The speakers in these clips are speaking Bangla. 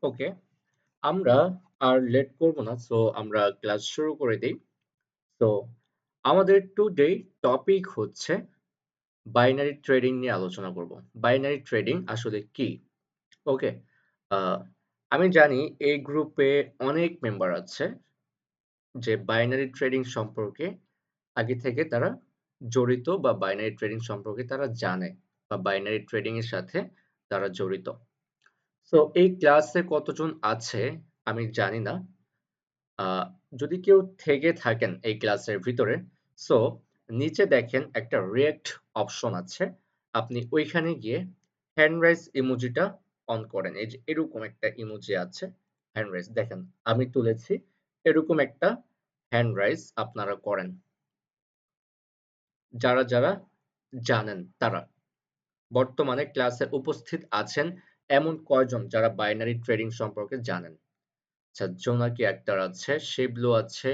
ওকে, আমরা আর লেট করব না। সো আমরা ক্লাস শুরু করে দেই। তো আমাদের টুডে টপিক হচ্ছে বাইনারি ট্রেডিং নিয়ে আলোচনা করব। বাইনারি ট্রেডিং আসলে কি? ওকে, আহ, আমি জানি এই গ্রুপে অনেক মেম্বার আছে যে বাইনারি ট্রেডিং সম্পর্কে আগে থেকে তারা জড়িত বা বাইনারি ট্রেডিং সম্পর্কে তারা জানে বা বাইনারি ট্রেডিং এর সাথে তারা জড়িত। সো এই ক্লাসে কতজন আছে আমি জানি না। আহ, যদি কেউ থেকে থাকেন এই ক্লাসের ভিতরে, সো নিচে দেখেন একটা রিয়েক্ট অপশন আছে। আপনি ওইখানে গিয়ে হ্যান্ড রাইজ ইমোজিটা অন করেন। এই যে এরকম একটা ইমোজি আছে, হ্যান্ড রাইজ দেখেন আমি তুলেছি। এরকম একটা হ্যান্ড রাইজ আপনারা করেন, যারা যারা জানেন তারা। বর্তমানে ক্লাসে উপস্থিত আছেন এমন কয়জন যারা বাইনারি ট্রেডিং সম্পর্কে জানেন? আচ্ছা, জোনাকি আক্তার আছে, শিবলু আছে,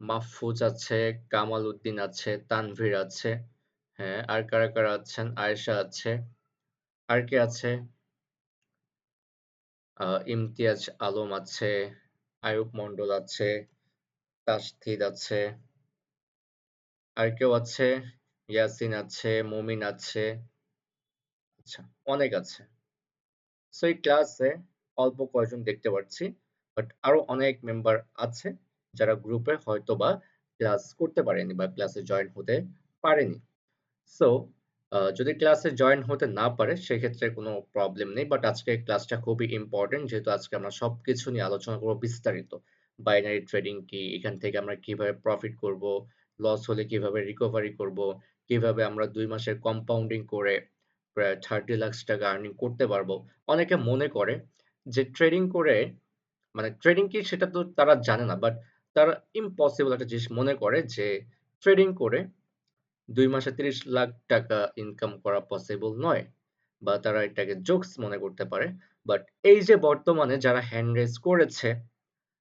মাহফুজ আছে, কামাল উদ্দিন আছে, তানভীর আছে। হ্যাঁ, আর কারা কারা আছেন? আয়েশা আছে। আর কে আছে? ইমতিয়াজ আলম আছে, আয়ুব মন্ডল আছে, তাসথিদ আছে। আর কেউ আছে? ইয়াসিন আছে, মুমিন আছে। আচ্ছা, অনেক আছে। সো এই ক্লাসে অল্প কয়েকজন দেখতে পাচ্ছি, বাট আরো অনেক মেম্বার আছে যারা গ্রুপে হয়তো বা ক্লাস করতে পারেনি বা ক্লাসে জয়েন হতে পারেনি। সো যদি ক্লাসে জয়েন হতে না পারে সেক্ষেত্রে কোনো প্রবলেম নেই, বাট আজকে ক্লাসটা খুবই ইম্পর্টেন্ট যেহেতু আজকে আমরা সবকিছু নিয়ে আলোচনা করবো বিস্তারিত। বাইনারি ট্রেডিং কি, এখান থেকে আমরা কিভাবে প্রফিট করব, লস হলে কিভাবে রিকভারি করব, কিভাবে আমরা 2 মাসের কম্পাউন্ডিং করে প্রায় 30 লাখ টাকা আর্নিং করতে পারবো। অনেকে মনে করে যে ট্রেডিং করে, মানে ট্রেডিং কি সেটা তো তারা জানে না, বাট তারা ইম্পসিবল একটা জিনিস মনে করে যে ট্রেডিং করে 2 মাসে 30 লাখ টাকা ইনকাম করা পসিবল নয়, বা তারা এটাকে জোকস মনে করতে পারে। বাট এই যে বর্তমানে যারা হ্যান্ড রেজ করেছে,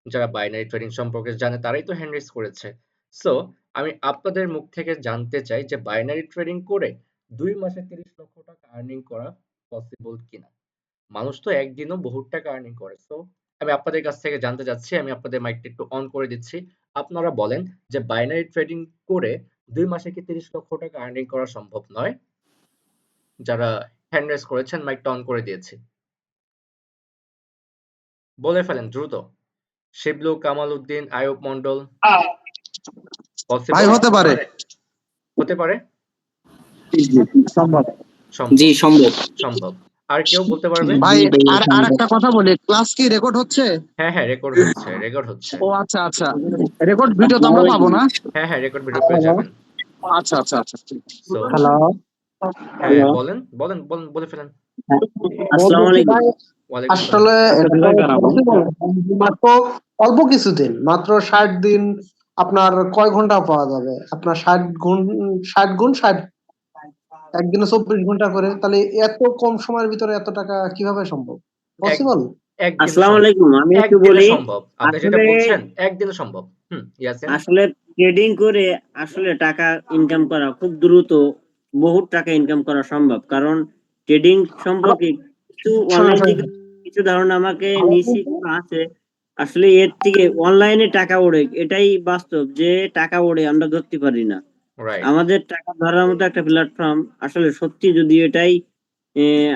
যারা বাইনারি ট্রেডিং সম্পর্কে জানে তারাই তো হ্যান্ড রেজ করেছে। সো আমি আপনাদের মুখ থেকে জানতে চাই যে বাইনারি ট্রেডিং করে 2 মাসে 30 লক্ষ টাকা আর্নিং করা পসিবল কিনা। মানুষ তো একদিনও বহুত টাকা আর্নিং করে। সো আমি আপনাদের কাছ থেকে জানতে চাচ্ছি, আমি আপনাদের মাইকটা একটু অন করে দিচ্ছি। আপনারা বলেন যে বাইনারি ট্রেডিং করে 2 মাসে কি 30 লক্ষ টাকা আর্নিং করা সম্ভব নয়? যারা হ্যান্ড রেজ করেছেন মাইকটা অন করে দিয়েছি, বলে ফেলেন দ্রুত। শিবলু, কামাল উদ্দিন, আয়ুব মন্ডল। ভাই পসিবল? হতে পারে। হতে পারে? সম্ভব। জি সম্ভব। সম্ভব। সম্ভব। আর কেউ বলতে পারবে? ভাই জি ভাইয়া আর সম্ভব। একটা কথা বলি, ক্লাস কি রেকর্ড হচ্ছে? হ্যাঁ হ্যাঁ, রেকর্ড হচ্ছে, রেকর্ড হচ্ছে। ও আচ্ছা আচ্ছা, রেকর্ড ভিডিও তো আমরা আসসালামু পাবো আলাইকুম। না? হ্যাঁ হ্যাঁ, রেকর্ড ভিডিও পেয়ে যাবেন। আচ্ছা আচ্ছা আচ্ছা। So hello. হ্যাঁ, বলেন বলেন বলেন, বলে ফেলেন। আসসালামু বলতেছি আলাইকুম। ভাই, ওয়ালাইকুম আসসালাম। আসলে মাত্র অল্প কিছুদিন, মাত্র 60 দিন আপনার কয় ঘন্টা পাওয়া যাবে? আপনার 60 গুণ 60, একদিনে 24 ঘন্টা করে, তাহলে এত কম সময়ের ভিতরে এত টাকা কিভাবে সম্ভব? এক পসিবল? একদিনে আসসালামু সম্ভব। আলাইকুম। আমি একটু একদিনে বলি। সম্ভব। আপনি যেটা আসলে বলছেন একদিনে সম্ভব। ইয়াসিন? আসলে ট্রেডিং করে আসলে টাকা ইনকাম করা খুব দ্রুত, বহুত টাকা ইনকাম করা সম্ভব। কারণ ট্রেডিং সম্পর্কে কিছু শোনেন অনলাইন শোনেন, থেকে কিছু ধারণা আমাকে আমার নিশ্চিত কিন্তু আছে। আসলে এর থেকে অনলাইনে টাকা ওড়ে, এটাই বাস্তব যে টাকা ওড়ে আমরা ধরতে পারি না। রাইট। আমাদের টাকা ধরার মতো একটা প্ল্যাটফর্ম আসলে সত্যি, যদি এটাই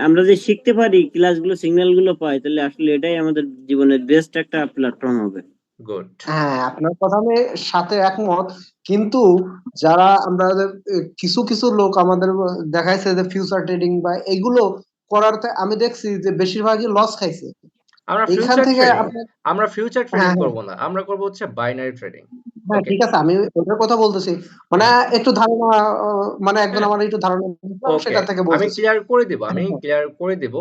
আমরা যে শিখতে পারি, ক্লাসগুলো সিগন্যাল গুলো পাই, তাহলে আসলে এটাই আমাদের জীবনের বেস্ট একটা প্ল্যাটফর্ম হবে। গুড। হ্যাঁ, আপনার কথা আমি সাথে একমত, কিন্তু যারা আমরা কিছু কিছু লোক আমাদের দেখাইছে যে ফিউচার ট্রেডিং বা এগুলো করাতে আমি দেখছি যে বেশিরভাগই লস খাইছে। আমরা এইখান ফিউচার থেকে ট্রেডিং, আপনার, আমরা ফিউচার ট্রেডিং হ্যাঁ হ্যাঁ করব না। আমরা করব হচ্ছে বাইনারি ট্রেডিং। হ্যাঁ, ওকে? ঠিক আছে, আমি ওটার কথা বলতেছি। মানে হ্যাঁ। একটু ধারণা, মানে একজন হ্যাঁ, আমার একটু ধারণা দিয়েছিলাম, ওকে। সেটা থেকে আমি বলতেছি। ক্লিয়ার করে দিব। আমি হ্যাঁ, হ্যাঁ। ক্লিয়ার করে দিব।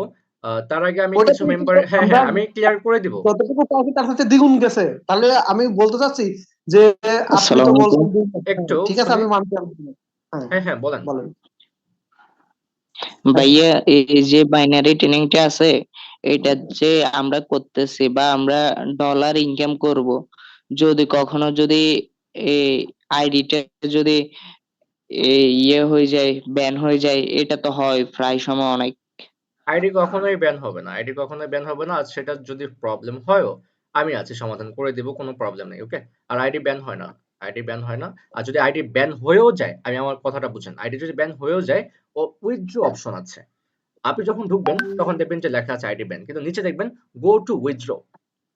তার আগে আমি ওটা কিছু থেকে মেম্বার, কিন্তু হ্যাঁ আমরা হ্যাঁ, আমি ক্লিয়ার করে দিব। যতটুকু পাইছি তার সাথে দ্বিগুণ গেছে। তাহলে আমি বলতে চাচ্ছি যে আপনি তো আসসালামু আলাইকুম। বলছেন একটু ঠিক আছে, শুনি। আমি মানছি হ্যাঁ, হ্যাঁ হ্যাঁ, বলেন। বলেন। হ্যাঁ, ভাইয়া এই যে বাইনারি ট্রেনিংটা আছে, এটা যে আমরা করতেছি বা আমরা ডলার ইনকাম করব, যদি কখনো যদি এই আইডিটা যদি ইয়ে হয়ে যায়, ব্যান হয়ে যায়, এটা তো হয় প্রায় সময় অনেক। আইডি কখনোই ব্যান হবে না। আইডি কখনোই ব্যান হবে না। আর সেটা যদি প্রবলেম হয়ও, আমি আছি, সমাধান করে দিব, কোনো প্রবলেম নেই। ওকে? আর আইডি ব্যান হয় না। আইডি ব্যান হয় না। আর যদি আইডি ব্যান হয়েও যায়, আমার কথাটা বুঝেন। আইডি যদি ব্যান হয়েও যায়, উইথড্র অপশন আছে। আপনি যখন ঢুকবেন তখন দেখবেন যে লেখা আছে আইডি ব্যান। কিন্তু নিচে দেখবেন go to withdraw.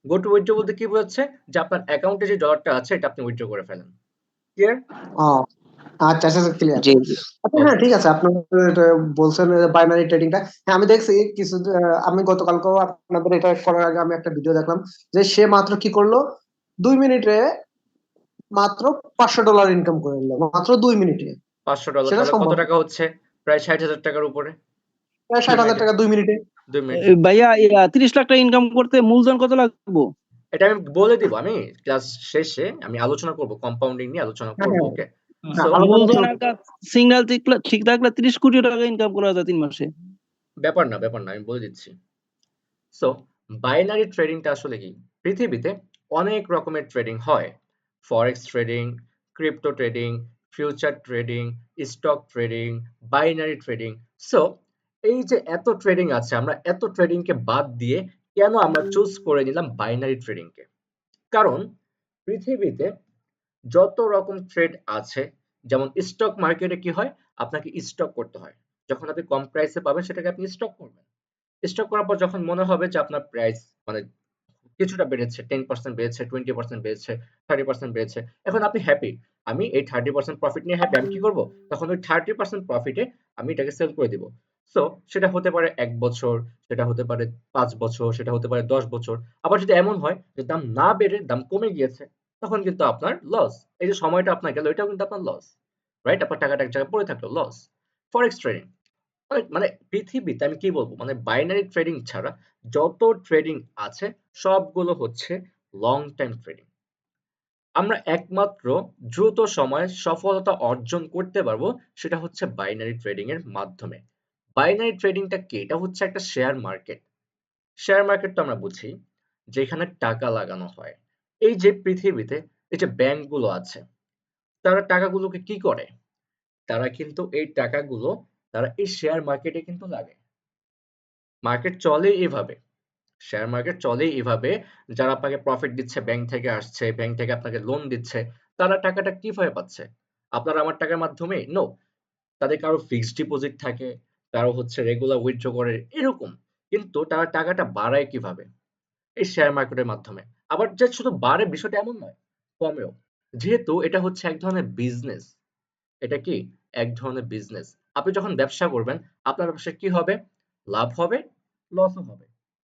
Go to withdraw বলতে কি বোঝাচ্ছে? যে আপনার অ্যাকাউন্টে যে ডলারটা আছে এটা আপনি উইথড্র করে ফেলেন। ক্লিয়ার? ও আচ্ছা আচ্ছা ক্লিয়ার। জি জি আচ্ছা হ্যাঁ ওকে। ঠিক আছে, আপনার এটা বলছেন বাইনারি ট্রেডিংটা, হ্যাঁ আমি দেখছি কিছু, আমি গতকালকেও আপনাদের এটা করার আগে আমি একটা ভিডিও দেখলাম যে সে মাত্র কি করলো, 2 মিনিটে মাত্র $500 ইনকাম করে নিল মাত্র 2 মিনিটে। $500 সেটা তাহলে কত সম্ভব? টাকা হচ্ছে? প্রায় 60,000 টাকার উপরে। প্রায় 2 60,000 মিনিটে। টাকা 2 মিনিটে। 2 মিনিটে। ভাইয়া 30 লাখ টাকা ইনকাম করতে মূলধন কত লাগবো? এটা আমি বলে দিব। আমি ক্লাস শেষে আমি আলোচনা করব, কম্পাউন্ডিং নিয়ে আলোচনা হ্যাঁ করব। হ্যাঁ ওকে? হ্যাঁ, সো আলোচনা মূলধন চলছে। আর কাজ সিগন্যাল ঠিক থাকলে 30 কোটি টাকা ইনকাম করা যায় 3 মাসে। ব্যাপার না, ব্যাপার না, আমি বলে দিচ্ছি। সো বাইনারি ট্রেডিংটা আসলে কি? পৃথিবীতে অনেক রকমের ট্রেডিং হয়। Forex trading, crypto trading, future trading, stock trading, binary trading. So এই যে এত ট্রেডিং আছে, আমরা এত ট্রেডিং কে বাদ দিয়ে কেন আমরা চুজ করে নিলাম বাইনারি ট্রেডিং কে? কারণ পৃথিবীতে যত রকম ট্রেড আছে, যেমন স্টক মার্কেটে কি হয়? আপনাকে স্টক করতে হয়। যখন আপনি কম প্রাইসে পাবেন সেটাকে আপনি স্টক করবেন। স্টক করার পর যখন মনে হবে যে আপনার প্রাইস মানে কিছুটা বেড়েছে, 10% বেড়েছে, 20% বেড়েছে, 30% বেড়েছে। এখন আপনি হ্যাপি। আমি এই 30% প্রফিট নিয়ে হ্যাপি। আমি কি করব? তখন ওই 30% প্রফিটে আমি এটাকে সেল করে দিব। সো সেটা হতে পারে ১ বছর, সেটা হতে পারে ৫ বছর, সেটা হতে পারে ১০ বছর। আবার যদি এমন হয় যে দাম না বেড়ে দাম কমে গিয়েছে, তখন কিন্তু আপনার লস। এই যে সময়টা আপনার গেল এটাও কিন্তু আপনার লস। রাইট? আপনার টাকাটা এক জায়গায় পড়ে থাকলো, লস। ফরেক্স ট্রেডিং মানে পৃথিবীতে আমি কি বলবো, মানে বাইনারি ট্রেডিং ছাড়া যত ট্রেডিং আছে সবগুলো হচ্ছে লং টাইম ট্রেডিং। আমরা একমাত্র দ্রুত সময়ে সফলতা অর্জন করতে পারবো সেটা হচ্ছে বাইনারি ট্রেডিং এর মাধ্যমে। বাইনারি ট্রেডিংটা কি? এটা হচ্ছে একটা শেয়ার মার্কেট। শেয়ার মার্কেট তো আমরা বুঝি যেখানে টাকা লাগানো হয়। এই যে পৃথিবীতে এই যে ব্যাংক গুলো আছে, তারা টাকাগুলোকে কি করে? তারা কিন্তু এই টাকাগুলো তারা এই শেয়ার মার্কেটে কিন্তু লাগে। মার্কেট চলে এভাবে। শেয়ার মার্কেট চলেই এভাবে। যারা আপনাকে প্রফিট দিচ্ছে, ব্যাংক থেকে আসছে, ব্যাংক থেকে আপনাকে লোন দিচ্ছে, তারা টাকাটা কিভাবে পাচ্ছে? আপনার আমার টাকার মাধ্যমে? নো। তাদের কারো ফিক্সড ডিপোজিট থাকে, কারো হচ্ছে রেগুলার উইথড্র করে, এরকম। কিন্তু তারা টাকাটা বাড়ায় কিভাবে? এই শেয়ার মার্কেটের মাধ্যমে। আবার যে শুধু বাড়ে বিষয়টা এমন নয়, কমেও। যেহেতু এটা হচ্ছে এক ধরনের বিজনেস। এটা কি? এক ধরনের বিজনেস। আপনি যখন ব্যবসা করবেন, আপনার ব্যবসায় কি হবে? লাভ হবে, লসও হবে।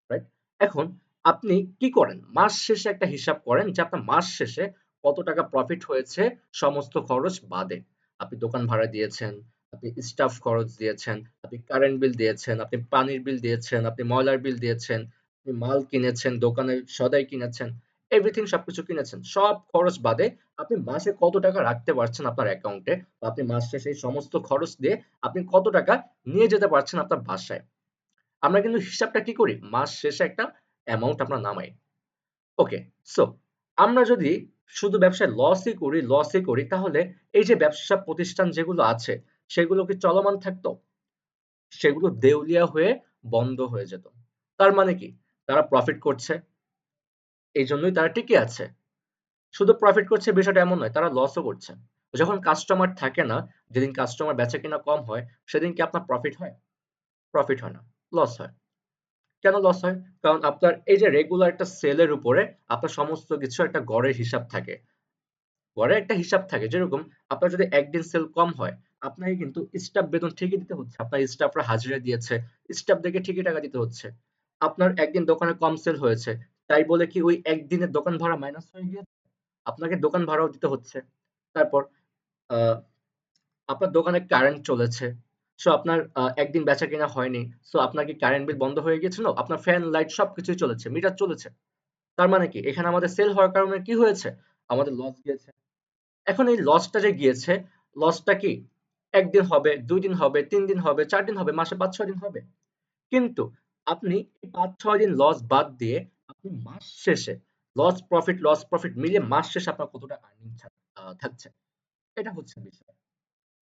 রাইট? এখন আপনি কি করেন? মাস শেষে একটা হিসাব করেন যে আপনার মাস শেষে কত টাকা প্রফিট হয়েছে সমস্ত খরচ বাদে। আপনি দোকান ভাড়া দিয়েছেন, আপনি স্টাফ খরচ দিয়েছেন, আপনি কারেন্ট বিল দিয়েছেন, আপনি পানির বিল দিয়েছেন, আপনি ময়লার বিল দিয়েছেন, আপনি মাল কিনেছেন, দোকানের সদাই কিনেছেন, এভরিথিং সবকিছু কিনেছেন। সব খরচ বাদে আপনি মাসে কত টাকা রাখতে পারছেন আপনার অ্যাকাউন্টে, বা আপনি মাস শেষে এই সমস্ত খরচ দিয়ে আপনি কত টাকা নিয়ে যেতে পারছেন আপনার বাসায়। আমরা কিন্তু হিসাবটা কি করি? মাস শেষে একটা অ্যামাউন্ট আমরা নামাই। ওকে, সো আমরা যদি শুধু ব্যবসায় লসই করি তাহলে এই যে ব্যবসা প্রতিষ্ঠান যেগুলো আছে সেগুলো কি চলমান থাকতো? সেগুলো দেউলিয়া হয়ে বন্ধ হয়ে যেত। তার মানে কি? তারা প্রফিট করছে, এইজন্যই তারা টিকে আছে। শুধু প্রফিট করছে বিষয়টা এমন নয়, তারা লসও করছে। যখন কাস্টমার থাকে না, যেদিন কাস্টমার বেচাকেনা কম হয়, সেদিন কি আপনার প্রফিট হয়? প্রফিট হয় না, লস হয়। কেন লস হয়? কারণ আপনার এই যে রেগুলার একটা সেলের উপরে আপনার সমস্ত কিছু একটা গড়ের হিসাব থাকে। গড়ে একটা হিসাব থাকে, যেরকম আপনার যদি একদিন সেল কম হয়, আপনাকে কিন্তু স্টাফ বেতন ঠিকই দিতে হচ্ছে। আপনার স্টাফরা হাজিরা দিয়েছে, স্টাফদেরকে ঠিকই টাকা দিতে হচ্ছে। আপনার একদিন দোকানে কম সেল হয়েছে, তাই বলে কি ওই একদিনের দোকান ভাড়া মাইনাস হয়ে গিয়েছে? আপনাকে দোকান ভাড়াও দিতে হচ্ছে। তারপর আহ আপনার দোকানে কারেন্ট চলেছে। সো আপনার একদিন বেচাকেনা হয়নি। সো আপনার কি কারেন্ট বিল বন্ধ হয়ে গিয়েছিল? আপনার ফ্যান, লাইট সবকিছুই চলেছে, মিটার চলেছে। তার মানে কি? এখানে আমাদের সেল হওয়ার কারণে কি হয়েছে? আমাদের লস গিয়েছে। এখন এই লসটা যে গিয়েছে, লসটা কি ১ দিন হবে, ২ দিন হবে, ৩ দিন হবে, ৪ দিন হবে, মাসে ৫-৬ দিন হবে। কিন্তু আপনি এই ৫-৬ দিন লস বাদ দিয়ে আপনি মাস শেষে লস প্রফিট মিলিয়ে মাস শেষে আপনার কতটা আর্নিং থাকছে। এটা হচ্ছে বিষয়।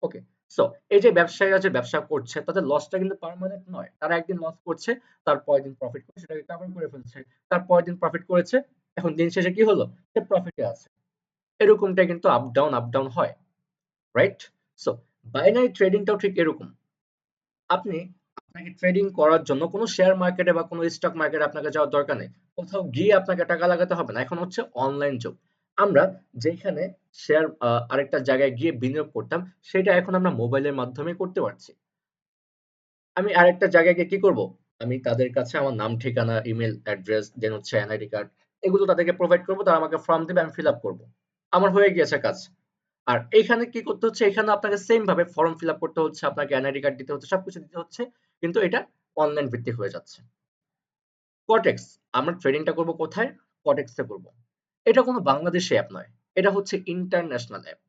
ওকে। সো এই যে ব্যবসায়ীরা যে ব্যবসা করছে তাদের লসটা কিন্তু পার্মানেন্ট নয়। তারা একদিন লস করছে, তার পরের দিন প্রফিট করছে, সেটাকে কভার করে ফেলছে। তার পরের দিন প্রফিট করেছে, এখন দিন শেষে কি হলো? সে প্রফিটে আছে। এরকমটা কিন্তু আপ ডাউন হয়, রাইট? সো বাইনারি ট্রেডিংটাও ঠিক এরকম। আপনাকে ট্রেডিং করার জন্য কোনো শেয়ার মার্কেটে বা কোনো স্টক মার্কেটে আপনাকে যাওয়ার দরকার নেই। কোথাও গিয়ে আপনাকে টাকা লাগাতে হবে না। এখন হচ্ছে অনলাইন যুগ। আমরা যেখানে শেয়ার আরেকটা জায়গায় গিয়ে বিনিয়োগ করতাম, সেটা এখন আমরা মোবাইলের মাধ্যমে করতে পারছি। আমি আরেকটা জায়গায় গিয়ে কি করব? আমি তাদের কাছে আমার নাম, ঠিকানা, ইমেইল অ্যাড্রেস, দেন হচ্ছে এনআইডি কার্ড, এগুলো তাদেরকে প্রোভাইড করব। তারা আমাকে ফর্ম দিবে, আমি ফিল আপ করব। আমার হয়ে গিয়েছে কাজ। আর এইখানে কি করতে হচ্ছে? এখানে আপনাকে সেম ভাবে ফর্ম ফিল আপ করতে হচ্ছে, আপনাকে এনআইডি কার্ড দিতে হচ্ছে, সবকিছু দিতে হচ্ছে। কিন্তু এটা অনলাইন ভিত্তিক হয়ে যাচ্ছে। কটেক্স, আমরা ট্রেডিংটা করব কোথায়? কটেক্সে করব। এটা কোনো বাংলাদেশি অ্যাপ নয়। এটা হচ্ছে ইন্টারন্যাশনাল অ্যাপ।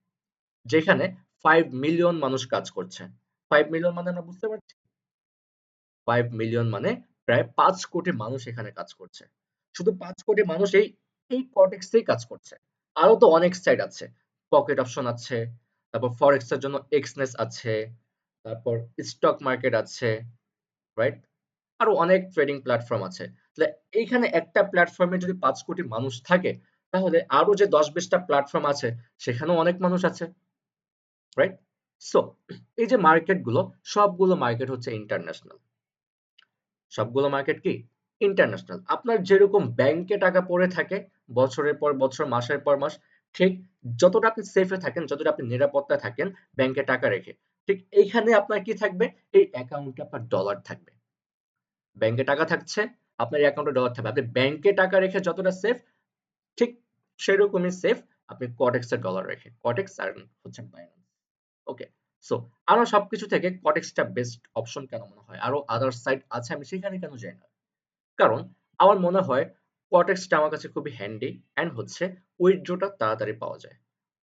যেখানে 5 মিলিয়ন মানুষ কাজ করছে। 5 মিলিয়ন মানে আমরা বুঝতে পারছি? 5 মিলিয়ন মানে প্রায় ৫ কোটি মানুষ এখানে কাজ করছে। শুধু ৫ কোটি মানুষ এই কটেক্সেই কাজ করছে। আরো তো অনেক সাইট আছে। পকেট অপশন আছে, তারপর ফরেক্স এর জন্য এক্সনেস আছে, তারপর স্টক মার্কেট আছে, রাইট? আরো অনেক ট্রেডিং প্ল্যাটফর্ম আছে। তাহলে এইখানে একটা প্ল্যাটফর্মে যদি ৫ কোটি মানুষ থাকে, তাহলে আরো যে ১০-২০ টা প্ল্যাটফর্ম আছে সেখানেও অনেক মানুষ আছে, রাইট? সো এই যে মার্কেট গুলো, সবগুলো মার্কেট হচ্ছে ইন্টারন্যাশনাল। সবগুলো মার্কেট কি? ইন্টারন্যাশনাল। আপনার যেরকম ব্যাংকে টাকা পড়ে থাকে বছরের পর বছর, মাসের পর মাস, ঠিক যতটা আপনি সেফে থাকেন, যতটা আপনি নিরাপত্তায় থাকেন ব্যাংকে টাকা রেখে, ঠিক এইখানে আপনার কি থাকবে? এই অ্যাকাউন্টে আপনার ডলার থাকবে। ব্যাংকে টাকা থাকছে, আপনার অ্যাকাউন্টে ডলার থাকবে। আপনি ব্যাংকে টাকা রেখে যতটা সেফ, ঠিক সেরকমই সেফ আপনি কটেক্স এ ডলার রেখে। কটেক্স আর হচ্ছে বাইন্যান্স। ওকে। সো আমার সবকিছু থেকে কটেক্সটা বেস্ট অপশন কেন মনে হয়? আরো আদার সাইট আছে, আমি সেখানে কেন যাই না? কারণ আমার মনে হয় কটেক্সটা আমার কাছে খুবই হ্যান্ডি অ্যান্ড হচ্ছে উইথড্রটা তাড়াতাড়ি পাওয়া যায়।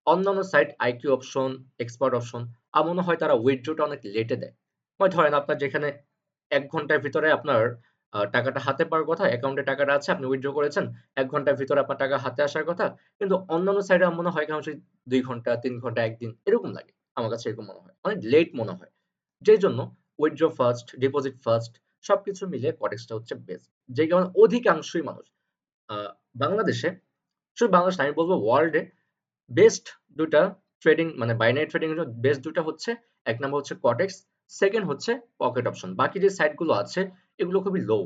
অন্যান্য site IQ option, expert option, আমার মনে হয় তারা উইথড্রটা অনেক লেটে দেয়। মানে ধরেন আপনার যেখানে ১ ঘন্টার ভিতরে আপনার টাকাটা হাতে পাওয়ার কথা, অ্যাকাউন্টে টাকাটা আছে, আপনি উইথড্র করেছেন, ১ ঘন্টার ভিতরে আপনার টাকা হাতে আসার কথা। কিন্তু অন্যান্য সাইটে আমার মনে হয় কেমন জানি ২ ঘন্টা, ৩ ঘন্টা, ১ দিন এরকম লাগে। আমার কাছে এরকম মনে হয়। অনেক লেট মনে হয়। যেই জন্য উইথড্র ফার্স্ট, ডিপোজিট ফার্স্ট সবকিছু মিলিয়ে কটেক্সটা হচ্ছে বেস্ট। যে কারণে অধিকাংশই মানুষ আ বাংলাদেশে, শুধু বাংলাদেশ না, আমি বলব ওয়ার্লড এ বেস্ট ২ টা ট্রেডিং মানে বাইনারি ট্রেডিং এর জন্য বেস্ট ২ টা হচ্ছে, ১ নাম্বার হচ্ছে কটেক্স, সেকেন্ড হচ্ছে পকেট অপশন। বাকি যে সাইট গুলো আছে এগুলো খুবই লো।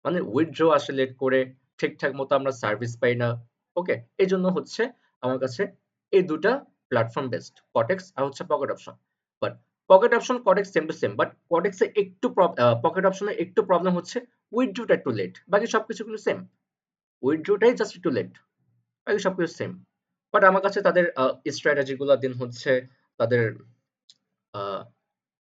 মানে উইথড্র আসে লেট করে, ঠিকঠাক মতো আমরা সার্ভিস পাই না। ওকে? এজন্য হচ্ছে আমার কাছে এই ২ টা প্ল্যাটফর্ম বেস্ট। কটেক্স আর হচ্ছে pocket option. But pocket option, কটেক্স সেম টু সেম। বাট কটেক্স এ একটু পকেট অপশনে একটু প্রবলেম হচ্ছে উইথড্রটা একটু লেট। বাকি সবকিছু কিন্তু সেম। উইথড্রটাই জাস্ট একটু লেট। বাকি সবকিছু সেম। বাট আমার কাছে তাদের স্ট্র্যাটেজি গুলা দেন হচ্ছে তাদের আ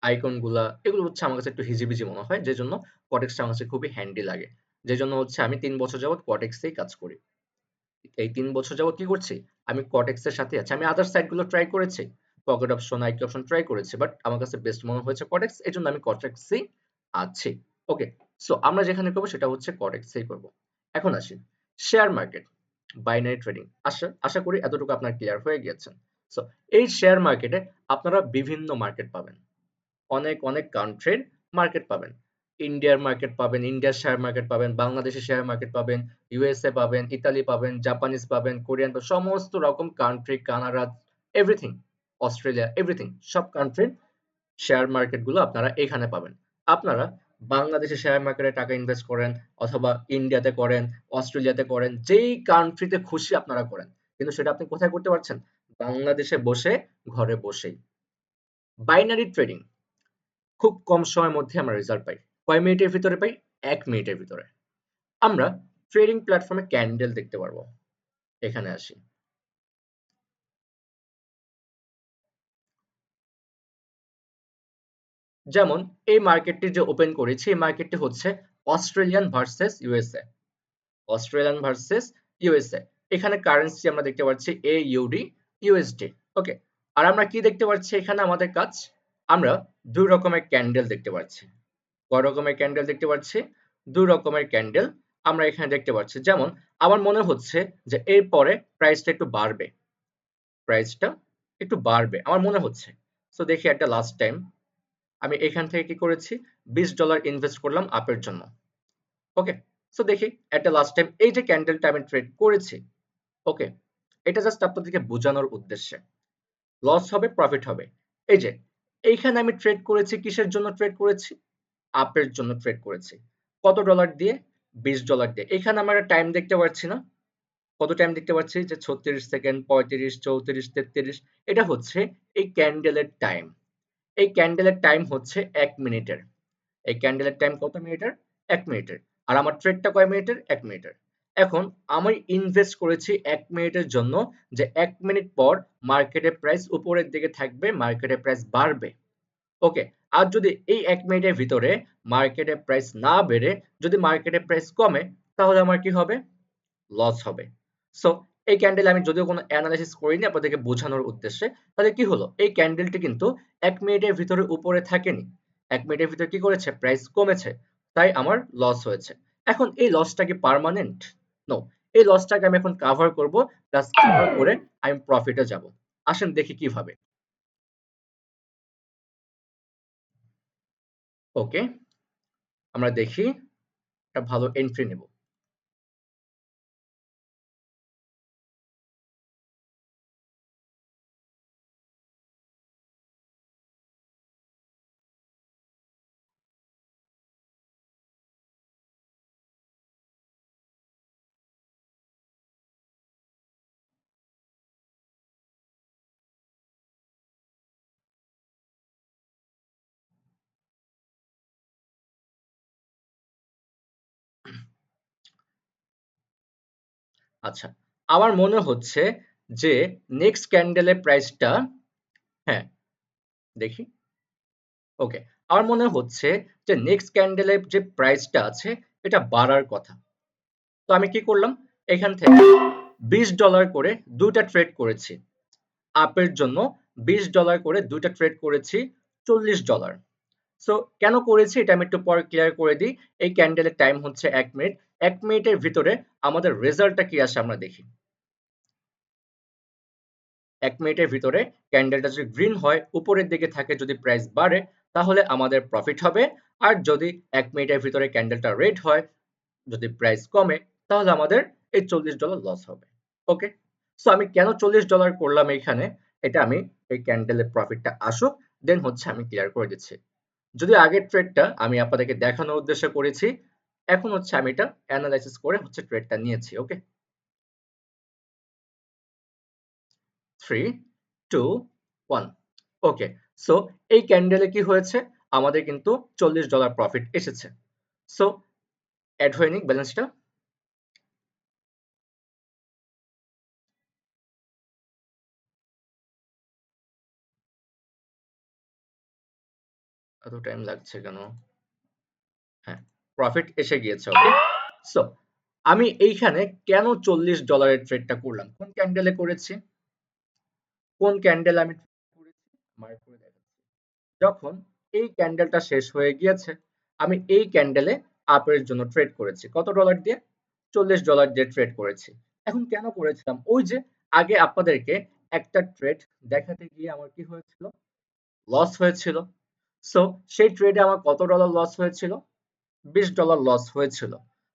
আইকন গুলা, এগুলো হচ্ছে আমার কাছে একটু হিজিবিজি মনে হয়। যেজন্য কটেক্সটা আমার কাছে খুবই হ্যান্ডি লাগে। যেজন্য হচ্ছে আমি ৩ বছর যাবৎ কটেক্সেই কাজ করি। এই ৩ বছর যাবৎ কি করছি? আমি কটেক্স এর সাথেই আছি। আমি আদার সাইট গুলো ট্রাই করেছি। পকেট অপশন, আইকি অপশন ট্রাই করেছি। বাট আমার কাছে বেস্ট মনে হয়েছে কটেক্স। এজন্য আমি কটেক্সেই আছি। ওকে। সো আমরা যেখানে করব সেটা হচ্ছে কটেক্সেই করব। এখন আসি শেয়ার মার্কেট, বাইনারি ট্রেডিং। আশা করি এতটুকু আপনার ক্লিয়ার হয়ে গিয়েছেন। সো এই শেয়ার মার্কেটে আপনারা বিভিন্ন মার্কেট পাবেন। অনেক কান্ট্রির মার্কেট পাবেন। ইন্ডিয়ার মার্কেট পাবেন, ইন্ডিয়ার শেয়ার মার্কেট পাবেন, বাংলাদেশের শেয়ার মার্কেট পাবেন, ইউএসএ পাবেন, ইতালি পাবেন, জাপানিজ পাবেন, কোরিয়ান পাবেন, সমস্ত রকম country, Canada, everything, Australia, everything, সব কান্ট্রির শেয়ার মার্কেট গুলো আপনারা এখানে পাবেন। আপনারা বাংলাদেশের শেয়ার মার্কেটে টাকা ইনভেস্ট করেন, অথবা ইন্ডিয়াতে করেন, অস্ট্রেলিয়াতে করেন, যেই কান্ট্রিতে খুশি আপনারা করেন। কিন্তু সেটা আপনি কোথায় করতে পারছেন? বাংলাদেশে বসে, ঘরে বসেই। বাইনারি ট্রেডিং খুব কম সময়ের মধ্যে আমরা রেজাল্ট পাই। কয় মিনিটের ভিতরে পাই? ১ মিনিটের ভিতরে। আমরা ট্রেডিং প্ল্যাটফর্মে ক্যান্ডেল দেখতে পারবো। এখানে আসি। যেমন এই মার্কেটটি যে ওপেন করেছি, এই মার্কেটটি হচ্ছে Australian versus USA. Australian versus USA. এখানে কারেন্সি আমরা দেখতে পাচ্ছি AUD, USD। ওকে। আর আমরা কি দেখতে পাচ্ছি এখানে আমাদের কাজ? আমরা ২ রকমের ক্যান্ডেল দেখতে পাচ্ছি। কয় রকমের ক্যান্ডেল দেখতে পাচ্ছি? ২ রকমের ক্যান্ডেল আমরা এখানে দেখতে পাচ্ছি। যেমন আমার মনে হচ্ছে যে এরপরে প্রাইসটা একটু বাড়বে। প্রাইসটা একটু বাড়বে আমার মনে হচ্ছে। সো দেখি একটা লাস্ট টাইম আমি এখান থেকে কি করেছি $20 ইনভেস্ট করলাম আপের জন্য। ওকে, সো দেখি একটা লাস্ট টাইম এই যে ক্যান্ডেলটা আমি ট্রেড করেছি। ওকে, এটা জাস্ট আপনাদেরকে বোঝানোর উদ্দেশ্যে। লস হবে প্রফিট হবে। এই যে এইখানে আমি ট্রেড করেছি কিসের জন্য ট্রেড করেছি? আপের জন্য ট্রেড করেছি। কত ডলার দিয়ে? $20 দিয়ে। এখানে আমরা টাইম দেখতে পাচ্ছি না? কত টাইম দেখতে পাচ্ছি যে 36 সেকেন্ড, 35, 34, 33 এটা হচ্ছে এই ক্যান্ডেলের টাইম। এই ক্যান্ডেলের টাইম হচ্ছে 1 মিনিটের। এই ক্যান্ডেলের টাইম কত মিনিটের? 1 মিনিটের। আর আমার ট্রেডটা কয় মিনিটের? 1 মিনিটের। এখন আমি ইনভেস্ট করেছি 1 মিনিটের জন্য যে 1 মিনিট পর মার্কেটের প্রাইস উপরের দিকে থাকবে, মার্কেটের প্রাইস বাড়বে। ওকে, আর যদি এই 1 মিনিটের ভিতরে মার্কেটের প্রাইস না বেড়ে যদি মার্কেটের প্রাইস কমে তাহলে আমার কি হবে? লস হবে। সো এই ক্যান্ডেল আমি যদিও কোনো অ্যানালাইসিস করিনি আপনাদেরকে বোঝানোর উদ্দেশ্যে, তাহলে কি হলো? এই ক্যান্ডেলটি কিন্তু 1 মিনিটের ভিতরে উপরে থাকেনি। 1 মিনিটের ভিতরে কি করেছে? প্রাইস কমেছে। তাই আমার লস হয়েছে। এখন এই লসটা কি পার্মানেন্ট? নো। এই লসটাকে আমি এখন কভার করব, প্লাস কভার করে আমি প্রফিটে যাব। আসেন দেখি কিভাবে। ওকে, আমরা দেখি একটা ভালো এন্ট্রি নেব। আচ্ছা, আমার মনে হচ্ছে যে নেক্সট ক্যান্ডেলের প্রাইসটা, হ্যাঁ দেখি। ওকে, আমার মনে হচ্ছে যে নেক্সট ক্যান্ডেলের যে প্রাইসটা আছে এটা বাড়ার কথা। তো আমি কি করলাম? এখান থেকে $20 করে দুইটা ট্রেড করেছি। আপের জন্য $20 করে দুইটা ট্রেড করেছি $40। সো কেন করেছি এটা আমি একটু পরে ক্লিয়ার করে দিই। এই ক্যান্ডেলের টাইম হচ্ছে 1 মিনিট। 1 মিনিটের ভিতরে আমাদের রেজাল্টটা কি আসে আমরা দেখি। 1 মিনিটের ভিতরে ক্যান্ডেলটা যদি গ্রিন হয়, উপরের দিকে থাকে, যদি প্রাইস বাড়ে তাহলে আমাদের প্রফিট হবে। আর যদি 1 মিনিটের ভিতরে ক্যান্ডেলটা রেড হয়, যদি প্রাইস কমে তাহলে আমাদের এই $40 লস হবে। ওকে, সো আমি কেন $40 করলাম এইখানে, এটা আমি এই ক্যান্ডেলের প্রফিটটা আসুক দেন হচ্ছে আমি ক্লিয়ার করে দিচ্ছি। যদি আগের ট্রেডটা আমি আপনাদেরকে দেখানোর উদ্দেশ্যে করেছি, এখন হচ্ছে আমি এটা অ্যানালাইসিস করে হচ্ছে ট্রেডটা নিয়েছি। ওকে, 3, 2, 1। ওকে, সো এই ক্যান্ডেলে কি হয়েছে? আমাদের কিন্তু $40 প্রফিট এসেছে। সো অ্যাড হয়ে নিক ব্যালেন্সটা। এত টাইম লাগছে কেন? হ্যাঁ, প্রফিট এসে গিয়েছে। ওকে, সো আমি এইখানে কেন $40 এর ট্রেডটা করলাম? কোন ক্যান্ডেলে করেছি? কোন ক্যান্ডেল আমি করেছি? মার্ক করে দেখাচ্ছি। যখন এই ক্যান্ডেলটা শেষ হয়ে গিয়েছে, আমি এই ক্যান্ডেলে আপের জন্য ট্রেড করেছি। কত ডলার দিয়ে? $40 দিয়ে ট্রেড করেছি। এখন কেন করেছিলাম? ওই যে আগে আপনাদেরকে একটা ট্রেড দেখাতে গিয়ে আমার কি হয়েছিল? লস হয়েছিল। সো সেই ট্রেডে আমার কত ডলার লস হয়েছিল? $20 লস হয়েছিল।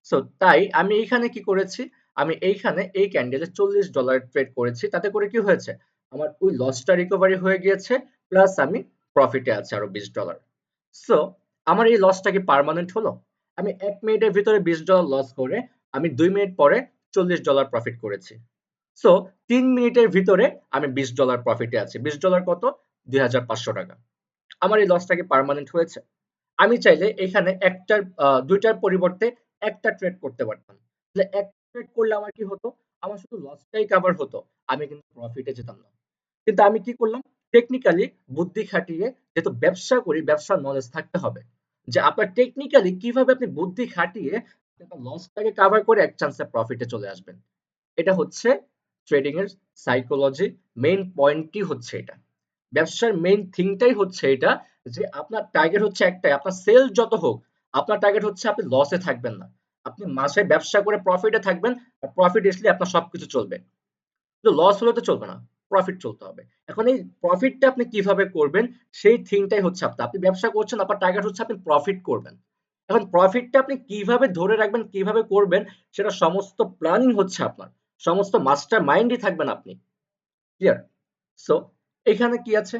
সো তাই আমি এইখানে কি করেছি? আমি এইখানে এই ক্যান্ডেলে $40 ট্রেড করেছি। তাতে করে কি হয়েছে? আমার ওই লসটা রিকভারি হয়ে গিয়েছে, প্লাস আমি প্রফিটে আছি আরো $20। সো আমার এই লসটা কি পার্মানেন্ট হলো? আমি 1 মিনিটের ভিতরে $20 লস করে আমি 2 মিনিট পরে $40 প্রফিট করেছি। সো 3 মিনিটের ভিতরে আমি $20 প্রফিটে আছি। $20 কত? ৳২৫০০। আমার এই লসটা কি পার্মানেন্ট হয়েছে? আমি চাইলে এখানে একটার দুইটার পরিবর্তে একটা ট্রেড করতে পারতাম। তাহলে এক ট্রেড করলে আমার কি হতো? আমার শুধু লসটাই কভার হতো। আমি কিন্তু প্রফিটে যেতাম না। কিন্তু আমি কি করলাম? টেকনিক্যালি বুদ্ধি খাটিয়ে, যেহেতু ব্যবসা করি, ব্যবসার নলেজ থাকতে হবে। যে আপনার টেকনিক্যালি কিভাবে আপনি বুদ্ধি খাটিয়ে আপনার লসটাকে কভার করে এক চান্সে প্রফিটে চলে আসবেন। এটা হচ্ছে ট্রেডিং এর সাইকোলজি, মেইন পয়েন্টই হচ্ছে এটা। ব্যবসার মেইন থিংটাই হচ্ছে এটা, যে আপনার টার্গেট হচ্ছে একটাই, আপনার সেল যত হোক, আপনার টার্গেট হচ্ছে আপনি লসে থাকবেন না। আপনি মাসে ব্যবসা করে প্রফিটে থাকবেন, আর প্রফিট আসলে আপনার সবকিছু চলবে। কিন্তু লস হলে তো চলবে না। প্রফিট চলতে হবে। এখন এই প্রফিটটা আপনি কিভাবে করবেন সেই থিংটাই হচ্ছে আপনি ব্যবসা করছেন, আপনার টার্গেট হচ্ছে আপনি প্রফিট করবেন। এখন প্রফিটটা আপনি কিভাবে ধরে রাখবেন, কিভাবে করবেন সেটা সমস্ত প্ল্যানিং হচ্ছে আপনার। সমস্ত মাস্টার মাইন্ডই থাকবেন আপনি। ক্লিয়ার? সো এখানে কি আছে?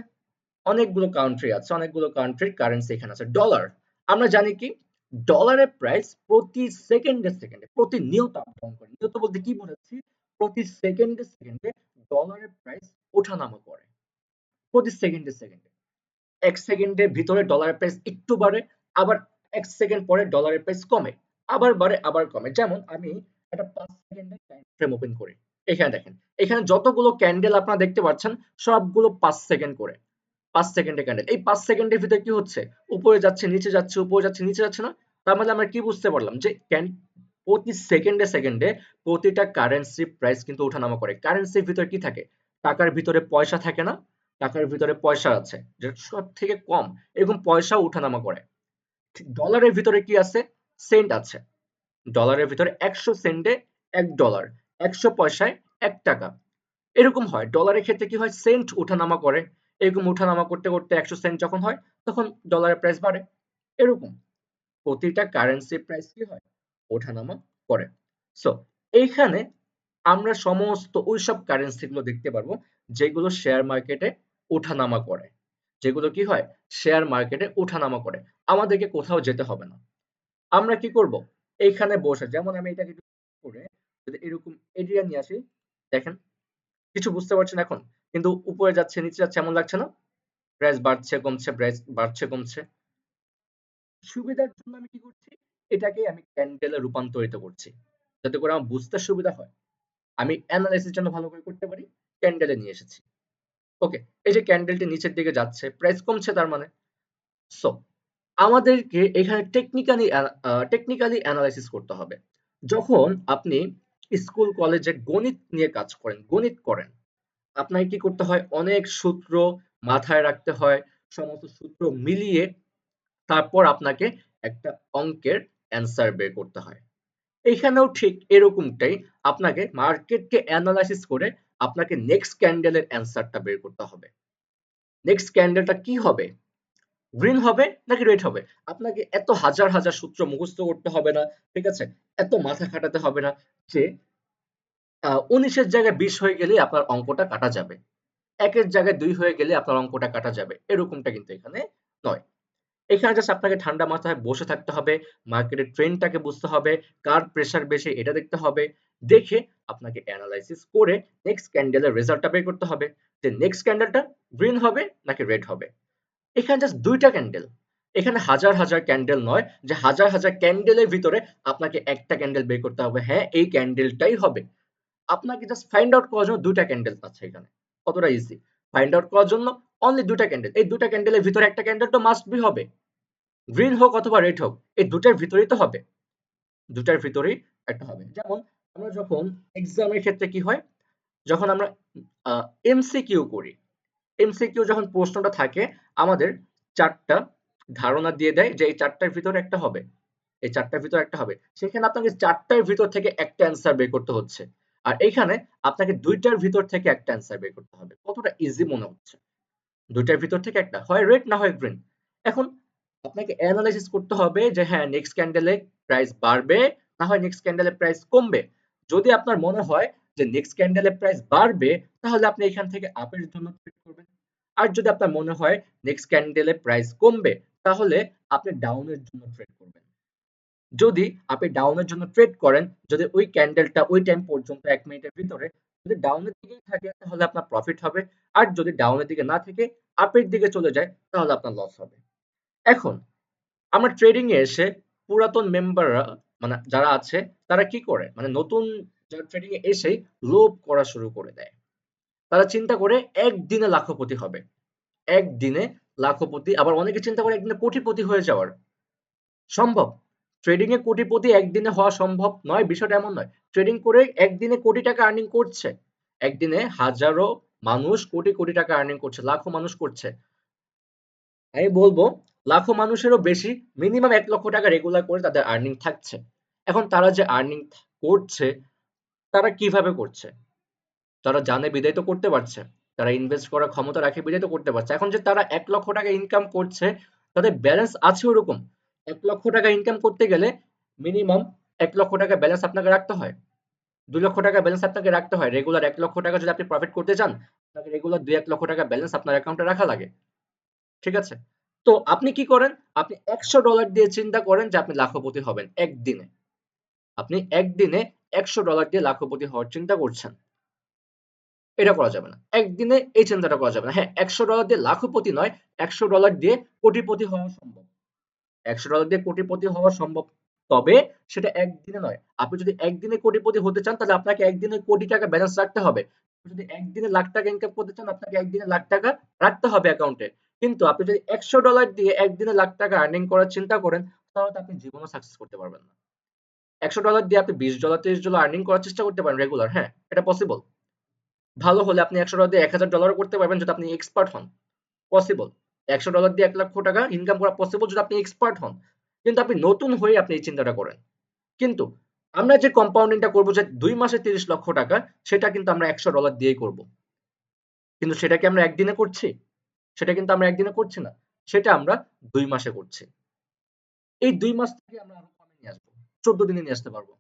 অনেকগুলো কান্ট্রি আছে, অনেকগুলো কান্ট্রির কারেন্সি এখানে আছে। ডলার, আমরা জানি কি ডলারের প্রাইস প্রতি সেকেন্ডে প্রতিনিয়ত আপ ডাউন করে। নিয়ত বলতে কি বোঝাচ্ছি? প্রতি সেকেন্ডে ডলারের প্রাইস ওঠানামা করে। প্রতি সেকেন্ডে ১ সেকেন্ডের ভিতরে ডলারের প্রাইস একটু বাড়ে, আবার ১ সেকেন্ড পরে ডলারের প্রাইস কমে, আবার বাড়ে আবার কমে। যেমন আমি একটা ৫ সেকেন্ডের টাইম ফ্রেম ওপেন করি। এখানে দেখেন, এখানে যতগুলো ক্যান্ডেল আপনারা দেখতে পাচ্ছেন সবগুলো ৫ সেকেন্ড করে। ৫ সেকেন্ডের ক্যান্ডেল। এই ৫ সেকেন্ডের ভিতরে কি হচ্ছে? উপরে যাচ্ছে, নিচে যাচ্ছে, উপরে যাচ্ছে, নিচে যাচ্ছে না? তার মানে আমরা কি বুঝতে পারলাম? যে প্রতি সেকেন্ডে প্রতিটা কারেন্সির প্রাইস কিন্তু ওঠানামা করে। কারেন্সির ভিতরে কি থাকে? টাকার ভিতরে পয়সা থাকে না? টাকার ভিতরে পয়সা আছে, যেটা সবথেকে কম। এরকম পয়সা ওঠানামা করে। ঠিক ডলারের ভিতরে কি আছে? সেন্ট আছে। ডলারের ভিতরে ১০০ সেন্টে $১, ১০০ পয়সায় ৳১। এরকম হয়। ডলারের ক্ষেত্রে কি হয়? সেন্ট ওঠানামা করে। এরকম ওঠানামা করতে ১০০ সেন্ট যখন হয় তখন ডলারের প্রাইস বাড়ে। এরকম প্রতিটা কারেন্সির প্রাইস কি হয়? ওঠানামা করে। সো এইখানে আমরা সমস্ত ওইসব কারেন্সি গুলো দেখতে পারবো যেগুলো শেয়ার মার্কেটে ওঠানামা করে। যেগুলো কি হয়? শেয়ার মার্কেটে ওঠানামা করে। আমাদেরকে কোথাও যেতে হবে না। আমরা কি করব? এইখানে বসে, যেমন আমি এটাকে একটু করে যদি এরকম এরিয়া নিয়ে আসি, দেখেন কিছু বুঝতে পারছেন এখন? কিন্তু উপরে যাচ্ছে, নিচে যাচ্ছে এমন লাগছে না? প্রাইস বাড়ছে, কমছে, প্রাইস বাড়ছে, কমছে। সুবিধার জন্য আমি কি করছি? এটাকে আমি ক্যান্ডেলে রূপান্তরিত করছি। যাতে করে আমার বুঝতে সুবিধা হয়। আমি এনালাইসিস যেন ভালো করে করতে পারি, ক্যান্ডেলে নিয়ে এসেছি। ওকে, এই যে ক্যান্ডেলটি নিচের দিকে যাচ্ছে, প্রাইস কমছে তার মানে। সো আমাদেরকে এখানে টেকনিক্যালি অ্যানালাইসিস করতে হবে। যখন আপনি স্কুল কলেজে গণিত নিয়ে কাজ করেন, গণিত করেন, আপনাকে কি করতে হয়? অনেক সূত্র মাথায় রাখতে হয়। সমস্ত সূত্র মিলিয়ে তারপর আপনাকে একটা অঙ্কের অ্যান্সার বের করতে হয়। এইখানেও ঠিক এরকমটাই, আপনাকে মার্কেটকে অ্যানালাইসিস করে আপনাকে নেক্সট ক্যান্ডেলের অ্যান্সারটা বের করতে হবে। নেক্সট ক্যান্ডেলটা কি হবে? গ্রিন হবে নাকি রেড হবে? আপনাকে এত হাজার সূত্র মুখস্থ করতে হবে না, ঠিক আছে? এত মাথা খাটাতে হবে না যে ১৯ এর জায়গায় ২০ হয়ে গেলেই আপনার অঙ্কটা কাটা যাবে। ১ এর জায়গায় ২ হয়ে গেলে আপনার অঙ্কটা কাটা যাবে। এরকমটা কিন্তু এখানে নয়। এখানে জাস্ট আপনাকে ঠান্ডা মাথায় বসে থাকতে হবে, মার্কেটের ট্রেন্ডটাকে বুঝতে হবে, কার প্রেসার বেশি এটা দেখতে হবে। দেখে আপনাকে এনালাইসিস করে নেক্সট ক্যান্ডেলের রেজাল্টটা বের করতে হবে। যে নেক্সট ক্যান্ডেলটা গ্রিন হবে নাকি রেড হবে। এখানে জাস্ট ২ টা ক্যান্ডেল। এখানে হাজার ক্যান্ডেল নয় যে হাজার ক্যান্ডেলের ভিতরে আপনাকে একটা ক্যান্ডেল বের করতে হবে। হ্যাঁ, এই ক্যান্ডেলটাই হবে। আপনাকে জাস্ট ফাইন্ড আউট করার জন্য ২ টা ক্যান্ডেল আছে এখানে। কতটা ইজি। ফাইন্ড আউট করার জন্য অনলি ২ টা ক্যান্ডেল। এই ২ টা ক্যান্ডেলের ভিতরে একটা ক্যান্ডেল তো মাস্ট বি হবে। গ্রিন হোক অথবা রেড হোক, এই ২ টার ভিতরেই তো হবে। ২ টার ভিতরেই একটা হবে। যেমন আমরা যখন এক্সামের ক্ষেত্রে কি হয়? যখন আমরা আ এমসিকিউ করি, এমসিকিউ যখন প্রশ্নটা থাকে আমাদের ৪ টা ধারণা দিয়ে দেয় যে এই ৪ টার ভিতরে একটা হবে। এই ৪ টার ভিতরে একটা হবে। সেখানে আপনাকে ৪ টার ভিতর থেকে একটা অ্যান্সার বের করতে হচ্ছে। আর এইখানে আপনাকে ২ টার ভিতর থেকে একটা অ্যান্সার বের করতে হবে। কতটা ইজি মনে হচ্ছে? ২ টার ভিতর থেকে একটা। হয় রেড না হয় গ্রিন। এখন আপনাকে এনালাইসিস করতে হবে যে হ্যাঁ, নেক্সট ক্যান্ডেলে প্রাইস বাড়বে না হয় নেক্সট ক্যান্ডেলে প্রাইস কমবে। যদি আপনার মনে হয় যে নেক্সট ক্যান্ডেলে প্রাইস বাড়বে, তাহলে আপনি এখান থেকে আপের জন্য ট্রেড করবেন। আর যদি আপনার মনে হয় নেক্সট ক্যান্ডেলে প্রাইস কমবে, তাহলে আপনি ডাউনের জন্য ট্রেড করবেন। যদি আপনি ডাউনের জন্য ট্রেড করেন, যদি ওই ক্যান্ডেলটা ওই টাইম পর্যন্ত ১ মিনিটের ভিতরে যদি ডাউনের দিকেই থাকে তাহলে আপনার প্রফিট হবে। আর যদি ডাউনের দিকে না থেকে আপের দিকে চলে যায় তাহলে আপনার লস হবে। এখন আমরা ট্রেডিং এ এসে পুরাতন মেম্বাররা মানে যারা আছে তারা কি করে? মানে নতুন যারা ট্রেডিং এ এসেই লোভ করা শুরু করে দেয়। তারা চিন্তা করে একদিনে লাখপতি হবে। একদিনে লাখপতি, আবার অনেকে চিন্তা করে একদিনে কোটিপতি হয়ে যাওয়ার। সম্ভব? ট্রেডিং এ কোটিপতি একদিনে হওয়া সম্ভব নয়, বিষয়টা এমন নয়। ট্রেডিং করে একদিনে কোটি টাকা আর্নিং করছে। একদিনে হাজারো মানুষ কোটি টাকা আর্নিং করছে, লাখো মানুষ করছে। আমি বলবো লাখো মানুষেরও বেশি মিনিমাম ১ লক্ষ টাকা রেগুলার করে তাদের আর্নিং থাকছে। এখন তারা যে আর্নিং করছে তারা কিভাবে করছে? তারা জানে বিধায় তো করতে পারছে, তারা ইনভেস্ট করার ক্ষমতা রাখে বিধায় তো করতে পারছে। এখন যে তারা 1 লক্ষ টাকা ইনকাম করছে, তাদের ব্যালেন্স আছে ওরকম। 1 লক্ষ টাকা ইনকাম করতে গেলে মিনিমাম 1 লক্ষ টাকা ব্যালেন্স আপনাকে রাখতে হয়, 2 লক্ষ টাকা ব্যালেন্স আপনাকে রাখতে হয়। রেগুলার 1 লক্ষ টাকা যদি আপনি প্রফিট করতে চান, আপনাকে রেগুলার 2-1 লক্ষ টাকা ব্যালেন্স আপনার অ্যাকাউন্টে রাখা লাগে। ঠিক আছে? তো আপনি কি করেন? আপনি $100 দিয়ে চিন্তা করেন যে আপনি লাখপতি হবেন একদিনে। আপনি একদিনে $100 দিয়ে লাখপতি হওয়ার চিন্তা করছেন। এটা করা যাবে না। একদিনে এই চিন্তাটা করা যাবে না। হ্যাঁ, $100 দিয়ে লাখপতি নয়, $100 দিয়ে কোটিপতি হওয়া সম্ভব। $100 দিয়ে কোটিপতি হওয়া সম্ভব। তবে সেটা একদিনে নয়। আপনি যদি একদিনে কোটিপতি হতে চান, তাহলে আপনাকে একদিনে কোটি টাকা ব্যালেন্স রাখতে হবে। আপনি যদি একদিনে লাখ টাকা ইনকাম করতে চান, আপনাকে একদিনে লাখ টাকা রাখতে হবে অ্যাকাউন্টে। কিন্তু আপনি যদি $100 দিয়ে একদিনে লাখ টাকা আর্নিং করার চিন্তা করেন, তাহলে তো আপনি জীবনেও সাকসেস করতে পারবেন না। $100 দিয়ে আপনি $20 $30 আর্নিং করার চেষ্টা করতে পারেন রেগুলার। হ্যাঁ, এটা পসিবল। ভালো হলে আপনি $100 দিয়ে $1000 ও করতে পারবেন যদি আপনি এক্সপার্ট হন। পসিবল। $100 দিয়ে 1 লক্ষ টাকা ইনকাম করা পসিবল যদি আপনি এক্সপার্ট হন। কিন্তু আপনি নতুন হয়ে আপনি এই চিন্তাটা করেন। কিন্তু আমরা যে কম্পাউন্ডিংটা করব যে 2 মাসে 30 লক্ষ টাকা, সেটা কিন্তু আমরা $100 দিয়েই করব। কিন্তু সেটা কি আমরা একদিনে করছি? সেটা কিন্তু আমরা একদিনে করছি না। সেটা আমরা 2 মাসে করছি। এই 2 মাস থেকে আমরা আরো কমে নিয়ে আসবো। 14 দিনে নিয়ে আসতে পারবো।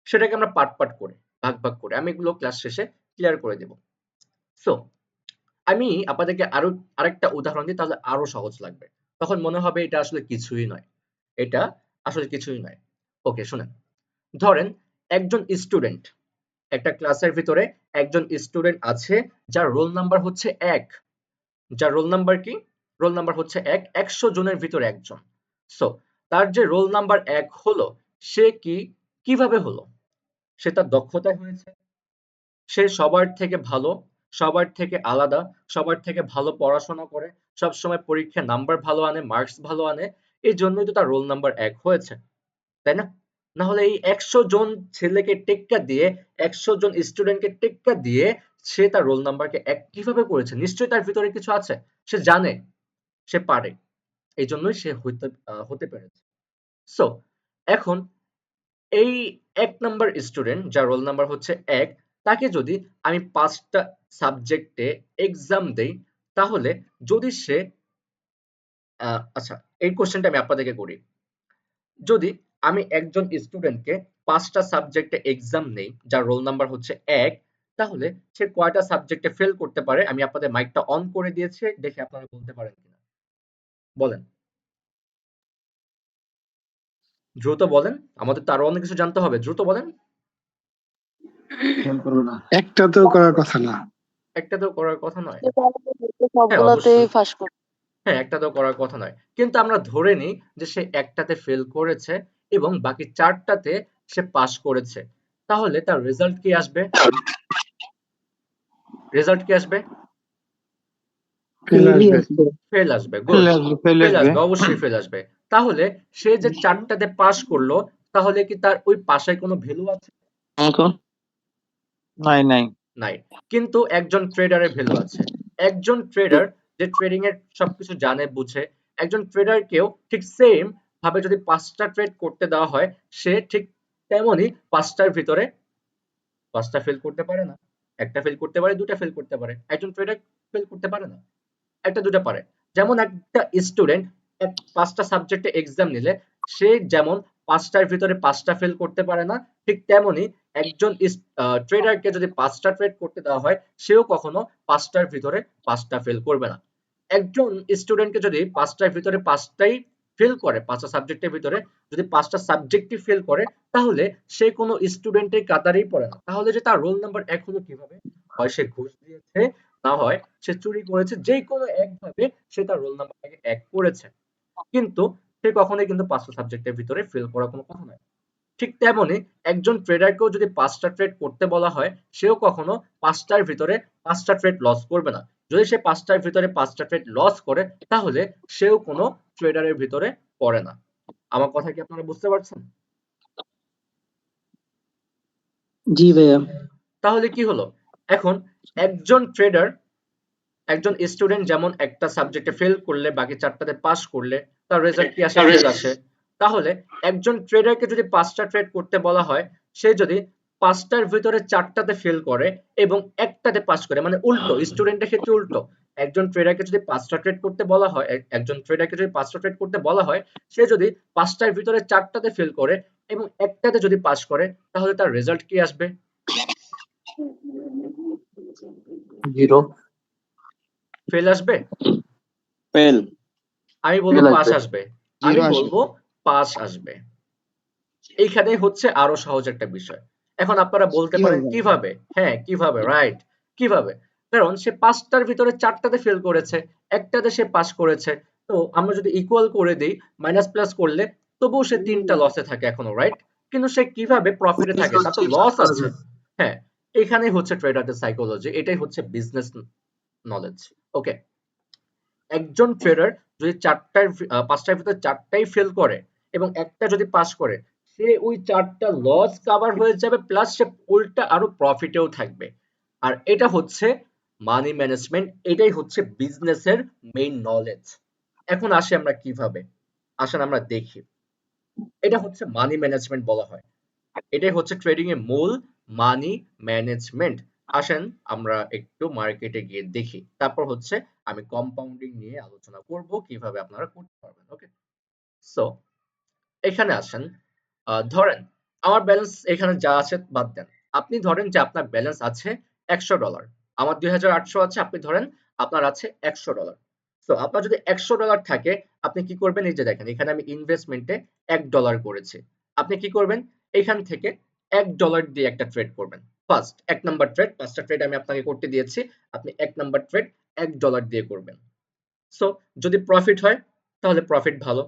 সেটাকে আমরা পার্ট করে, ভাগ করে আমি এগুলো ক্লাস শেষে ক্লিয়ার করে দেব। সো আমি আপনাদেরকে আরেকটা উদাহরণ দিই, তাহলে আরো সহজ লাগবে। তখন মনে হবে এটা আসলে কিছুই নয়। এটা আসলে কিছুই নয়। ওকে, শুনেন। ধরেন একজন স্টুডেন্ট, একটা ক্লাসের ভিতরে একজন স্টুডেন্ট আছে যার রোল নাম্বার হচ্ছে 1। যার রোল নাম্বার কি? রোল নাম্বার হচ্ছে 1, 100 জনের ভিতরে একজন। সো তার যে রোল নাম্বার 1 হলো, সে কিভাবে হলো? সে তার দক্ষতায় হয়েছে। সে সবার থেকে ভালো, সবার থেকে আলাদা, সবার থেকে ভালো পড়াশোনা করে, সবসময় পরীক্ষায় নাম্বার ভালো আনে, মার্কস ভালো আনে। এই জন্যই তো তার রোল নাম্বার 1 হয়েছে। তাই না? না হলে এই 100 জন ছেলেকে টেক্কা দিয়ে, 100 জন স্টুডেন্টকে টেক্কা দিয়ে সে তার রোল নাম্বারকে 1 কিভাবে করেছে? নিশ্চয়ই তার ভিতরে কিছু আছে। সে জানে, সে পারে। এই জন্যই সে হতে পেরেছে। সো এখন এই 1 নাম্বার স্টুডেন্ট যার রোল নাম্বার হচ্ছে 1, তাকে যদি আমি 5টা সাবজেক্টে এক্সাম দেই, তাহলে যদি সে আচ্ছা, এই কোশ্চেনটা আমি আপনাদেরকে করি। যদি আমি একজন স্টুডেন্টকে 5টা সাবজেক্টে এক্সাম নেই, যার রোল নাম্বার হচ্ছে 1, তাহলে সে কয়টা সাবজেক্টে ফেল করতে পারে? আমি আপনাদের মাইকটা অন করে দিয়েছি, দেখে আপনারা বলতে পারেন কিনা। বলেন। দ্রুত বলেন। আমাদের তো আরো অনেক কিছু জানতে হবে। দ্রুত বলেন। একটাতেও করার কথা না। একটাতেও করার কথা নয়। হ্যাঁ, সবগুলোতেই অবশ্যই। ফাঁস করবে। হ্যাঁ, একটাতেও করার কথা নয়। কিন্তু আমরা ধরে নিই যে সে একটাতে ফেল করেছে এবং বাকি 4টাতে সে পাস করেছে। তাহলে তার রেজাল্ট কি আসবে? রেজাল্ট কি আসবে? ফেল আসবে। গুড। ফেল আসবে, অবশ্যই ফেল আসবে। তাহলে সে যে 4টাতে পাস করলো, তাহলে কি তার ওই পাশের কোনো ভ্যালু আছে? নাই। কিন্তু একজন ট্রেডারের ভ্যালু আছে। একজন ট্রেডার যে ট্রেডিং এর সবকিছু জানে বুঝে, একজন ট্রেডারকেও ঠিক সেম ভাবে যদি 5টা ট্রেড করতে দেওয়া হয়, সে ঠিক তেমনই 5টার ভিতরে 5টা ফেল করতে পারে না। একটা ফেল করতে পারে, 2টা ফেল করতে পারে। একজন ট্রেডার ফেল করতে পারে না। একটা 2টা পারে। যেমন একটা স্টুডেন্ট 5টা সাবজেক্টে এক্সাম নিলে সে যেমন 5টার ভিতরে 5টা ফেল করতে পারে না, ঠিক তেমনি একজন ট্রেডারকে যদি 5টা ট্রেড করতে দেওয়া হয়, সেও কখনো 5টার ভিতরে 5টা ফেল করবে না। একজন স্টুডেন্টকে যদি 5টার ভিতরে 5টাই ফেল করে, 5টা সাবজেক্টের ভিতরে যদি 5টা সাবজেক্টই ফেল করে, তাহলে সে কোনো স্টুডেন্টের কাতারেই পড়ে না। তাহলে যে তার রোল নাম্বার 1 হলো কিভাবে? হয় সে ঘুষ দিয়েছে, না হয় সে চুরি করেছে। যে কোনো একভাবে সে তার রোল নাম্বারটাকে 1 করেছে। কিন্তু সে কখনোই কিন্তু 5টা সাবজেক্টের ভিতরে ফেল করার কোনো কথা নয়। ঠিক তেমনি একজন ট্রেডারকেও যদি 5টা ট্রেড করতে বলা হয়, সেও কখনো 5টার ভিতরে 5টা ট্রেড লস করবে না। যদি সে 5টার ভিতরে 5টা ট্রেড লস করে, তাহলে সেও কোনো ট্রেডারের ভিতরে পড়ে না। আমার কথা কি আপনারা বুঝতে পারছেন? জি ভাইয়া। তাহলে কি হলো? এখন একজন ট্রেডার, একজন স্টুডেন্ট যেমন একটা সাবজেক্টে ফেল করলে বাকি 4টাতে পাস করলে তার রেজাল্ট কি আসে? ফেল আসে। তাহলে একজন ট্রেডারকে যদি 5টা ট্রেড করতে বলা হয়, সে যদি 5টার ভিতরে 4টাতে ফেল করে এবং একটাতে পাস করে, মানে উল্টো, স্টুডেন্টের ক্ষেত্রে উল্টো। একজন ট্রেডারকে যদি 5টা ট্রেড করতে বলা হয়, একজন ট্রেডারকে যদি 5টা ট্রেড করতে বলা হয়, সে যদি 5টার ভিতরে 4টাতে ফেল করে এবং একটাতে যদি পাস করে, তাহলে তার রেজাল্ট কি আসবে? 0 ফেল আসবে? ফেল। আমি বলবো Fail পাস আসবে। আসবে। 0 আমি আসবে। বলবো পাস আসবে। এইখানেই হচ্ছে আরো সহজ একটা বিষয়। এখন আপনারা বলতে পারেন কিভাবে? কিভাবে? হ্যাঁ, কিভাবে, রাইট, কিভাবে? কারণ সে 5টার ভিতরে 4টাতে ফেল করেছে, একটাতে সে পাস করেছে। তো আমরা যদি ইকুয়াল করে দেই, মাইনাস প্লাস করলে তবুও সে 3টা লসে থাকে এখনো, রাইট? কিন্তু সে কিভাবে প্রফিটে থাকে? তার তো লস আছে। হ্যাঁ, এখানেই হচ্ছে ট্রেডারদের সাইকোলজি, এটাই হচ্ছে বিজনেস নলেজ। ওকে, একজন ট্রেডার যদি 5টার ভিতরে 4টাই ফেল করে এবং একটা যদি পাস করে, সে ওই 4টা লস কভার হয়ে যাবে, প্লাস সে উল্টা আরো প্রফিটেও থাকবে। আর এটা হচ্ছে মানি ম্যানেজমেন্ট, এটাই হচ্ছে বিজনেসের মেইন নলেজ। এখন আসি আমরা কিভাবে, আসেন আমরা দেখি। এটা হচ্ছে মানি ম্যানেজমেন্ট বলা হয়, এটাই হচ্ছে ট্রেডিং এর মূল মানি ম্যানেজমেন্ট। আসেন আমরা একটু মার্কেটে গিয়ে দেখি, তারপর হচ্ছে আমি কম্পাউন্ডিং নিয়ে আলোচনা করব কিভাবে আপনারা করতে পারবেন। ওকে, সো এখানে আসেন, ধরেন আমার ব্যালেন্স এখানে যা আছে বাদ দেন। আপনি ধরেন যে আপনার ব্যালেন্স আছে $100, আমার 2800 আছে, আপনি ধরেন আপনার আছে $100। তো আপনার যদি $100 থাকে, আপনি কি করবেন? এই যে দেখেন, এখানে আমি ইনভেস্টমেন্টে $1 করেছি। আপনি কি করবেন? এখান থেকে $1 দিয়ে একটা ট্রেড করবেন। ফার্স্ট 1 নাম্বার ট্রেড, 5টা ট্রেড আমি আপনাকে করতে দিয়েছি, আপনি 1 নাম্বার ট্রেড $1 দিয়ে করবেন। সো যদি প্রফিট হয় তাহলে প্রফিট ভালো,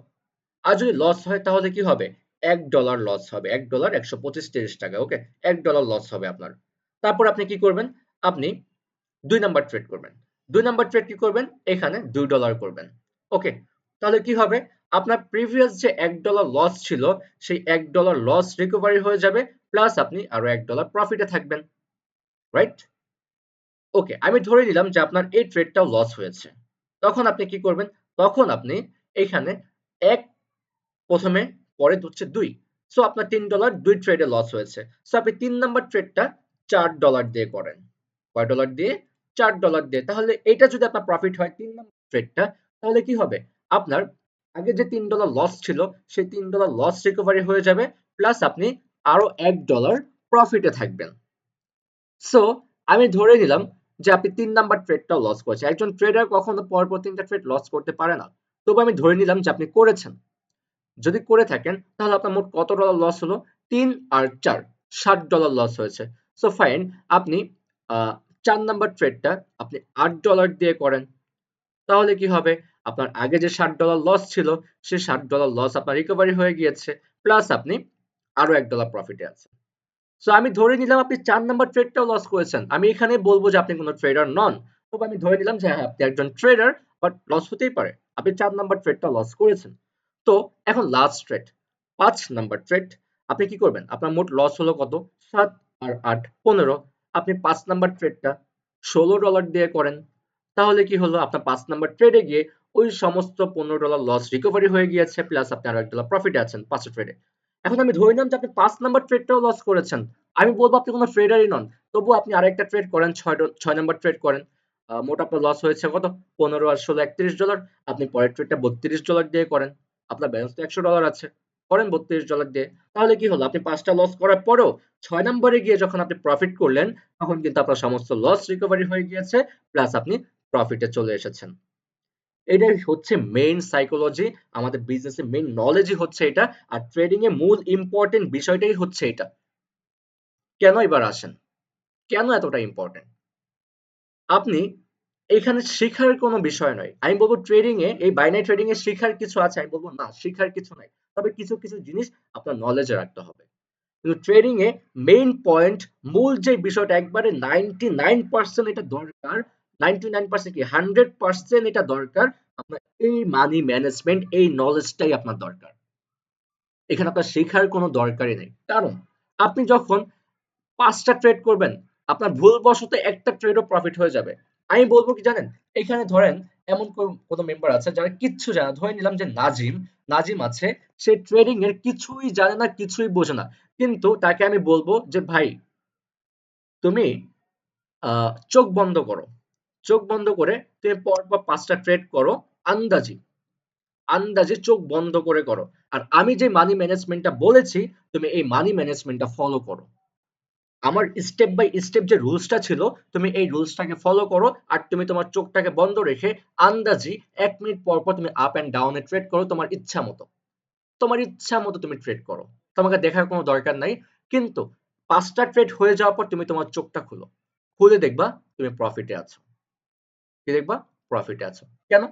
আর যদি লস হয় তাহলে কি হবে? $1 লস হবে। $1 125-30 টাকা। ওকে, $1 লস হবে আপনার। তারপর আপনি কি করবেন? আপনি 2 নাম্বার ট্রেড করবেন। 2 নাম্বার ট্রেড কি করবেন? এখানে $2 করবেন। ওকে, তাহলে কি হবে? আপনার প্রিভিয়াস যে $1 লস ছিল, সেই $1 লস রিকভারি হয়ে যাবে, প্লাস আপনি আরো $1 প্রফিটে থাকবেন, রাইট? ওকে, আমি ধরে নিলাম যে আপনার এই ট্রেডটাও লস হয়েছে। তখন আপনি কি করবেন? তখন আপনি এখানে 1 প্রথমে, পরে হচ্ছে 2। সো আপনার $3 2 ট্রেডে লস হয়েছে। সো আপনি 3 নাম্বার ট্রেডটা $4 দিয়ে করেন। কয় ডলার দিয়ে? $4 দিয়ে। তাহলে এটা যদি আপনার প্রফিট হয় 3 নাম্বার ট্রেডটা, তাহলে কি হবে? আপনার আগে যে $3 লস ছিল, সেই $3 লস রিকভারি হয়ে যাবে, প্লাস আপনি আরো $1 প্রফিটে থাকবেন। সো আমি ধরে নিলাম যে আপনি 3 নাম্বার ট্রেডটাও লস করেছেন। একজন ট্রেডার কখনো পরপর 3টা ট্রেড লস করতে পারে না। তবু আমি ধরে নিলাম যে আপনি করেছেন। যদি করে থাকেন তাহলে আপনার মোট কত ডলার লস হলো? 3 আর 4 $60 লস হয়েছে। সো ফাইন, আপনি 4 নাম্বার ট্রেডটা আপনি $8 দিয়ে করেন। তাহলে কি হবে? আপনার আগে যে $60 লস ছিল, সেই $60 লস আপনার রিকভারি হয়ে গিয়েছে, প্লাস আপনি আরো $1 প্রফিটে আছেন। সো আমি ধরে নিলাম আপনি 4 নাম্বার ট্রেডটাও লস করেছেন। আমি এখানে বলবো যে আপনি কোনো ট্রেডার নন। তবে আমি ধরে নিলাম যে হ্যাঁ, আপনি একজন ট্রেডার, বাট লস হতেই পারে। আপনি 4 নাম্বার ট্রেডটা লস করেছেন। তো এখন লাস্ট ট্রেড, 5 নাম্বার ট্রেড। আপনি কি করবেন? আপনার মোট লস হলো কত? 7 আর 8 15। আপনি 5 নাম্বার ট্রেডটা $16 দিয়ে করেন। তাহলে কি হলো? আপনার 5 নাম্বার ট্রেডে গিয়ে ওই সমস্ত $15 লস রিকভারি হয়ে গিয়েছে, প্লাস আপনি আরো $1 প্রফিটে আছেন 5 ট্রেডে। এখন আমি ধরে নিলাম যে আপনি 5 নাম্বার ট্রেডটাও লস করেছেন। আমি বলবো আপনি কোনো ট্রেডারই নন। তবুও আপনি আরেকটা ট্রেড করেন, 6 নাম্বার ট্রেড করেন। মোট আপনার লস হয়েছে কত? 15 আর 16 $31। আপনি পরের ট্রেডটা $32 দিয়ে করেন। আপনার ব্যালেন্স তো $100 আছে। করেন $32 দিয়ে। তাহলে কি হলো? আপনি 5টা লস করার পরেও 6 নাম্বারে গিয়ে যখন আপনি প্রফিট করলেন, তখন কিন্তু আপনার সমস্ত লস রিকভারি হয়ে গিয়েছে, প্লাস আপনি প্রফিটে চলে এসেছেন। এটাই হচ্ছে মেইন সাইকোলজি, আমাদের বিজনেসের মেইন নলেজই হচ্ছে এটা। আর ট্রেডিং এর মূল ইম্পর্টেন্ট বিষয়টাই হচ্ছে এটা। কেন এবার আসেন? কেন এতটা ইম্পর্টেন্ট? আপনি এখানে শেখার কোনো বিষয় নয়। আমি বলবো ট্রেডিং এ, এই বাইনারি ট্রেডিং এ শেখার কিছু আছে? আমি বলবো না, শেখার কিছু নাই। তবে কিছু জিনিস আপনার নলেজে রাখতে হবে। কিন্তু ট্রেডিং এ মেইন পয়েন্ট, মূল যে বিষয়টা, একবারে 99% এটা দরকার। 99% কি 100% এটা দরকার। আপনার এই মানি ম্যানেজমেন্ট, এই নলেজটাই আপনার দরকার। এখানে আপনার শেখার কোনো দরকারই নেই। কারণ আপনি যখন 5টা ট্রেড করবেন, আপনার ভুলবশত একটা ট্রেডও প্রফিট হয়ে যাবে। আমি বলবো কি জানেন? এখানে ধরেন এমন কোনো মেম্বার আছে যারা কিচ্ছু জানে না। ধরে নিলাম যে নাজিম আছে, সে ট্রেডিং এর কিছুই জানে না, কিছুই বোঝে না। কিন্তু তাকে আমি বলবো যে ভাই তুমি চোখ বন্ধ করো, চোখ বন্ধ করে তুমি পরপর 5টা ট্রেড করো, আন্দাজি আন্দাজে চোখ বন্ধ করে করো। আর আমি যে মানি ম্যানেজমেন্টটা বলেছি তুমি এই মানি ম্যানেজমেন্টটা ফলো করো। আমার স্টেপ বাই স্টেপ যে রুলসটা ছিল তুমি এই রুলসটাকে ফলো করো, আর তুমি তোমার চোখটাকে বন্ধ রেখে আন্দাজি 1 মিনিট পর পর তুমি আপ এন্ড ডাউনে ট্রেড করো তোমার ইচ্ছা মতো। তোমার ইচ্ছা মতো তুমি ট্রেড করো, তোমাকে দেখার কোনো দরকার নাই। কিন্তু 5টা ট্রেড হয়ে যাওয়ার পর তুমি তোমার চোখটা খুলো, খুলে দেখবা তুমি প্রফিটে আছো। কি দেখবা? প্রফিটে আছো। কেন?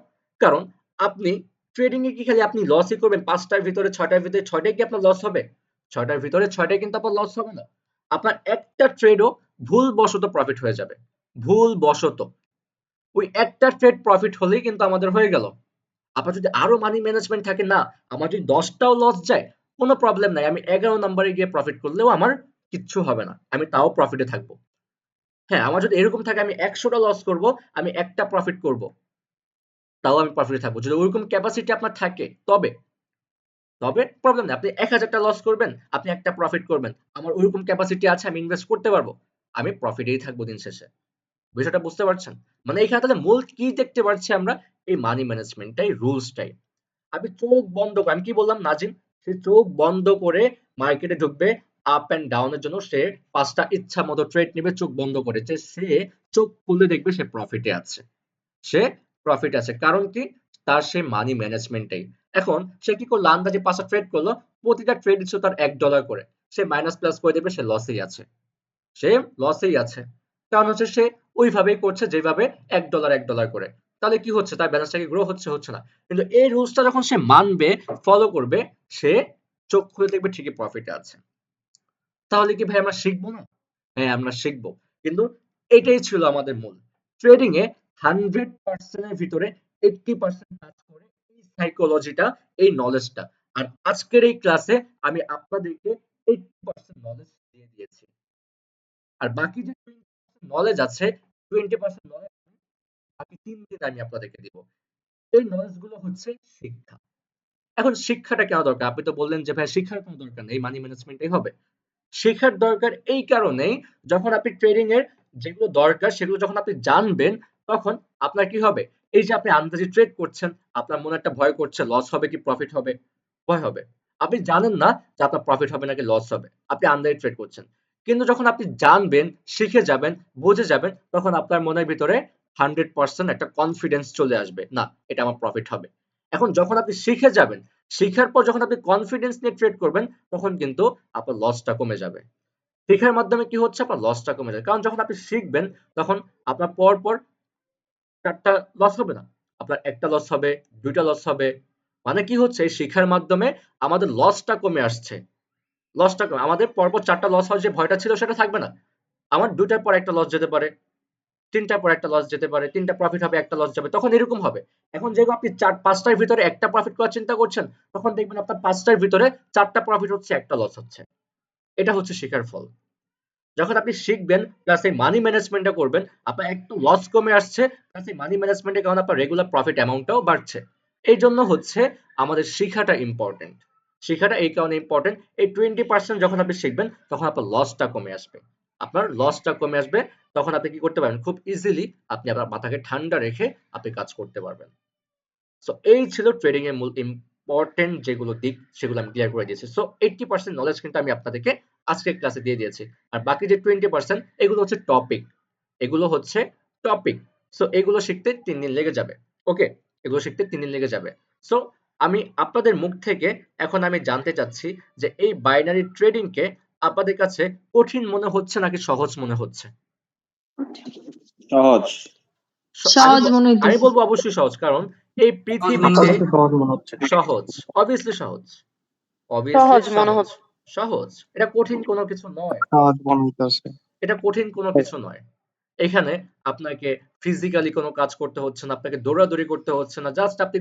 কারণ আপনি ট্রেডিং এ কি খালি আপনি লসই করবেন? ৫টার ভিতরে ৬টার ভিতরে ৬টাই কি আপনার লস হবে? ৬টার ভিতরে ৬টাই কিন্তু আপনার লস হবে না। আপনার একটা ট্রেডও ভুলবশত প্রফিট হয়ে যাবে। ভুলবশত। ওই একটা ট্রেড প্রফিট হলেই কিন্তু আমাদের হয়ে গেল। আপনার যদি আরো মানি ম্যানেজমেন্ট থাকে, না আমার যদি 10টাও লস যায় কোনো প্রবলেম নাই। আমি 11 নম্বরে গিয়ে প্রফিট করলেও আমার কিচ্ছু হবে না। আমি তাও প্রফিটে থাকবো। হ্যাঁ, আমার যদি এরকম থাকে আমি ১০০টা লস করব, আমি একটা প্রফিট করব। তাও আমি প্রফিটে থাকবো। যদি ওরকম ক্যাপাসিটি আপনার থাকে তবে প্রবলেম নেই। আপনি ১০০০টা লস করবেন, আপনি একটা প্রফিট করবেন। আমার ওরকম ক্যাপাসিটি আছে, আমি ইনভেস্ট করতে পারবো। আমি প্রফিটেই থাকবো দিন শেষে। বিষয়টা বুঝতে পারছেন? মানে এখানে তাহলে মূল কি দেখতে পাচ্ছি আমরা? এই মানি ম্যানেজমেন্টটাই, রুলসটাই। আমি চোখ বন্ধ করে, আমি কি বললাম নাজিম? সে চোখ বন্ধ করে মার্কেটে ঢুকবে, আপ এন্ড ডাউন এর জন্য সে ৫টা ইচ্ছা মতো ট্রেড নিবে চোখ বন্ধ করে। যে সে চোখ খুলে দেখবে সে প্রফিটে আছে। সে প্রফিট আছে। কারণ কি? তার সেই মানি ম্যানেজমেন্টেই। এখন সে কি করলো? আন্দাজে ৫টা ট্রেড করলো। প্রতিটা ট্রেড ছিল তার $১ করে। সে মাইনাস প্লাস করে দেখবে সে লসেই আছে। সে লসেই আছে। কারণ হচ্ছে সে ওইভাবেই করছে যেভাবে $১ $১ করে। তাহলে কি হচ্ছে? তার ব্যালেন্সটা কি গ্রো হচ্ছে? হচ্ছে না। কিন্তু এই রুলসটা যখন সে মানবে, ফলো করবে, সে চোখ খুলে দেখবে ঠিকই প্রফিটে আছে। তাহলে কি ভাই আমরা শিখবো না? হ্যাঁ, আমরা শিখবো। কিন্তু এটাই ছিল আমাদের মূল। ট্রেডিং এ 100% এর ভিতরে 80% কাজ করে এই সাইকোলজিটা, এই নলেজটা। আর আজকের এই ক্লাসে আমি আপনাদেরকে 80% নলেজ দিয়ে দিয়েছি। আর বাকি যে 20% নলেজ আছে, 20% নলেজ বাকি 3 দিন আমি আপনাদেরকে দিব। এই নলেজ গুলো হচ্ছে শিক্ষা। এখন শিক্ষাটা কেন দরকার? আপনি তো বললেন যে ভাই শিক্ষার কোনো দরকার নেই, মানি ম্যানেজমেন্টই হবে। শেখার দরকার এই কারণেই, যখন আপনি ট্রেডিং এর যেগুলো দরকার সেগুলো যখন আপনি জানবেন, তখন আপনার কি হবে? এই যে আপনি আন্দাজে ট্রেড করছেন, আপনার মনে একটা ভয় করছে লস হবে কি প্রফিট হবে? ভয় হবে। আপনি জানেন না যে আপনার প্রফিট হবে নাকি লস হবে। আপনি আন্দাজে ট্রেড করছেন। কিন্তু যখন আপনি জানবেন, শিখে যাবেন, বুঝে যাবেন, তখন আপনার মনের ভিতরে 100% একটা কনফিডেন্স চলে আসবে। না, এটা আমার প্রফিট হবে। এখন যখন আপনি শিখে যাবেন, শিখার পর যখন আপনি কনফিডেন্স নিয়ে ট্রেড করবেন, তখন কিন্তু আপনার লসটা কমে যাবে। শেখার মাধ্যমে কি হচ্ছে? আপনার লসটা কমে যায়। কারণ যখন আপনি শিখবেন, তখন আপনার পর ৪ টা লস হবে না। আপনার ১ টা লস হবে, ২ টা লস হবে। মানে কি হচ্ছে? এই শিখার মাধ্যমে আমাদের লসটা কমে আসছে। লসটা কমে আমাদের পরপর ৪ টা লস হওয়ার যে ভয়টা ছিল সেটা থাকবে না। আমার ২ টার পর ১ টা লস যেতে পারে, ৩ টার পর ১ টা লস যেতে পারে, ৩ টা প্রফিট হবে, ১ টা লস যাবে। তখন এরকম হবে। এখন যেহেতু আপনি ৫ টার ভিতরে ১ টা প্রফিট করার চিন্তা করছেন, তখন দেখবেন আপনার ৫ টার ভিতরে ৪ টা প্রফিট হচ্ছে, ১ টা লস হচ্ছে। এটা হচ্ছে শেখার ফল। যখন আপনি শিখবেন প্লাস এই মানি ম্যানেজমেন্টটা করবেন, আপনার একটু লস কমে আসছে, প্লাস এই মানি ম্যানেজমেন্টের কারণে আপনার রেগুলার প্রফিট অ্যামাউন্টটাও বাড়ছে। এই জন্য হচ্ছে আমাদের শিখাটা ইম্পর্টেন্ট। শিখাটা এই কারণে ইম্পর্টেন্ট, এই 20% যখন আপনি শিখবেন তখন আপনার লসটা কমে আসবে। আপনার লসটা কমে আসবে, তখন আপনি কি করতে পারবেন? খুব ইজিলি আপনি আপনার মাথাকে ঠান্ডা রেখে আপনি কাজ করতে পারবেন। সো এই ছিল ট্রেডিং এর মূল ইম্পর্টেন্ট যেগুলো দিক, সেগুলো আমি ক্লিয়ার করে দিয়েছি। সো 80% নলেজ কিন্তু আমি আপনাদেরকে আজকের ক্লাসে দিয়ে দিয়েছি। আর বাকি যে 20% এগুলো হচ্ছে টপিক। এগুলো হচ্ছে টপিক। সো এগুলো শিখতে ৩ দিন লেগে যাবে। ওকে? এগুলো শিখতে ৩ দিন লেগে যাবে। সো আমি আপনাদের মুখ থেকে এখন আমি জানতে চাচ্ছি যে এই বাইনারি ট্রেডিং কে আপনাদের কাছে কঠিন মনে হচ্ছে নাকি সহজ মনে হচ্ছে? সহজ। আমি সহজ মনে আমি হইতেছে। বলবো অবশ্যই সহজ, কারণ এই পৃথিবীতে আপাতত সহজ মনে হচ্ছে। সহজ, obviously সহজ, obviously সহজ মনে সহজ, হচ্ছে। সহজ। এটা কঠিন কোনো কিছু নয়। সহজ মনে হইতেছে। এটা কঠিন কোনো কিছু নয়। এখানে আপনাকে ফিজিক্যালি কোনো কাজ করতে হচ্ছে না, আপনাকে দৌড়াদৌড়ি করতে হচ্ছে না। জাস্ট আপনি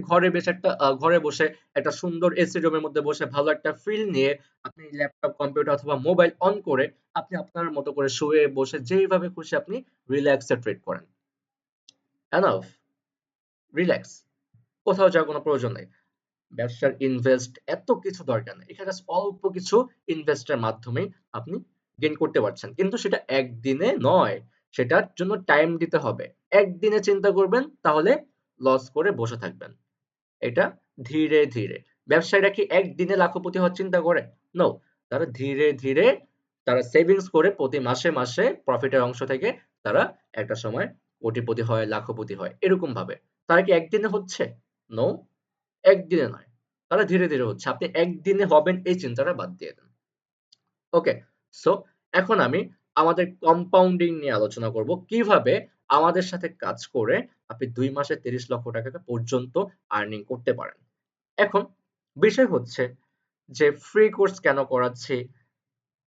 ঘরে বসে একটা সুন্দর এসি রুমের মধ্যে বসে ভালো একটা ফিল নিয়ে আপনি ল্যাপটপ, কম্পিউটার অথবা মোবাইল অন করে আপনি আপনার মতো করে শুয়ে বসে যেইভাবে খুশি আপনি রিল্যাক্স এ ট্রেড করেন। Enough, relax. কোথাও যাওয়ার কোনো প্রয়োজন নাই। ব্যবসার ইনভেস্ট এত কিছু দরকার নেই। এখানে জাস্ট অল্প কিছু ইনভেস্টের মাধ্যমেই আপনি গেইন করতে পারছেন, কিন্তু সেটা একদিনে নয়, সেটার জন্য টাইম দিতে হবে। একদিনে চিন্তা করবেন তাহলে লস করে বসে থাকবেন। এটা ধীরে ধীরে। ব্যবসায়ীরা কি একদিনে লাখপতি হওয়ার চিন্তা করে? নো। তারা ধীরে ধীরে তারা সেভিংস করে প্রতি মাসে মাসে প্রফিটের অংশ থেকে তারা একটা সময় কোটিপতি হয়, লাখপতি হয়, এরকম ভাবে। তারা কি একদিনে হচ্ছে? নো, একদিনে নয়। তারা ধীরে ধীরে হচ্ছে। আপনি একদিনে হবেন এই চিন্তাটা বাদ দিয়ে দেন। ওকে, সো এখন আমি আমাদের কম্পাউন্ডিং নিয়ে আলোচনা করব। কিভাবে আমাদের সাথে কাজ করে আপনি ২ মাসে ৩০ লক্ষ টাকা পর্যন্ত আর্নিং করতে পারেন। এখন বিষয় হচ্ছে যে ফ্রি কোর্স কেন করাচ্ছি?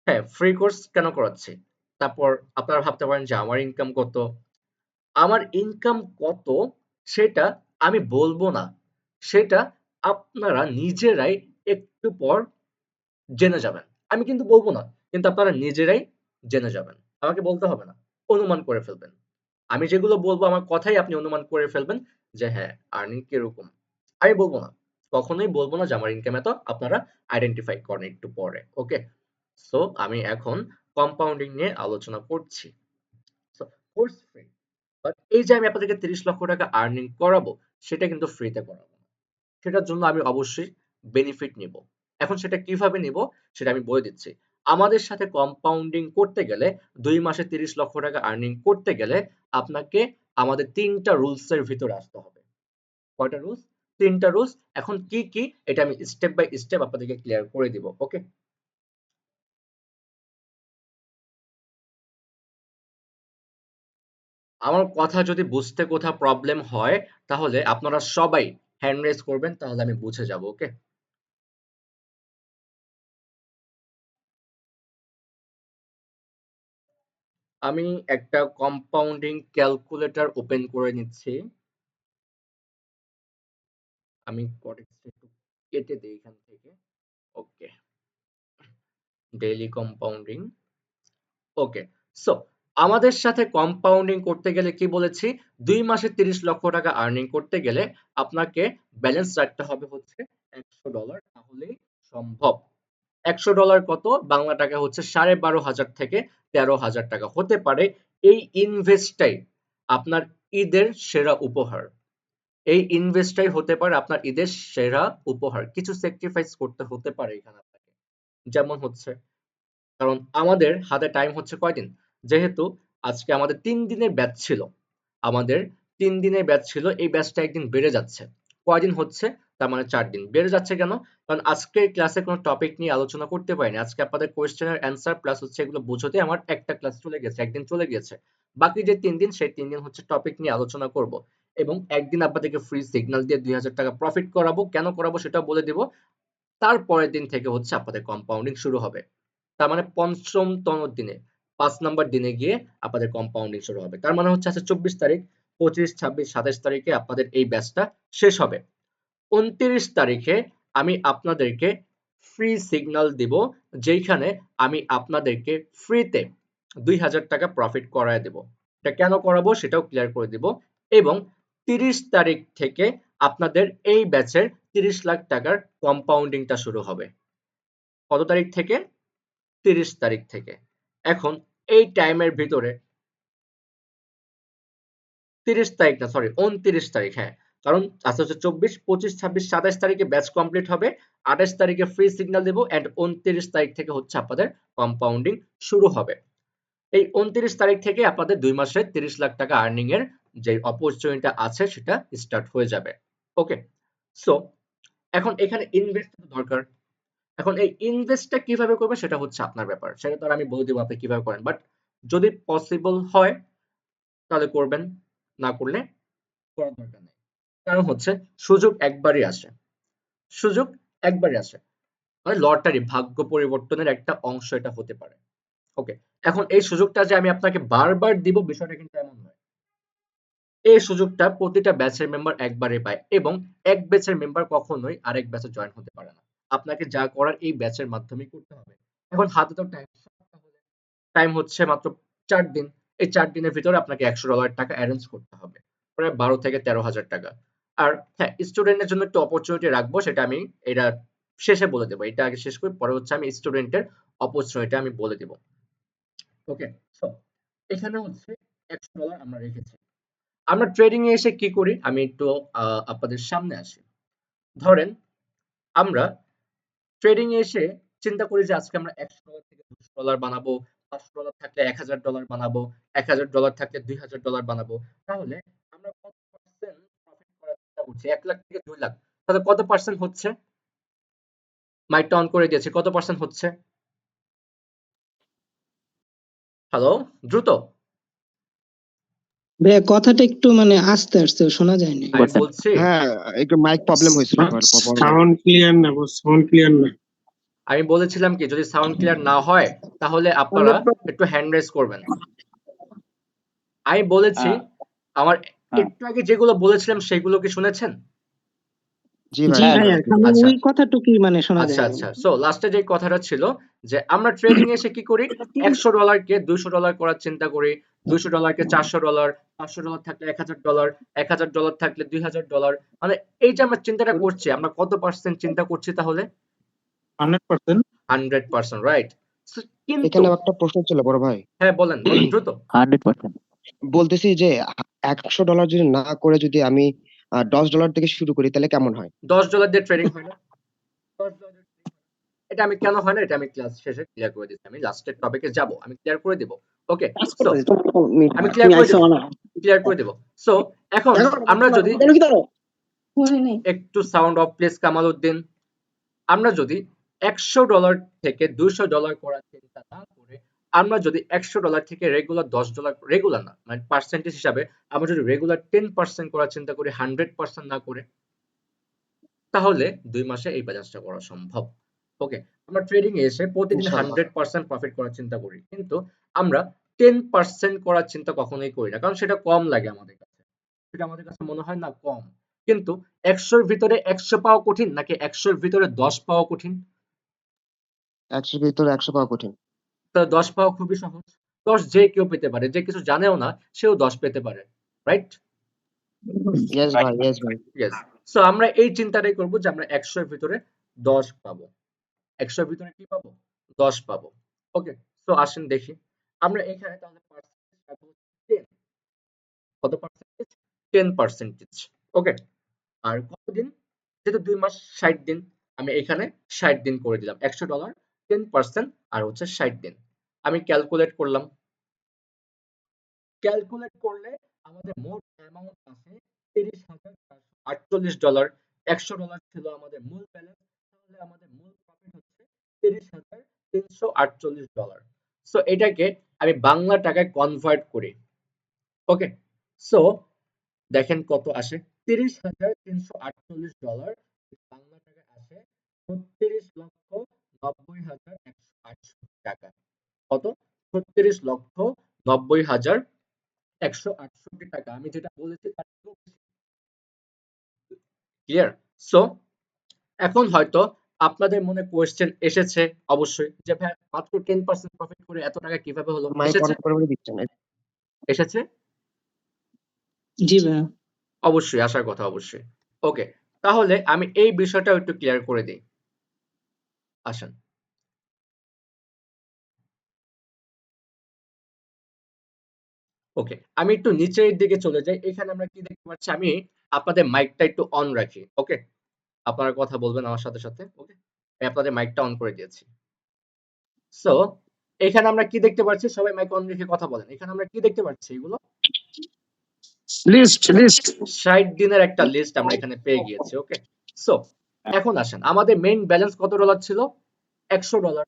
হ্যাঁ, ফ্রি কোর্স কেন করাচ্ছি? তারপর আপনারা ভাবতে পারেন যে আমার ইনকাম কত? আমার ইনকাম কত সেটা আমি বলব না। সেটা আপনারা নিজেরাই একটু পর জেনে যাবেন। আমি কিন্তু বলব না। কিন্তু আপনারা নিজেরাই জেনে যাবেন। আমাকে বলতে হবে না। অনুমান করে ফেলবেন। আমি যেগুলো বলব আমার কথাই আপনি অনুমান করে ফেলবেন যে হ্যাঁ, আর্নিং কিরকম। আমি বলব না। কখনোই বলব না যে আমার ইনকাম এত। আপনারা আইডেন্টিফাই করেন একটু পরে। ওকে? সো আমি এখন কম্পাউন্ডিং নিয়ে আলোচনা করছি। So course free. বাট এই যে আমি আপনাদেরকে ৩০ লক্ষ টাকা আর্নিং করাবো, সেটা কিন্তু ফ্রিতে করাবো না। সেটার জন্য আমি অবশ্যই বেনিফিট নিব। এখন সেটা কিভাবে নিব সেটা আমি বলে দিচ্ছি। আমাদের সাথে কম্পাউন্ডিং করতে গেলে ২ মাসে ৩০ লক্ষ টাকা আর্নিং করতে গেলে আপনাকে আমাদের ৩ টা রুলস এর ভিতরে আসতে হবে। কয়টা রুলস? ৩ টা রুলস। এখন কি, কি এটা আমি স্টেপ বাই স্টেপ আপনাদেরকে ক্লিয়ার করে দিব। ওকে? আমার কথা যদি বুঝতে কোথাও প্রবলেম হয় তাহলে আপনারা সবাই হ্যান্ড রেইজ করবেন, তাহলে আমি বুঝে যাব। ওকে? আমি একটা কম্পাউন্ডিং ক্যালকুলেটর ওপেন করে নিচ্ছি। আমি কটেক্সটা একটু কেটে দেই এখান থেকে। ওকে, ডেইলি কম্পাউন্ডিং। ওকে, সো আমাদের সাথে কম্পাউন্ডিং করতে গেলে কি বলেছি? ২ মাসে ৩০ লক্ষ টাকা আর্নিং করতে গেলে আপনাকে ব্যালেন্স রাখতে হবে হচ্ছে $১০০, তাহলেই সম্ভব। $১০০ কত? বাংলা টাকা হচ্ছে ১২,৫০০ থেকে ১৩,০০০ টাকা হতে পারে। এই ইনভেস্টটাই আপনার ঈদের সেরা উপহার। এই ইনভেস্টটাই হতে পারে আপনার ঈদের সেরা উপহার। কিছু স্যাক্রিফাইস করতে হতে পারে এখানে আপনাকে। যেমন হচ্ছে, কারণ আমাদের হাতে টাইম হচ্ছে কয়দিন? যেহেতু আজকে আমাদের ৩ দিনের ব্যাচ ছিল। আমাদের ৩ দিনের ব্যাচ ছিল। এই ব্যাচটা একদিন বেড়ে যাচ্ছে। কয়দিন হচ্ছে? তার মানে ৪ দিন। বেড়ে যাচ্ছে কেন? কারণ আজকের ক্লাসে কোন টপিক নিয়ে আলোচনা করতে পারিনি। আজকে আপনাদের কোয়েশ্চেন এর অ্যান্সার প্লাস হচ্ছে এগুলো বোঝাতে আমার একটা ক্লাস চলে গেছে। একদিন চলে গিয়েছে। বাকি যে ৩ দিন সেই ৩ দিন হচ্ছে টপিক নিয়ে আলোচনা করব। এবং একদিন আপনাদেরকে ফ্রি সিগন্যাল দিয়ে ৳২,০০০ প্রফিট করাবো। কেন করাবো সেটাও বলে দিব। তারপরের দিন থেকে হচ্ছে আপনাদের কম্পাউন্ডিং শুরু হবে। তার মানে ৫ম দিনে ৫ নাম্বার দিনে গিয়ে আপনাদের কম্পাউন্ডিং শুরু হবে। তার মানে হচ্ছে আজকে ২৪ তারিখ, ২৫, ২৬, ২৭ তারিখে আপনাদের এই ব্যাচটা শেষ হবে। ২৯ তারিখে আমি আপনাদেরকে ফ্রি সিগন্যাল দিব, যেইখানে আমি আপনাদেরকে ফ্রিতে ৳২,০০০ প্রফিট করায় দেব। এটা কেন করাবো সেটাও ক্লিয়ার করে দিব। এবং ৩০ তারিখ থেকে আপনাদের এই ব্যাচের ৩০ লাখ টাকার কম্পাউন্ডিংটা শুরু হবে। কত তারিখ থেকে? ৩০ তারিখ থেকে। এখন এই টাইমের ভিতরে ৩০ তারিখ না, সরি ২৯ তারিখ, হ্যাঁ। কারণ আজকে হচ্ছে ২৪, ২৫, ২৬, ২৭ তারিখে ব্যাচ কমপ্লিট হবে। ২৮ তারিখে ফ্রি সিগন্যাল দেব অ্যান্ড ২৯ তারিখ থেকে হচ্ছে আপনাদের কম্পাউন্ডিং শুরু হবে। এই ২৯ তারিখ থেকে আপনাদের ২ মাসে ৩০ লাখ টাকা আর্নিং এর যে অপরচুনিটিটা আছে সেটা স্টার্ট হয়ে যাবে। ওকে? সো এখন এখানে ইনভেস্ট দরকার। এখন এই ইনভেস্টটা কিভাবে করবেন সেটা হচ্ছে আপনার ব্যাপার। সেটা তো আর আমি বলে দিব আপনি কিভাবে করেন। বাট যদি পসিবল হয় তাহলে করবেন। না করলে করার দরকার নেই। কারণ হচ্ছে সুযোগ একবারই আসে। সুযোগ একবারই আসে। মানে লটারি, ভাগ্য পরিবর্তনের একটা অংশ এটা হতে পারে। ওকে? এখন এই সুযোগটা যে আমি আপনাকে বারবার দিব বিষয়টা কিন্তু এমন নয়। এই সুযোগটা প্রতিটা ব্যাচের মেম্বার একবারে পায় এবং এক ব্যাচের মেম্বার কখনোই আরেক ব্যাচে জয়েন হতে পারে না। আপনাকে যা করার এই ব্যাচের মাধ্যমেই করতে হবে। এখন হাতে তো টাইম হচ্ছে মাত্র ৪ দিন। এই ৪ দিনের ভিতরে আপনাকে $১০০ টাকা অ্যারেঞ্জ করতে হবে। প্রায় ১২ থেকে ১৩,০০০ টাকা। আর হ্যাঁ, স্টুডেন্টের জন্য একটু অপরচুনিটি রাখবো, সেটা আমি এটা শেষে বলে দেব। এটা আগে শেষ করি, পরে হচ্ছে আমি স্টুডেন্টের অপরচুনিটি আমি বলে দিব। ওকে, সো এখানে হচ্ছে $100 আমরা রেখেছি। আমরা ট্রেডিং এ এসে কি করি আমি একটু আপনাদের সামনে আসি। ধরেন আমরা ট্রেডিং এ এসে চিন্তা করি যে আজকে আমরা $100 থেকে $200 বানাবো, $500 থাকলে $1000 বানাবো, $1000 থাকলে $2000 বানাবো। তাহলে আমরা কত পার্সেন্ট প্রফিট করার চেষ্টা করছি? 1 লাখ থেকে 2 লাখ। তাহলে কত পার্সেন্ট হচ্ছে? মাইকটা অন করে দিয়েছি। কত পার্সেন্ট হচ্ছে? হ্যালো, দ্রুত। ভাইয়া কথাটা একটু মানে আস্তে আস্তে শোনা যায়নি। আমি বলছি হ্যাঁ, একটু মাইক প্রবলেম হয়েছিল। সাউন্ড ক্লিয়ার না, সাউন্ড ক্লিয়ার না। আমি বলেছিলাম কি যদি সাউন্ড ক্লিয়ার না হয় তাহলে আপনারা একটু হ্যান্ড রেজ করবেন। আমি বলেছি আমার একটু আগে যেগুলো বলেছিলাম সেগুলো কি শুনেছেন? জি জি ভাই। ভাইয়া, খালি আচ্ছা। ওই কথাটুকুই মানে শোনা আচ্ছা যায়। আচ্ছা, সো লাস্টে যে কথাটা ছিল যে আমরা ট্রেডিং এ এসে কি করি, $100 কে $200 করার চিন্তা করি, $200 কে $400, $500 থাকলে $1000, $1000 থাকলে $2000। মানে এই যে আমরা চিন্তাটা করছি, আমরা কত পার্সেন্ট চিন্তা করছি তাহলে? 100%। 100%, রাইট। কিন্তু এখানে একটা প্রশ্ন ছিল বড় ভাই। হ্যাঁ বলেন বলেন দ্রুত। 100%। বলতেছি যে $100 যদি না করে যদি আমি $10 থেকে শুরু করি তাহলে কেমন হয়? $10 দিয়ে ট্রেডিং হয় না? $10 দিয়ে trading হয় না। এটা আমি কেন হয় না এটা আমি ক্লাস শেষে ক্লিয়ার করে দিচ্ছি। আমি লাস্টের টপিকে যাব, আমি ক্লিয়ার করে দেব। ওকে, সো আমি ক্লিয়ার করে দেব। সো এখন আমরা যদি একটু সাউন্ড অফ প্লিজ কামালউদ্দিন, আমরা যদি $100 থেকে $200 করার চিন্তা না করে আমরা যদি $100 থেকে রেগুলার $10, রেগুলার না মানে পার্সেন্টেজ হিসাবে আমরা যদি রেগুলার 10% করার চিন্তা করি 100% না করে, তাহলে 2 মাসে এই ব্যালেন্সটা করা সম্ভব। ওকে, আমরা ট্রেডিং এ এসে প্রতিদিন ইনশাআল্লাহ। 100% প্রফিট করার চিন্তা করি, কিন্তু আমরা 10% করার চিন্তা কখনোই করি না, কারণ সেটা কম লাগে আমাদের কাছে। সেটা আমাদের কাছে মনে হয় না কম। কিন্তু 100-র ভিতরে 100 পাওয়া কঠিন নাকি 100-র ভিতরে 10 পাওয়া কঠিন? 100 এর ভিতরে 100 পাওয়া কঠিন। তো 10 পাওয়া খুবই সহজ। 10 যে কেউ পেতে পারে, যে কিছু জানেও না সেও 10 পেতে পারে, রাইট? ইয়েস ভাই, ইয়েস ভাই। ইয়েস। সো আমরা এই চিন্তাটাই করব যে আমরা 100-র ভিতরে 10 পাবো। 100-র ভিতরে কি পাবো? 10 পাবো। ওকে, সো আসেন দেখি আমরা এখানে তাহলে পার্সেন্টেজ পাবো 10। কত পার্সেন্টেজ? 10%। ওকে, আর কতদিন? যেহেতু 2 মাস 60 দিন, আমি এখানে 60 দিন করে দিলাম। $100 10% আর হচ্ছে 60 দিন। আমি ক্যালকুলেট করলাম। ক্যালকুলেট করলে আমাদের মোট অ্যামাউন্ট আসে $30,448। $100 ছিল আমাদের মূল ব্যালেন্স, তাহলে আমাদের মূল প্রফিট হচ্ছে $30,348। সো এটাকে আমি বাংলা টাকায় কনভার্ট করি। ওকে, সো দেখেন কত আসে। $30,348 বাংলা টাকায় আসে 36,90,168 টাকা। কত? 36,90,168 টাকা। আমি যেটা বলেছি তার থেকেও বেশি। ক্লিয়ার? সো এখন হয়তো আপনাদের মনে কোয়েশ্চেন এসেছে অবশ্যই যে ভাই মাত্র 10% প্রফিট করে এত টাকা কিভাবে হলো? মাইক এসেছে? অন করে দিচ্ছেন। এসেছে? জি ভাইয়া। অবশ্যই আসার কথা অবশ্যই। ওকে, তাহলে আমি এই বিষয়টাও একটু ক্লিয়ার করে দিই। আসেন। ওকে, আমি একটু নিচের দিকে চলে যাই। এখানে আমরা কি দেখতে পাচ্ছি? আমি আপনাদের মাইকটা একটু অন রাখি। ওকে, আপনারা কথা বলবেন আমার সাথে সাথে। ওকে, আমি আপনাদের মাইকটা অন করে দিয়েছি। সো এখানে আমরা কি দেখতে পাচ্ছি? সবাই মাইক অন রেখে কথা বলেন। এখানে আমরা কি দেখতে পাচ্ছি? এগুলো লিস্ট 60 দিনের একটা লিস্ট আমরা এখানে পেয়ে গিয়েছি। ওকে, সো এখন আসেন আমাদের মেইন ব্যালেন্স কত ডলার ছিল? $100।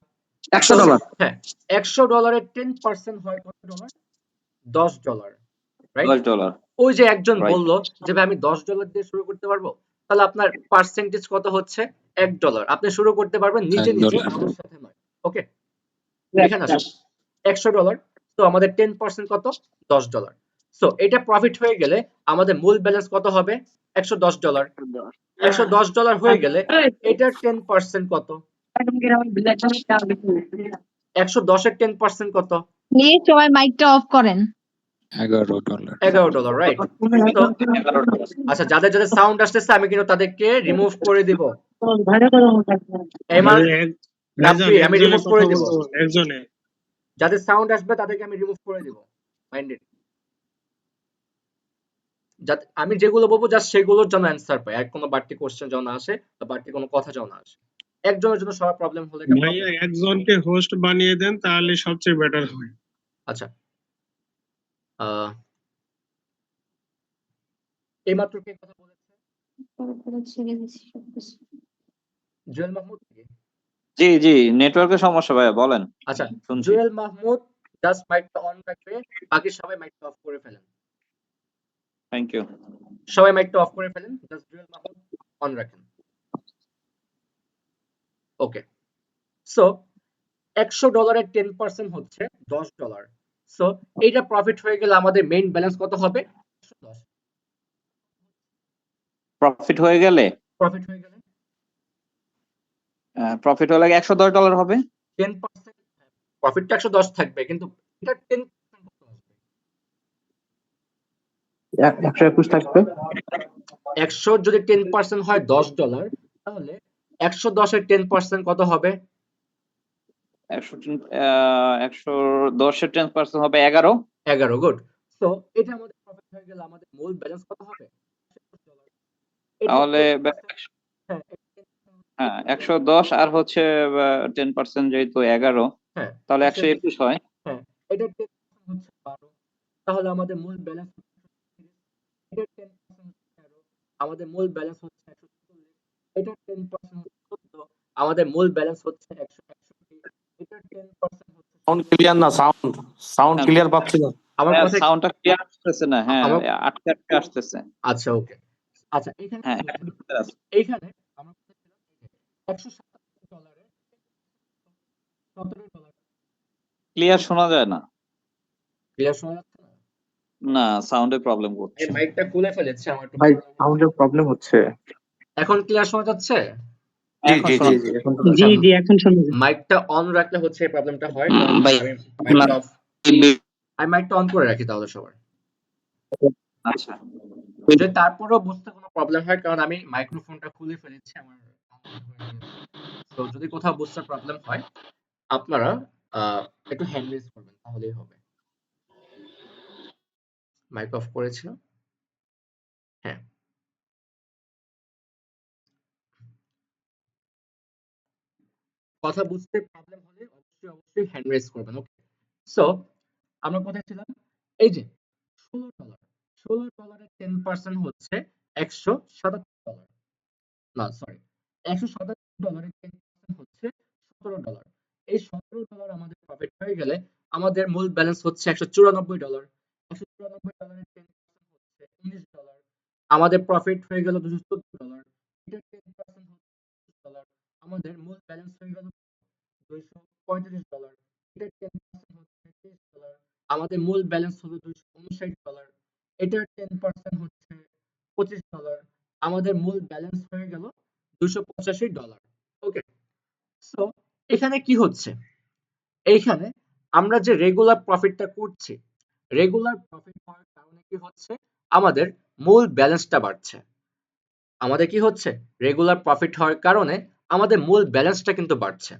$100। হ্যাঁ, $100 এর 10% হয় কত ডলার? $10, রাইট? $10। ওই যে একজন Right. বলল যে ভাই আমি $10 দিয়ে শুরু করতে পারবো, তাহলে আপনার পার্সেন্টেজ কত হচ্ছে? $1। আপনি শুরু করতে পারবেন নিজে নিজে, আমার সাথে নয়। ওকে, এখানে আসুন। $100, তো আমাদের 10% কত? $10। সো এটা প্রফিট হয়ে গেলে আমাদের মূল ব্যালেন্স কত হবে? $110। $110 হয়ে গেলে এটার 10% কত? 110 এর 10% কত? প্লিজ সবাই মাইকটা অফ করেন। $11, রাইট? তো আচ্ছা, যাদের যাদের সাউন্ড আসতেছে আমি কিন্তু তাদেরকে রিমুভ করে দিব। এমআর রাব্বি আমি রিমুভ করে দিব। একজনে যাদের সাউন্ড আসবে তাদেরকে আমি রিমুভ করে দিব মাইন্ডেড। যাতে আমি যেগুলো বলবো জাস্ট সেগুলোর জন্য অ্যান্সার পাই, আর কোনো বাড়তি কোশ্চেন যেন না আসে বা বাড়তি কোনো কথা যেন না আসে। একজনের জন্য সবার প্রবলেম হলে এটা ভাইয়া প্রবলেম। একজনকে হোস্ট বানিয়ে দেন তাহলে সবচেয়ে বেটার হয়। আচ্ছা, এইমাত্র কে কথা বলেছে? জুয়েল মাহমুদ থেকে। জি জি, নেটওয়ার্কের সমস্যা ভাইয়া, বলেন। আচ্ছা, শুনছি। জুয়েল মাহমুদ জাস্ট মাইকটা অন রাখবে, বাকি সবাই মাইকটা অফ করে ফেলেন। Thank you. সবাই মাইকটা অফ করে ফেলেন, জাস্ট জুয়েল মাহমুদ অন রাখেন। ওকে, সো $100 10% হচ্ছে $10। সো এইটা প্রফিট হয়ে গেলে আমাদের মেইন ব্যালেন্স কত হবে? 110। প্রফিট হয়ে গেলে প্রফিট হয়ে গেলে প্রফিট হলে $110 হবে। 10% প্রফিটটা 110 থাকবে, কিন্তু এটা 10% কত আসবে? 121 থাকবে। 100 যদি 10% হয় $10, তাহলে 110 এর 10% কত হবে? 110 এর 10% হবে 11। 11। গুড। সো এটা আমাদের প্রফিট হয়ে গেলে আমাদের মূল ব্যালেন্স কত হবে? $110। এটা তাহলে 10%। হ্যাঁ, এটা 10% হ্যাঁ 110 আর হচ্ছে 10% যেহেতু 11, হ্যাঁ, তাহলে 100 121 হয়। হ্যাঁ, এটার 10% হচ্ছে 12। তাহলে আমাদের মূল ব্যালেন্স হচ্ছে 130। এটার 10% হচ্ছে 13। আমাদের মূল ব্যালেন্স হচ্ছে 140। এটার 10% হচ্ছে 14। আমাদের মূল ব্যালেন্স হচ্ছে 161। এটার 10% হচ্ছে সাউন্ড 16। ক্লিয়ার না, সাউন্ড ক্লিয়ার পাচ্ছি না। আমার কথা সাউন্ডটা ক্লিয়ার আসতেছে না, হ্যাঁ আমার আটকে আটকে আসতেছে। আচ্ছা, ওকে। আচ্ছা, এখানে হ্যাঁ কি এখন হচ্ছে? clear আছে। এইখানে আমরা বলেছিলাম $177 $17। ক্লিয়ার শোনা যায় না। ক্লিয়ার শোনা যাচ্ছে না? না, সাউন্ডে প্রবলেম আমি করছে। মাইকটা খুলে ফেলেছি, আমার একটু ভাই প্রবলেম হচ্ছে। সাউন্ডের প্রবলেম হচ্ছে। এখন ক্লিয়ার শোনা যাচ্ছে? এখন জি শোনা জি এখন তো জি আচ্ছা, জি এখন শোনা যায়। মাইকটা অন রাখলে হচ্ছে এই প্রবলেমটা হয়, কারণ ভাই আমি মাইকটা অফ আমি মাইকটা অন করে রাখি তাহলে সবার। আচ্ছা যদি তারপরেও বুঝতে কোনো প্রবলেম হয়, কারণ আমি মাইক্রোফোনটা খুলে ফেলেছি, আমার তো যদি কোথাও বুঝতে প্রবলেম হয় আপনারা একটু হ্যান্ড রেজ করবেন, তাহলেই হবে। মাইক অফ করেছিল? হ্যাঁ। কথা বুঝতে প্রবলেম হলে অবশ্যই হ্যান্ড রেজ করবেন। ওকে, সো আমরা কোথায় ছিলাম? এই যে $16 $16 10% হচ্ছে $177। না সরি, $177 10% হচ্ছে $17। এই $17 আমাদের প্রফিট হয়ে গেলে আমাদের মূল ব্যালেন্স হচ্ছে $194। $194 10% হচ্ছে $19। আমাদের প্রফিট হয়ে গেল $214। এটা 10% হচ্ছে $20। আমাদের মূল ব্যালেন্স হয়ে গেল $235। এটার 10% হচ্ছে $23। আমাদের মূল ব্যালেন্স হলো $259। এটার 10% হচ্ছে $25। আমাদের মূল ব্যালেন্স হয়ে গেল $285। ওকে, সো এখানে কি হচ্ছে? এইখানে আমরা যে রেগুলার প্রফিটটা করছি, রেগুলার প্রফিট হওয়ার কারণে কি হচ্ছে? আমাদের মূল ব্যালেন্সটা বাড়ছে। আমাদের কি হচ্ছে? রেগুলার প্রফিট হওয়ার কারণে আমাদের মূল ব্যালেন্সটা কিন্তু বাড়ছে।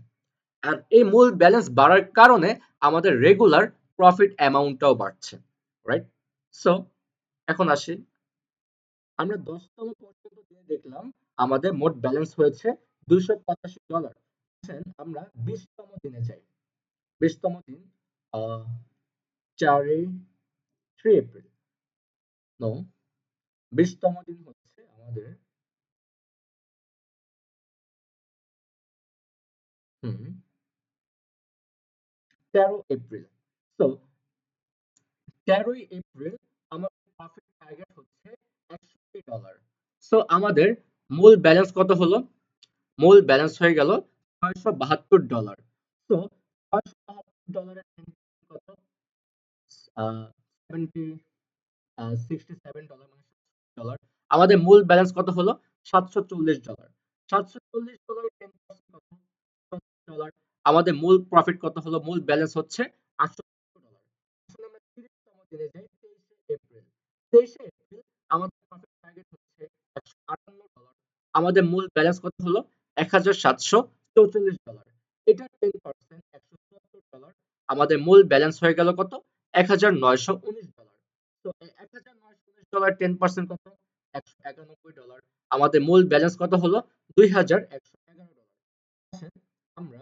আর এই মূল ব্যালেন্স বাড়ার কারণে আমাদের রেগুলার প্রফিট অ্যামাউন্টটাও বাড়ছে, রাইট? সো এখন আসি, আমরা 10তম পর্যন্ত দিয়ে দেখলাম আমাদের মোট ব্যালেন্স হয়েছে $285। আমরা 20তম দিনে যাই। 20তম দিন 3 এপ্রিল। নো, 20তম দিন হচ্ছে আমাদের 13 এপ্রিল। সো 13 এপ্রিল আমাদের প্রফিট টার্গেট হচ্ছে $61। সো আমাদের মূল ব্যালেন্স কত হলো? মূল ব্যালেন্স হয়ে গেল $672। সো $672 এর কত? 67 মানে $67। আমাদের মূল ব্যালেন্স কত হলো? $740। $740 10% কত? $70। আমাদের মূল প্রফিট কত হলো? মূল ব্যালেন্স হচ্ছে $870। আসলে আমরা 30তম দিনে যাই, 23 এপ্রিল। 23 এপ্রিল আমাদের প্রফিট টার্গেট হচ্ছে $158। আমাদের মূল ব্যালেন্স কত হলো? $1744। এটা 10% $174। আমাদের মূল ব্যালেন্স হয়ে গেল কত? $1919। তো $1919 10% কত? $191। আমাদের মূল ব্যালেন্স কত হলো? $2111। আমরা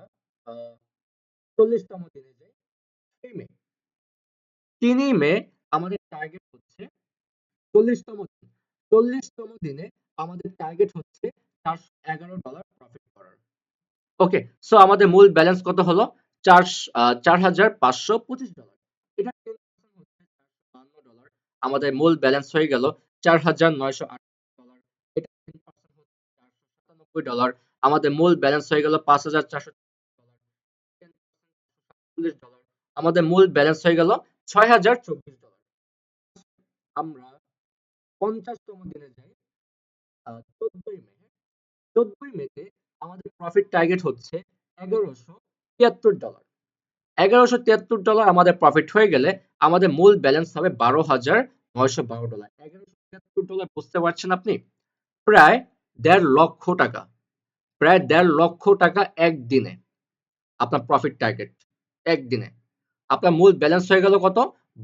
40তম দিনে যাই, 3 মে। 3 মে আমাদের টার্গেট হচ্ছে 40তম দিন। 40তম দিনে আমাদের টার্গেট হচ্ছে $411 প্রফিট করার। ওকে, সো আমাদের মূল ব্যালেন্স কত হলো? $4525। এটা 10% হচ্ছে $452। আমাদের মূল ব্যালেন্স হয়ে গেল $4908। এটা 10% হচ্ছে $497। আমাদের মূল ব্যালেন্স হয়ে গেল $5440। আমাদের মূল ব্যালেন্স হয়ে গেল $6024। আমরা 50তম দিনে যাই, 14 মে। 14 মেতে আমাদের প্রফিট টার্গেট হচ্ছে $1173। $1173 আমাদের প্রফিট হয়ে গেলে আমাদের মূল ব্যালেন্স হবে $12,912। $1173 বুঝতে পারছেন আপনি? প্রায় 1.5 লক্ষ টাকা। প্রায় 1.5 লক্ষ টাকা একদিনে আপনার প্রফিট টার্গেট। একদিনে আপনার মূল ব্যালেন্স হয়ে গেল কত?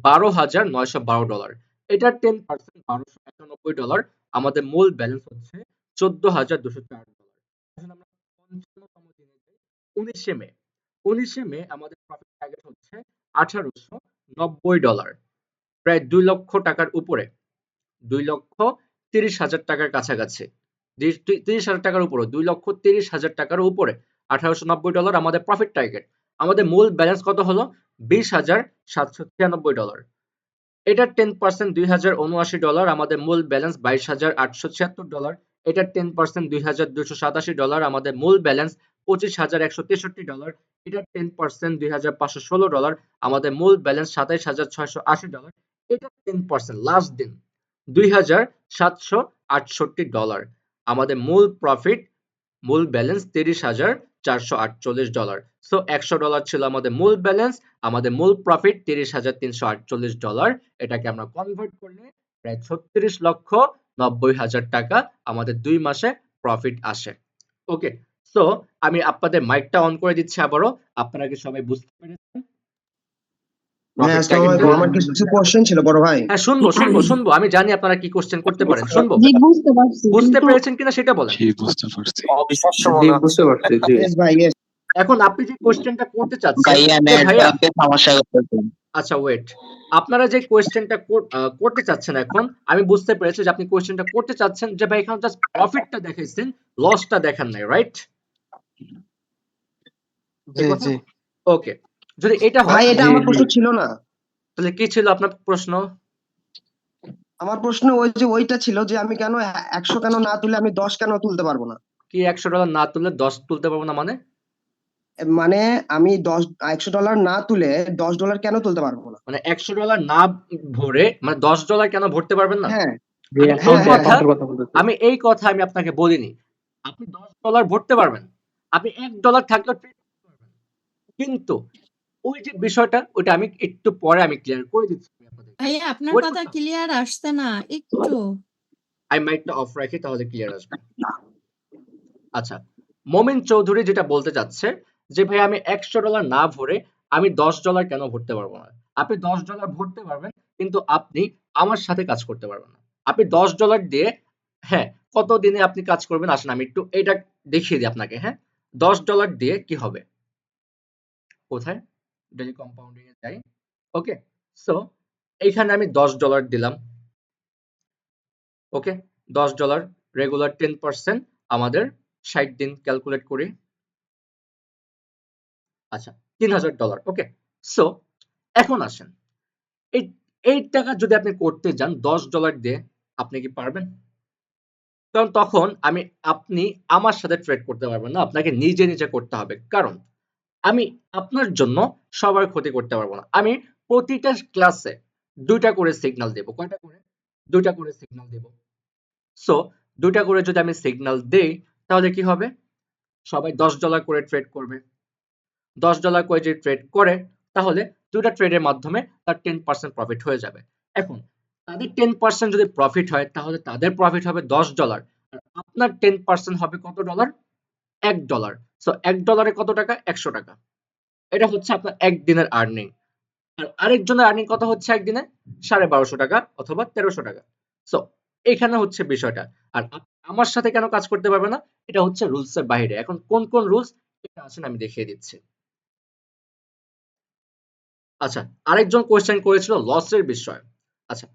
$12,912। এটার 10% $1291। আমাদের মূল ব্যালেন্স হচ্ছে $14,204। এখন আমরা 55তম দিনে যাই, 19 মে। 19 মে আমাদের প্রফিট টার্গেট হচ্ছে $1890। প্রায় 2 লক্ষ টাকার উপরে, 2,30,000 টাকার কাছাকাছি। 30,000 টাকার উপরে, 2,30,000 টাকার উপরে $1890 আমাদের প্রফিট টার্গেট। আমাদের মূল ব্যালেন্স কত হলো? $20,796। এটার 10% $2079। আমাদের মূল ব্যালেন্স $22,876। এটার 10% $2,287। আমাদের মূল ব্যালেন্স $25,163। এটার 10% $2,516। আমাদের মূল ব্যালেন্স $27,680। এটার 10% লাস্ট দিন $2,768। আমাদের মূল প্রফিট, মূল ব্যালেন্স $30,448। সো $100 ছিল আমাদের মূল ব্যালেন্স, আমাদের মূল প্রফিট $30,348। এটাকে আমরা কনভার্ট করলে প্রায় 36,90,000 টাকা আমাদের 2 মাসে প্রফিট আসে। ওকে, সো আমি আপনাদের মাইকটা অন করে দিচ্ছি আবারও। আপনারা কি সবাই বুঝতে পেরেছেন? হ্যাঁ, আসসালামু আলাইকুম। আমার কিছু কোশ্চেন ছিল বড় ভাই। হ্যাঁ, শুনবো। আমি জানি আপনারা কি কোশ্চেন করতে পারেন। শুনবো। জি বুঝতে পারছি, বুঝতে কিন্তু পেরেছেন কিনা সেটা বলেন। জি, বুঝতে পারছি। জি। ইয়েস ভাই, ইয়েস। এখন আপনি যে কোশ্চেনটা করতে চাচ্ছেন ভাইয়া যে ভাইয়া, নেটওয়ার্কে সমস্যা করতেছে। আচ্ছা ওয়েট, আপনারা যে কোশ্চেনটা করতে চাচ্ছেন, এখন আমি বুঝতে পেরেছি যে আপনি কোশ্চেনটা করতে চাচ্ছেন যে ভাই এখানে জাস্ট প্রফিটটা দেখাইছেন, লসটা দেখান নাই, রাইট? জি, জি। ওকে, যদি এটা ভাই, হয় এটা আমার প্রশ্ন ছিল না। তাহলে কি ছিল আপনার প্রশ্ন? আমার প্রশ্ন ওইটা ছিল যে আমি কেন 100 কেন না তুলে আমি 10 কেন তুলতে পারবো না? কি $100 না তুললে 10 তুলতে পারবো না মানে? মানে আমি $100 না তুলে $10 কেন তুলতে পারবো না? মানে $100 না ভরে মানে $10 কেন ভরতে পারবেন না? হ্যাঁ, আমি এই কথা আমি আপনাকে বলিনি। আপনি $10 ভরতে পারবেন, আপনি $1 থাকলেও ট্রেড করতে পারবেন, কিন্তু ওই যে বিষয়টা, ওইটা আমি একটু পরে আমি ক্লিয়ার করে দিচ্ছি আপনাদের। ভাইয়া আপনার Wait কথা করতে হবে। ক্লিয়ার আসছে না একটু। আমি মাইকটা অফ রাখি, তাহলে ক্লিয়ার আসবে। আচ্ছা, মোমিন চৌধুরী যেটা বলতে চাচ্ছে যে ভাই আমি $100 না ভরে আমি $10 কেন ভরতে পারবো না? আপনি $10 ভরতে পারবেন, কিন্তু আপনি আমার সাথে কাজ করতে পারবেন না। আপনি $10 দিয়ে, হ্যাঁ, কত দিনে আপনি কাজ করবেন আসেন আমি একটু এটা দেখিয়ে দিই আপনাকে। হ্যাঁ, $10 দিয়ে কি হবে? কোথায়? ডেইলি কম্পাউন্ডিং এ যাই। ওকে, সো এইখানে আমি $10 দিলাম। ওকে, $10 রেগুলার 10% আমাদের 60 দিন ক্যালকুলেট করি। আচ্ছা, $3,000। ওকে, সো এখন আসেন, এই এই টাকা যদি আপনি করতে যান $10 দিয়ে, আপনি কি পারবেন? কারণ তখন আপনি আমার সাথে ট্রেড করতে পারবেন না, আপনাকে নিজে করতে হবে। কারণ আমি আপনার জন্য সবার ক্ষতি করতে পারবো না। আমি প্রতিটা ক্লাসে 2টা করে সিগন্যাল দেব। কয়টা করে? 2টা করে সিগন্যাল দেব। সো 2টা করে যদি আমি সিগন্যাল দেই, তাহলে কি হবে? সবাই $10 করে ট্রেড করবে। $10 করে যদি ট্রেড করে, তাহলে 2টা ট্রেডের মাধ্যমে তার 10% প্রফিট হয়ে যাবে। এখন তাদের 10% যদি প্রফিট হয়, তাহলে তাদের প্রফিট হবে $10, আর আপনার 10% হবে কত ডলার? $1। সো $1 কত টাকা? 100 টাকা। এটা হচ্ছে আপনার একদিনের আর্নিং। আর আরেকজনের আর্নিং কত হচ্ছে একদিনে? 1250 টাকা অথবা 1300 টাকা। সো এখানে হচ্ছে বিষয়টা। আর আমার সাথে কেন কাজ করতে পারবে না? এটা হচ্ছে রুলস এর বাইরে। এখন কোন কোন রুলস এটা আসেন আমি দেখিয়ে দিচ্ছি। আচ্ছা, আরেকজন কোয়েশ্চেন করেছিল লসের বিষয়। আচ্ছা,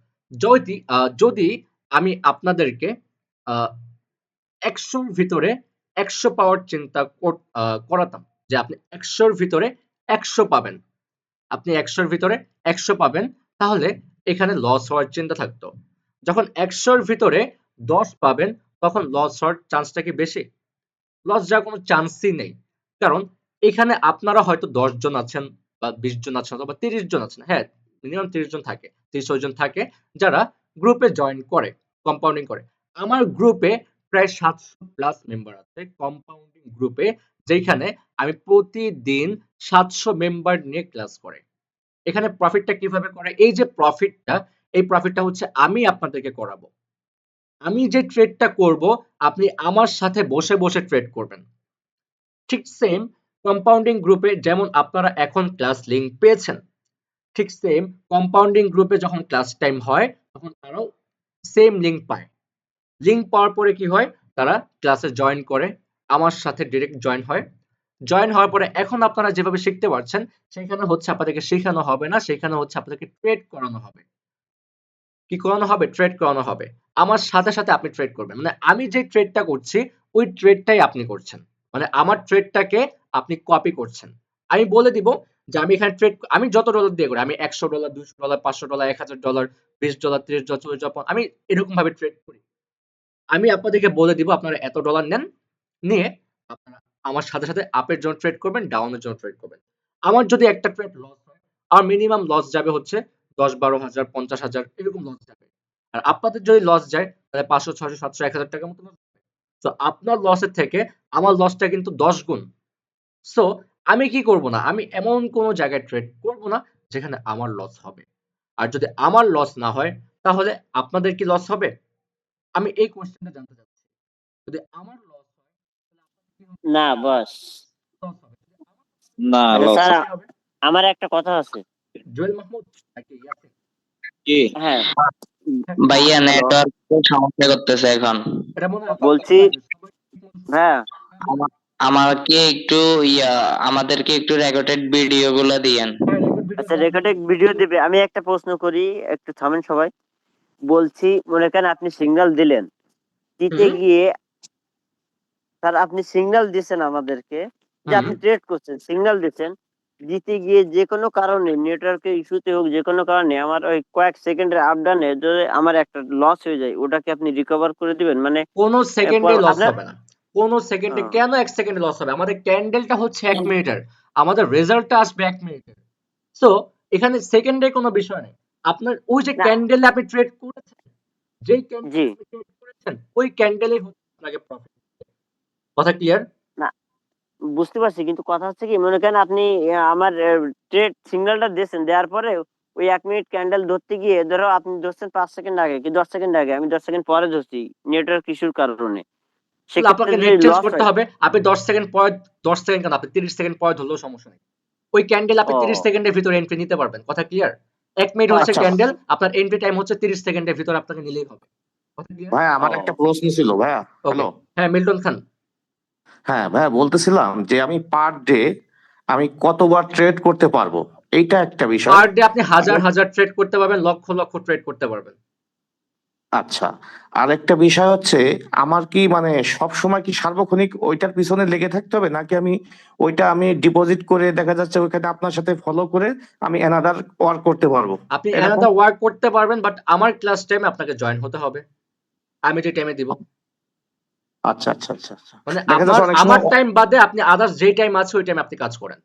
যদি আমি আপনাদেরকে 100 র ভিতরে 100 পাওয়ার চিন্তা করাতাম যে আপনি 100 র ভিতরে 100 পাবেন। আপনি 100 র ভিতরে 100 পাবেন, তাহলে এখানে লস হওয়ার চিন্তা থাকতো। যখন 100 র ভিতরে 10 পাবেন, তখন লস হওয়ার চান্সটা কি বেশি? লস যাওয়ার কোনো চান্সই নেই। কারণ এখানে আপনারা হয়তো 10 জন আছেন বা 20 জন আছেন অথবা 30 জন আছেন। হ্যাঁ, মিনিমাম 30 জন থাকে, 30 জন থাকে যারা গ্রুপে জয়েন করে, কম্পাউন্ডিং করে। আমার গ্রুপে প্রায় 700 প্লাস মেম্বার আছে কম্পাউন্ডিং গ্রুপে, যেখানে আমি প্রতিদিন 700 মেম্বার নিয়ে ক্লাস করে। এখানে প্রফিটটা কিভাবে করে? এই যে প্রফিটটা, এই প্রফিটটা হচ্ছে আমি আপনাদেরকে করাবো। আমি যে ট্রেডটা করব, আপনি আমার সাথে বসে বসে ট্রেড করবেন। ঠিক সেম কম্পাউন্ডিং গ্রুপে যেমন আপনারা এখন ক্লাস লিংক পেয়েছেন, ঠিক সেম কম্পাউন্ডিং গ্রুপে যখন ক্লাস টাইম হয় তখন তারাও সেম লিংক পায়। লিংক পাওয়ার পরে কি হয়? তারা ক্লাসে জয়েন করে, আমার সাথে ডিরেক্ট জয়েন হয়। জয়েন হওয়ার পরে এখন আপনারা যেভাবে শিখতে পারছেন, সেখানে হচ্ছে আপনাদেরকে শেখানো হবে না, সেখানে হচ্ছে আপনাদেরকে ট্রেড করানো হবে। কি করানো হবে? ট্রেড করানো হবে। আমার সাথে সাথে আপনি ট্রেড করবেন। মানে আমি যে ট্রেডটা করছি ওই ট্রেডটাই আপনি করছেন। মানে আমার ট্রেডটাকে আপনি কপি করছেন। আমি বলে দিব যে আমি এখানে ট্রেড আমি যত ডলার দিয়ে করি, আমি $100, $200, $500, $1000, $20, $30, $40, আমি এরকম ভাবে ট্রেড করি। আমি আপনাদেরকে বলে দিব আপনারা এত ডলার নেন, নিয়ে আপনারা আমার সাথে সাথে আপের জন্য ট্রেড করবেন, ডাউনের জন্য ট্রেড করবেন। আমার যদি একটা ট্রেড লস হয়, আমার মিনিমাম লস যাবে হচ্ছে 10-12,000, 50,000 এরকম লস যাবে। আর আপনাদের যদি লস যায় তাহলে 500, 600, 700, 1000 টাকার মতো লস যাবে। তো আপনার লসের থেকে আমার লসটা কিন্তু 10 গুণ। সো আমি কি করব না? আমি এমন কোন জায়গায় ট্রেড করব না যেখানে আমার লস হবে। আর যদি আমার লস না হয় তাহলে আপনাদের কি লস হবে? আমি এই কোশ্চেনটা জানতে চাচ্ছি। যদি আমার লস হয় তাহলে আপনাদের কি হবে? না বস, লস হবে। না আচ্ছা লস স্যার, কি হবে? আমার একটা কথা আছে। জুয়েল মাহমুদ নাকি ইয়াসিন? কি হ্যাঁ, ভাইয়া হ্যালো, নেটওয়ার্ক সমস্যা করতেছে এখন। এটা মনে হয় বলছি হ্যাঁ, আমাকে একটু আমাদেরকে একটু রেকর্ডেড ভিডিও গুলো দিয়েন। আচ্ছা রেকর্ডেড ভিডিও দিবে। আমি একটা প্রশ্ন করি, একটু থামেন সবাই। বলছি মনে করেন আপনি সিগন্যাল দিলেন, দিতে গিয়ে স্যার আপনি সিগন্যাল দিচ্ছেন আমাদেরকে যে আপনি ট্রেড করছেন, সিগন্যাল দিচ্ছেন, দিতে গিয়ে যে কোনো কারণে নেটওয়ার্কের ইস্যুতে হোক, যে কোনো কারণে আমার ওই কয়েক সেকেন্ডের আপডাউনে যদি আমার একটা লস হয়ে যায়, ওটাকে আপনি রিকভার করে দিবেন? মানে কোন সেকেন্ডে লস আপনার হবে না। কোন সেকেন্ডে কেন 1 সেকেন্ডে লস হবে? আমাদের ক্যান্ডেলটা হচ্ছে 1 মিনিটের। আমাদের রেজাল্টটা আসবে 1 মিনিটের। সো এখানে সেকেন্ডের কোনো বিষয় নেই। আপনার ওই যে না, ক্যান্ডেলে আপনি ট্রেড করেছেন, যেই ক্যান্ডেলে জি আপনি ট্রেড করেছেন, ওই ক্যান্ডেলেই হচ্ছে আপনাকে প্রফিট। কথা ক্লিয়ার? না, বুঝতে পারছি, কিন্তু কথা হচ্ছে কি, মনে করেন আপনি আমার ট্রেড সিগন্যালটা দিয়েছেন, দেওয়ার পরে ওই 1 মিনিট ক্যান্ডেল ধরতে গিয়ে ধরো আপনি ধরছেন 5 সেকেন্ড আগে কি 10 সেকেন্ড আগে, আমি 10 সেকেন্ড পরে ধরছি নেটওয়ার্ক ইস্যুর কারণে, তাহলে সেক্ষেত্রে আপনাকে যদি নেট চেঞ্জ লস করতে হয়। হবে। আপনি 10 সেকেন্ড পরে 10 সেকেন্ড কেন আপনি 30 সেকেন্ড পরে ধরলেও সমস্যা নেই। ওই ক্যান্ডেল আপনি ও 30 সেকেন্ডের ভিতরে এন্ট্রি নিতে পারবেন। কথা ক্লিয়ার? 1 মিনিট হচ্ছে আচ্ছা ক্যান্ডেল, আপনার এন্ট্রি টাইম হচ্ছে 30 সেকেন্ডের ভিতরে আপনাকে নিলেই হবে। কথা ক্লিয়ার? ভাইয়া, আমার ও একটা প্রশ্ন ছিল ভাইয়া। ওকে। হ্যালো। হ্যাঁ, মিল্টন খান। হ্যাঁ ভাইয়া, বলতেছিলাম যে আমি পার ডে আমি কতবার ট্রেড করতে পারবো, এইটা একটা বিষয়। পার ডে আপনি হাজার হাজার ট্রেড করতে পারবেন, লক্ষ লক্ষ ট্রেড করতে পারবেন। আচ্ছা, আরেকটা বিষয় হচ্ছে, আমার কি মানে সব সময় কি সার্বক্ষণিক ওইটার পিছনে লেগে থাকতে হবে, নাকি আমি ডিপোজিট করে দেখা যাচ্ছে ওইখানে আপনার সাথে ফলো করে আমি অ্যানাদার ওয়ার্ক করতে পারবো আপনি এরকম? অ্যানাদার ওয়ার্ক করতে পারবেন, বাট আমার ক্লাস টাইমে আপনাকে জয়েন হতে হবে। আমি যে টাইমে দিব। আচ্ছা আচ্ছা আচ্ছা আচ্ছা। মানে দেখা আমার যাচ্ছে অনেক আমার সময় টাইম বাদে আপনি আদার্স যেই টাইম আছে ওই টাইমে আপনি কাজ করেন।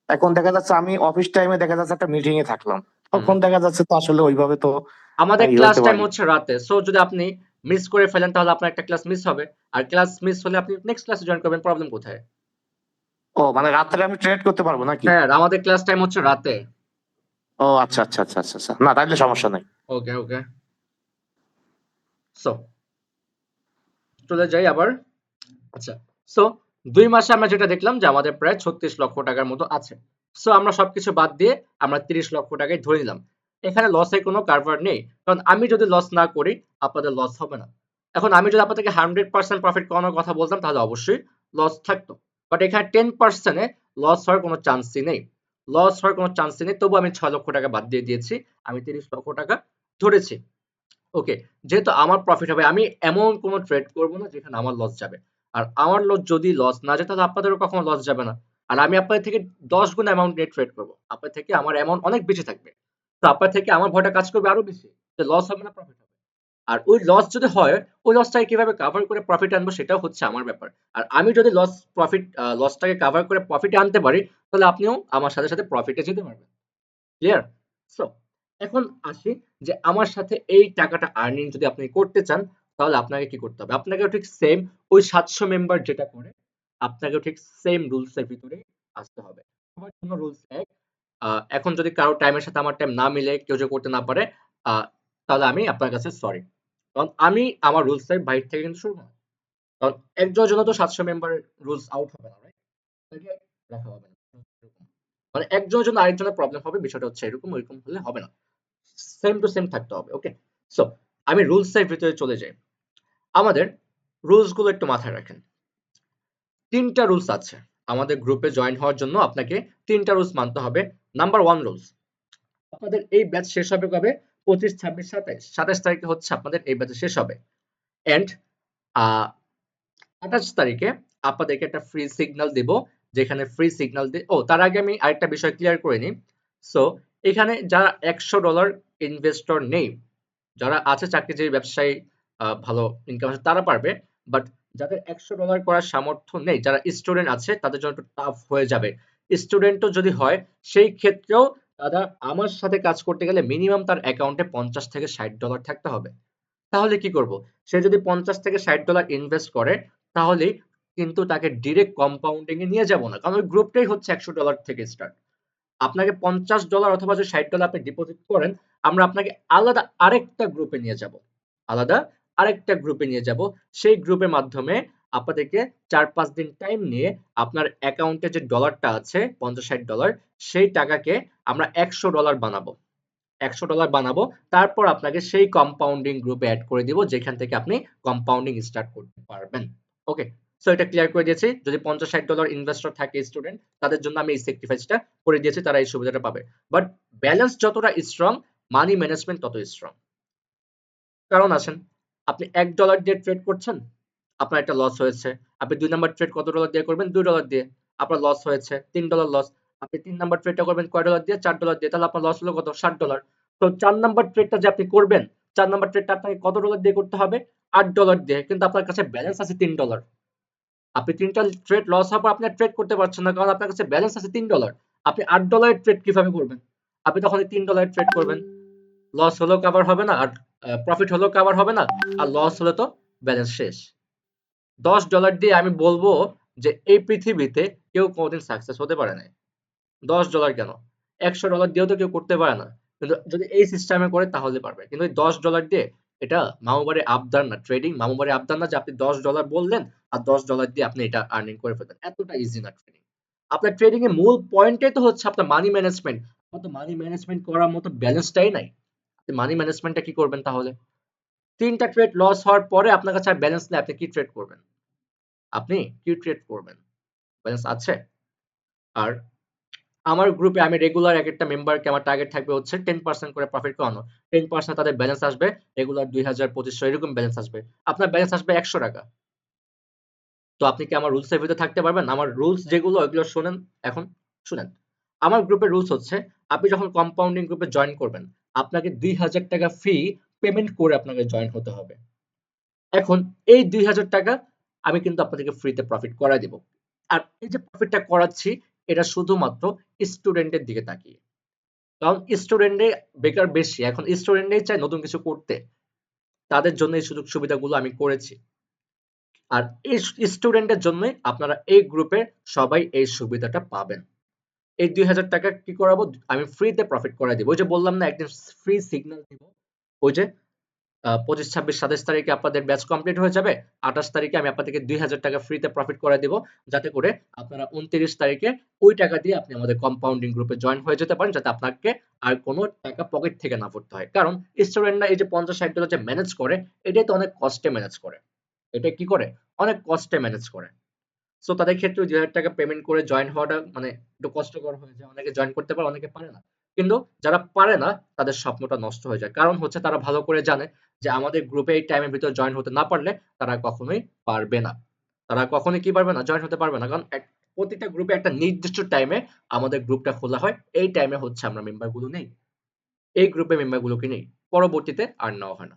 এখন দেখা যাচ্ছে আমি অফিস টাইমে দেখা যাচ্ছে একটা মিটিং এ থাকলাম, তখন হুম। দেখা যাচ্ছে তো আসলে ওইভাবে তো আমাদের ই ক্লাস হইতে টাইম পারি। হচ্ছে রাতে। সো যদি আপনি মিস করে ফেলেন তাহলে আপনার একটা ক্লাস মিস হবে। আর ক্লাস মিস হলে আপনি নেক্সট ক্লাসে জয়েন করবেন, প্রবলেম কোথায়? ও মানে রাত্রে আমি ট্রেড করতে পারবো নাকি? হ্যাঁ, আমাদের ক্লাস টাইম হচ্ছে রাতে। ও আচ্ছা আচ্ছা আচ্ছা আচ্ছা আচ্ছা, না তাইলে সমস্যা নাই। ওকে, ওকে। সো চলে যাই আবার। আচ্ছা, সো 2 মাসে আমরা যেটা দেখলাম যে আমাদের প্রায় 36 লক্ষ টাকার মতো আছে। সো আমরা সবকিছু বাদ দিয়ে আমরা 30 লক্ষ টাকাই ধরে নিলাম। এখানে লসের কোনো কারবার নেই। কারণ আমি যদি লস না করি আপনাদের লস হবে না। এখন আমি যদি আপনাদেরকে 100% প্রফিট করানোর কথা বলতাম তাহলে অবশ্যই লস থাকতো। বাট এখানে 10% এ লস হওয়ার কোনো চান্সই নেই। লস হওয়ার কোনো চান্সই নেই। তবু আমি 6 লক্ষ টাকা বাদ দিয়ে দিয়েছি। আমি 30 লক্ষ টাকা ধরেছি। ওকে, যেহেতু আমার প্রফিট হবে আমি এমন কোনো ট্রেড করব না যেখানে আমার লস যাবে। আর আমার যদি লস না যায় তাহলে আপনাদেরও কখনো লস যাবে না। আর আমি আপনাদের থেকে 10 গুণ অ্যামাউন্ট নিয়ে ট্রেড করব। আপনার থেকে আমার অ্যামাউন্ট অনেক বেশি থাকবে। তো আপনার থেকে আমার ভয়টা কাজ করবে আরো বেশি। যে লস হবে না প্রফিট হবে। আর ওই লস যদি হয় ওই লসটাকে কিভাবে কভার করে প্রফিট আনবো সেটাও হচ্ছে আমার ব্যাপার। আর আমি যদি লসটাকে কভার করে প্রফিটে আনতে পারি তাহলে আপনিও আমার সাথে সাথে প্রফিটে যেতে পারবেন। ক্লিয়ার? সো এখন আসি যে আমার সাথে এই টাকাটা আর্নিং যদি আপনি করতে চান তাহলে আপনাকে কি করতে হবে? আপনাকেও ঠিক সেম ওই 700 মেম্বার যেটা করে আপনাকেও ঠিক সেম রুলস এর ভিতরেই আসতে হবে। সবার জন্য রুলস এক। এখন যদি কারো টাইমের সাথে আমার টাইম না মিলে কেউ যদি করতে না পারে আ তাহলে আমি আপনার কাছে সরি। কারণ আমি আমার রুলস এর বাইরে থেকে কিন্তু শুরু না। কারণ একজনের জন্য তো 700 মেম্বারের রুলস আউট হবে না, রাইট? এটাকে রাখা হবে না। মানে একজনের জন্য আরেকজনের প্রবলেম হবে বিষয়টা হচ্ছে এরকম, ওইরকম হলে হবে না। সেম টু সেম থাকতে হবে। ওকে? সো আমি রুলস এর ভিতরে চলে যাই। আমাদের রুলস গুলো একটু মাথায় রাখেন। 3টা রুলস আছে। আমাদের গ্রুপে জয়েন হওয়ার জন্য আপনাকে 3টা রুলস মানতে হবে। Number 1 rules. আপনাদের এই ব্যাচ শেষ হবে কবে? 25, 26, 27। 27 তারিখে হচ্ছে আপনাদের এই ব্যাচ শেষ হবে। এন্ড আ 28 তারিখে আপনাদেরকে একটা ফ্রি সিগন্যাল দিব। যেখানে ফ্রি সিগন্যাল তার আগে আমি আরেকটা বিষয় ক্লিয়ার করে নিই। সো এখানে যারা $100 ইনভেস্টর নেই, যারা আছে চাকরিজীবী ব্যবসায়ী ভালো ইনকাম আছে তারা পারবে। বাট যাদের $100 করার সামর্থ্য নেই, যারা স্টুডেন্ট আছে তাদের জন্য একটু টাফ হয়ে যাবে। স্টুডেন্টও যদি হয় সেই ক্ষেত্রেও তারা আমার সাথে কাজ করতে গেলে মিনিমাম তার অ্যাকাউন্টে $50 থেকে $60 থাকতে হবে। তাহলে কি করব? সে যদি $50 থেকে $60 ইনভেস্ট করে তাহলেই কিন্তু তাকে ডিরেক্ট কম্পাউন্ডিং এ নিয়ে যাব না। কারণ ওই গ্রুপটাই হচ্ছে $100 থেকে স্টার্ট। আপনাকে $50 অথবা যে $60 আপনি ডিপোজিট করেন, আমরা আপনাকে আলাদা আরেকটা গ্রুপে নিয়ে যাব। আলাদা আরেকটা গ্রুপে নিয়ে যাব। সেই গ্রুপের মাধ্যমে আপনাদেরকে 4-5 দিন টাইম নিয়ে আপনার অ্যাকাউন্টে যে ডলারটা আছে $50-60 সেই টাকাকে আমরা $100 বানাবো। $100 বানাবো। তারপর আপনাকে সেই কম্পাউন্ডিং গ্রুপে এড করে দিব যেখান থেকে আপনি কম্পাউন্ডিং স্টার্ট করতে পারবেন। ওকে? সো এটা ক্লিয়ার করে দিয়েছি। যদি $50-60 ইনভেস্টর থাকে স্টুডেন্ট তাদের জন্য আমি এই স্যাক্রিফাইসটা করে দিয়েছি, তারা এই সুবিধাটা পাবে। বাট ব্যালেন্স যতটা স্ট্রং মানি ম্যানেজমেন্ট তত স্ট্রং। কারণ আসেন, আপনি $1 দিয়ে ট্রেড করছেন, আপনার একটা লস হয়েছে। আপনি 2 নাম্বার ট্রেড কত ডলার দিয়ে করবেন? $2 দিয়ে। আপনার লস হয়েছে $3 লস। আপনি 3 নাম্বার ট্রেডটা করবেন কয় ডলার দিয়ে? $4 দিয়ে। তাহলে আপনার লস হলো কত? $60। তো 4 নাম্বার ট্রেডটা যে আপনি করবেন, 4 নাম্বার ট্রেডটা আপনাকে কত ডলার দিয়ে করতে হবে? $8 দিয়ে। কিন্তু আপনার কাছে ব্যালেন্স আছে $3। আপনি 3 টা ট্রেড লস হওয়ার পর আপনি আর ট্রেড করতে পারছেন না কারণ আপনার কাছে ব্যালেন্স আছে $3। আপনি $8 এর ট্রেড কিভাবে করবেন? আপনি তখন এই $3 এর ট্রেড করবেন। লস হলেও কভার হবে না আর প্রফিট হলেও কভার হবে না। আর লস হলে তো ব্যালেন্স শেষ। $10 দিয়ে আমি বলবো যে এই পৃথিবীতে কেউ কোনোদিন সাকসেস হতে পারে নাই। $10 কেন? $100 দিয়েও তো কেউ করতে পারে না। কিন্তু যদি এই সিস্টেমে করে তাহলে পারবে। কিন্তু ওই $10 দিয়ে এটা মামুবাড়ির আবদার না, ট্রেডিং মামুবাড়ির আবদার না যে আপনি $10 বললেন আর $10 দিয়ে আপনি এটা আর্নিং করে ফেলবেন। এতটা ইজি না ট্রেডিং। আপনার ট্রেডিং এর মূল পয়েন্টটাই তো হচ্ছে আপনার মানি ম্যানেজমেন্ট। আপনার তো মানি ম্যানেজমেন্ট করার মতো ব্যালেন্সটাই নাই। আপনি মানি ম্যানেজমেন্টটা কি করবেন তাহলে? 3 টা ট্রেড লস হওয়ার পরে আপনার কাছে আর ব্যালেন্স নেই, আপনি কি ট্রেড করবেন? আপনি কি ট্রেড করবেন? ব্যালেন্স আছে? আর আমার গ্রুপে আমি রেগুলার একেকটা মেম্বারকে আমার টার্গেট থাকবে হচ্ছে 10% করে প্রফিট করানো। 10% তাদের ব্যালেন্স আসবে রেগুলার 2000, 2500 এরকম ব্যালেন্স আসবে। আপনার ব্যালেন্স আসবে $100। তো আপনি কি আমার রুলস এর ভিতরে থাকতে পারবেন? আমার রুলস যেগুলো ওইগুলো শোনেন এখন। শুনেন। আমার গ্রুপের রুলস হচ্ছে আপনি যখন কম্পাউন্ডিং গ্রুপে জয়েন করবেন, আপনাকে $2000 ফি পেমেন্ট করে আপনাকে জয়েন হতে হবে। এখন এই $2000 আমি কিন্তু আপনাদেরকে ফ্রিতে প্রফিট করায় দিব। আর এই যে প্রফিটটা করাচ্ছি এটা শুধুমাত্র স্টুডেন্টের দিকে তাকিয়ে। কারণ স্টুডেন্টে বেকার বেশি। এখন স্টুডেন্টরাই চায় নতুন কিছু করতে। তাদের জন্য এই সুযোগ সুবিধাগুলো আমি করেছি। আর এই স্টুডেন্টের জন্যই আপনারা এই গ্রুপে সবাই এই সুবিধাটা পাবেন। এই $2000 কি করাবো? আমি ফ্রিতে প্রফিট করায় দিব। ওই যে বললাম না একদিন ফ্রি সিগন্যাল দিব। ওই যে 25, 26, 27 তারিখে আপনাদের ব্যাচ কমপ্লিট হয়ে যাবে। 28 তারিখে আমি আপনাদেরকে 2000 টাকা ফ্রিতে প্রফিট করে দিব, যাতে করে আপনারা 29 তারিখে ওই টাকা দিয়ে আপনি আমাদের কম্পাউন্ডিং গ্রুপে জয়েন হয়ে যেতে পারেন, যাতে আপনাকে আর কোনো টাকা পকেট থেকে না পড়তে হয়। কারণ স্টুডেন্টরা এই যে 50-60 যে ম্যানেজ করে, এটাই তো অনেক কষ্টে ম্যানেজ করে। এটা কি করে? অনেক কষ্টে ম্যানেজ করে। সো তাদের ক্ষেত্রে 2000 টাকা পেমেন্ট করে জয়েন হওয়াটা মানে একটু কষ্টকর হয়ে যায়। অনেকে জয়েন করতে পারে, অনেকে পারে না। কিন্তু যারা পারে না তাদের স্বপ্নটা নষ্ট হয়ে যায়। কারণ হচ্ছে তারা ভালো করে জানে যে আমাদের গ্রুপে এই টাইমের ভিতর জয়েন হতে না পারলে তারা কখনোই পারবে না। তারা কখনোই কি পারবে না? জয়েন হতে পারবে না। কারণ প্রতিটা গ্রুপে একটা নির্দিষ্ট টাইমে আমাদের গ্রুপটা খোলা হয়। এই টাইমে হচ্ছে আমরা মেম্বার গুলো নেই। এই গ্রুপে মেম্বার গুলোকে নেই। পরবর্তীতে আর নেওয়া হয় না।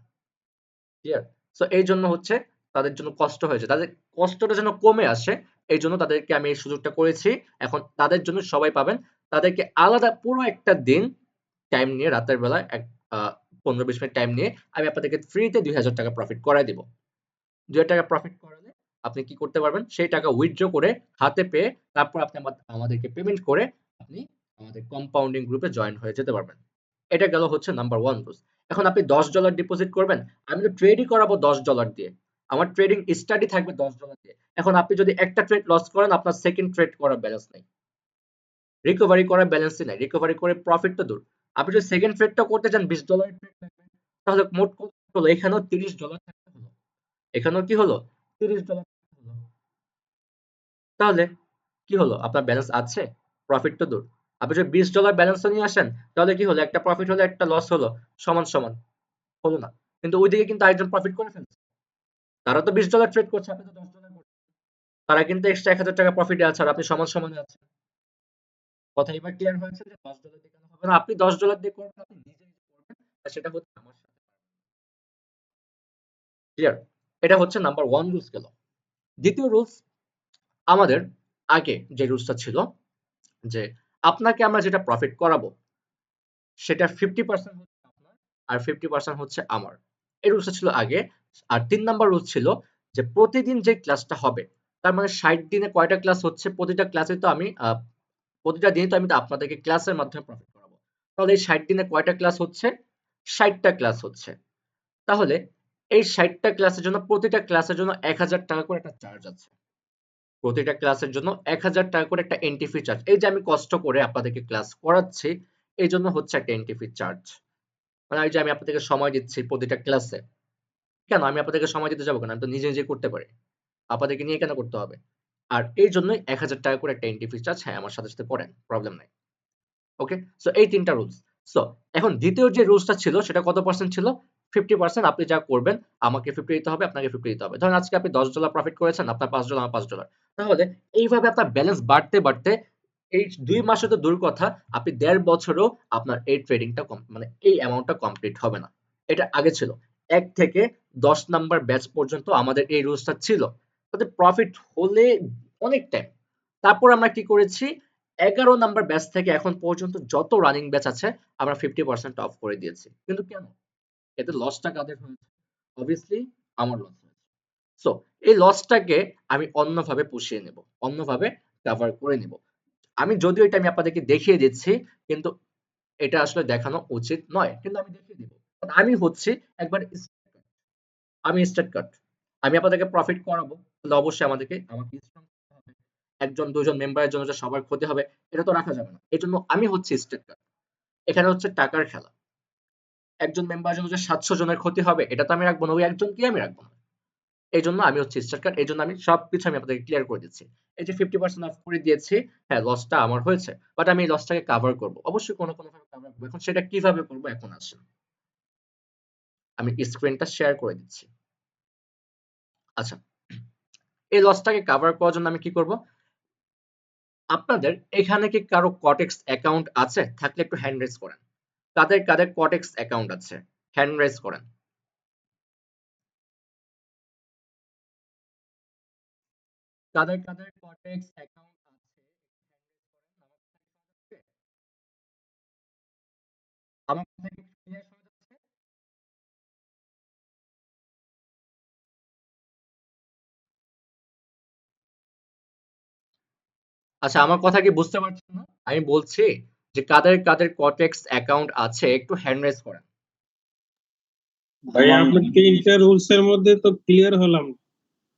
ক্লিয়ার? সো এইজন্য হচ্ছে তাদের জন্য কষ্ট হয়েছে। তাদের কষ্টটা যেন কমে আসে, এইজন্য তাদেরকে আমি এই সুযোগটা করেছি। এখন তাদের জন্য সবাই পাবেন। তাদেরকে আলাদা পুরো একটা দিন টাইম নিয়ে রাতের বেলা 15-20 মিনিট টাইম নিয়ে আমি আপনাদেরকে ফ্রিতে 2000 টাকা প্রফিট করায় দিব। 2000 টাকা প্রফিট করালে আপনি কি করতে পারবেন? সেই টাকা উইথড্র করে হাতে পেয়ে তারপর আপনি আমাদেরকে পেমেন্ট করে আপনি আমাদের কম্পাউন্ডিং গ্রুপে জয়েন হয়ে যেতে পারবেন। এটা গেল হচ্ছে নাম্বার 1 রুলস। এখন আপনি $10 ডিপোজিট করবেন। আমি তো ট্রেডই করাবো $10 দিয়ে। আমার ট্রেডিং স্টাডি থাকবে $10 দিয়ে। এখন আপনি যদি একটা ট্রেড লস করেন, আপনার সেকেন্ড ট্রেড করার ব্যালেন্স নাই। রিকভারি করার ব্যালেন্সই নাই। রিকভারি করে প্রফিট তো দূর। আপনি যদি সেকেন্ড ট্রেডটা করতে চান $20 ট্রেড লাগবে। তাহলে মোট কত হলো? এখানেও $30 থাকতে হলো। এখানেও কি হলো? $30 হলো। তাহলে কি হলো? আপনার ব্যালেন্স আছে, প্রফিট তো দূর। আপনি যদি $20 ব্যালেন্সও নিয়ে আসেন, তাহলে কি হলো? একটা প্রফিট হলো, একটা লস হলো, সমান সমান হলো না? কিন্তু ওইদিকে কিন্তু আরেকজন প্রফিট করে ফেলছে। তারা তো $20 ট্রেড করছে, আপনি তো $10 করছেন। তারা কিন্তু এক্সট্রা 1000 টাকা প্রফিটে আছে, আর আপনি সমান সমানে আছেন। কথা এবার ক্লিয়ার হয়েছে যে $10 দিয়ে কেন হবে না? আপনি $10 দিয়ে করবেন, আপনি নিজে নিজে করবেন, আর সেটা হচ্ছে আমার সাথে। ক্লিয়ার? এটা হচ্ছে নাম্বার 1 রুলস গেল। দ্বিতীয় রুলস, আমাদের আগে যে রুলসটা ছিল যে আপনাকে আমরা যেটা প্রফিট করাবো সেটা 50% হচ্ছে আপনার আর 50% হচ্ছে আমার। এই রুলসটা ছিল আগে। আর 3 নাম্বার রুলস ছিল যে প্রতিদিন যে ক্লাসটা হবে, তার মানে 60 দিনে কয়টা ক্লাস হচ্ছে, প্রতিটা ক্লাসে তো আমি প্রতিটা দিনই তো আমি তো আপনাদেরকে ক্লাসের মাধ্যমে প্রফিট করাবো। তাহলে এই 60 দিনে কয়টা ক্লাস হচ্ছে? 60 টা ক্লাস হচ্ছে। তাহলে এই 60 টা ক্লাসের জন্য প্রতিটা ক্লাসের জন্য 1000 টাকা করে একটা চার্জ আছে। প্রতিটা ক্লাসের জন্য 1000 টাকা করে একটা এন্ট্রি ফি চার্জ। এই যে আমি কষ্ট করে আপনাদেরকে ক্লাস করাচ্ছি, এইজন্য হচ্ছে একটা এন্ট্রি ফি চার্জ। মানে এই যে আমি আপনাদেরকে সময় দিচ্ছি প্রতিটা ক্লাসে। কেন আমি আপনাদেরকে সময় দিতে যাবো কেন? আমি তো নিজে নিজে করতে পারি। আপনাদেরকে নিয়ে কেন করতে হবে? আর এই জন্যই 1000 টাকা করে একটা এন্ট্রি ফি চার্জ। হ্যাঁ, আমার সাথে সাথে করেন, প্রবলেম নাই। ওকে? সো এই ৩ টা রুলস। সো এখন দ্বিতীয় যে রুলসটা ছিল সেটা কত পার্সেন্ট ছিল? 50% আপনি যা করবেন আমাকে 50 দিতে হবে, আপনাকে 50 দিতে হবে। ধরেন আজকে আপনি $10 প্রফিট করেছেন, আপনার $5, আমার $5। তাহলে এইভাবে আপনার ব্যালেন্স বাড়তে, বাড়তে এই ২ মাসে তো দূর কথা, আপনি ১.৫ বছরেও আপনার এই ট্রেডিংটা মানে এই অ্যামাউন্টটা কমপ্লিট হবে না। এটা আগে ছিল। ১ থেকে ১০ নাম্বার ব্যাচ পর্যন্ত আমাদের এই রুলসটা ছিল। তাতে প্রফিট হলে অনেক টাইম। তারপর আমরা কি করেছি? ১১ নাম্বার ব্যাচ থেকে এখন পর্যন্ত যত রানিং ব্যাচ আছে আমরা 50% অফ করে দিয়েছি। কিন্তু কেন? এতে লসটা কাদের হয়েছে? অবভিয়াসলি আমার লস হয়েছে। সো এই লসটাকে আমি অন্যভাবে পুষিয়ে নেব। অন্যভাবে কভার করে নিব। আমি যদিও এটা আমি আপনাদেরকে দেখিয়ে দিচ্ছি, কিন্তু এটা আসলে দেখানো উচিত নয়। কিন্তু আমি দেখিয়ে দিব। কারণ আমি হচ্ছি একবার আমি স্টেট কাট। আমি আপনাদেরকে প্রফিট করাবো। তাহলে অবশ্যই আমাকে স্ট্রং হতে হবে। ১ জন ২ জন মেম্বারের জন্য যে সবার ক্ষতি হবে, এটা তো রাখা যাবে না। এজন্য আমি হচ্ছি স্টেট কাট। এখানে হচ্ছে টাকার খেলা। ১ জন মেম্বারের জন্য যে ৭০০ জনের ক্ষতি হবে, এটা তো আমি রাখবো না। ওই একজনকেই আমি রাখবো না। এইজন্য আমি হচ্ছি স্টেট কাট। এইজন্য আমি সবকিছু আমি আপনাদেরকে ক্লিয়ার করে দিচ্ছি। এই যে 50% অফ করে দিয়েছি, হ্যাঁ, লসটা আমার হয়েছে। বাট আমি এই লসটাকে কভার করব। অবশ্যই কোনো ভাবে কভার করব। এখন সেটা কিভাবে করব? এখন আসেন। আমি স্ক্রিনটা শেয়ার করে দিচ্ছি। আচ্ছা। এই লসটাকে কভার করার জন্য আমি কি করব? আপনাদের এখানে কি কারো কটেক্স অ্যাকাউন্ট আছে? থাকলে একটু হ্যান্ড রেজ করেন। কাদের কাদের কটেক্স অ্যাকাউন্ট আছে? হ্যান্ড রেজ করেন। কাদের কাদের কটেক্স অ্যাকাউন্ট আছে? আমার কথা কি ক্লিয়ার শোনা যাচ্ছে? আচ্ছা, আমার কথা কি বুঝতে পারছেন না? আমি বলছি যে কাদের কাদের কটেক্স অ্যাকাউন্ট আছে একটু হ্যান্ড রেজ করেন। ভাইয়া আপনার 3টা রুলস এর মধ্যে তো ক্লিয়ার হলাম।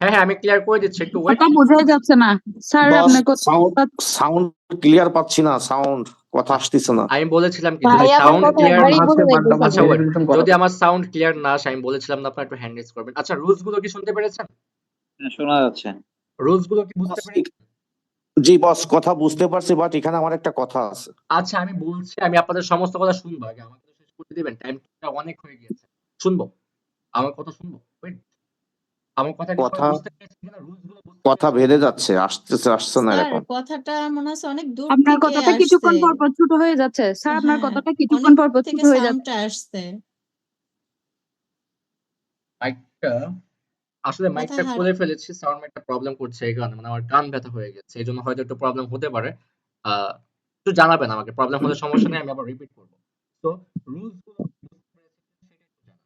হ্যাঁ, আমি ক্লিয়ার করে দিচ্ছি, একটু ওয়েট। কথা বোঝাই যাচ্ছে না স্যার, বস আপনার সাউন্ড ক্লিয়ার পাচ্ছি না, সাউন্ড কথা আসতেছে না। আমি বলেছিলাম কি, ভাই যদি আমার সাউন্ড কথা ক্লিয়ার একবারই বোঝা যাইতেছে আচ্ছা না। ওয়েট, যদি আমার সাউন্ড ক্লিয়ার না আসে, আমি বলেছিলাম না আপনারা একটু হ্যান্ড রেজ করবেন। আচ্ছা, রুলস গুলো কি শুনতে পেরেছেন? শোনা যাচ্ছে। রুলস গুলো কি বুঝতে পেরেছেন? জি বস, কথা বুঝতে পারছি, বাট এখানে আমার একটা কথা আছে। আচ্ছা, আমি বলছি, আমি আপনাদের সমস্ত কথা শুনবো, আগে আমাকে তো শেষ করতে দিবেন, টাইমটা অনেক হয়ে গিয়েছে। শুনবো, আমার কথা শুনবো। ওয়েট, আমার কথা কি কথা বুঝতে পেরেছেন কিনা? রুলস গুলো বুঝতে কথা পেরেছেন? বেড়ে যাচ্ছে, আসছে না স্যার এরকম। কথাটা মনে হচ্ছে অনেক দূর আপনার থেকে কথাটা আসছে। কিছুক্ষণ পর পর ছোট হয়ে যাচ্ছে স্যার, আপনার হ্যাঁ, কথাটা অনেক কিছুক্ষণ পর পর থেকে ছোট হয়ে যাচ্ছে। সাউন্ডটা আসছে। মাইকটা আসলে কথা মাইকটা হার খুলে ফেলেছি, সাউন্ড মাইকটা প্রবলেম করছে, এই কারণে মানে আমার কান ব্যথা হয়ে গেছে, এই জন্য হয়তো একটু প্রবলেম হতে পারে। একটু জানাবেন আমাকে, প্রবলেম হলে সমস্যা নেই, আমি আবার রিপিট করবো। তো রুলস গুলো বুঝতে পেরেছেন কিনা সেটা একটু জানান।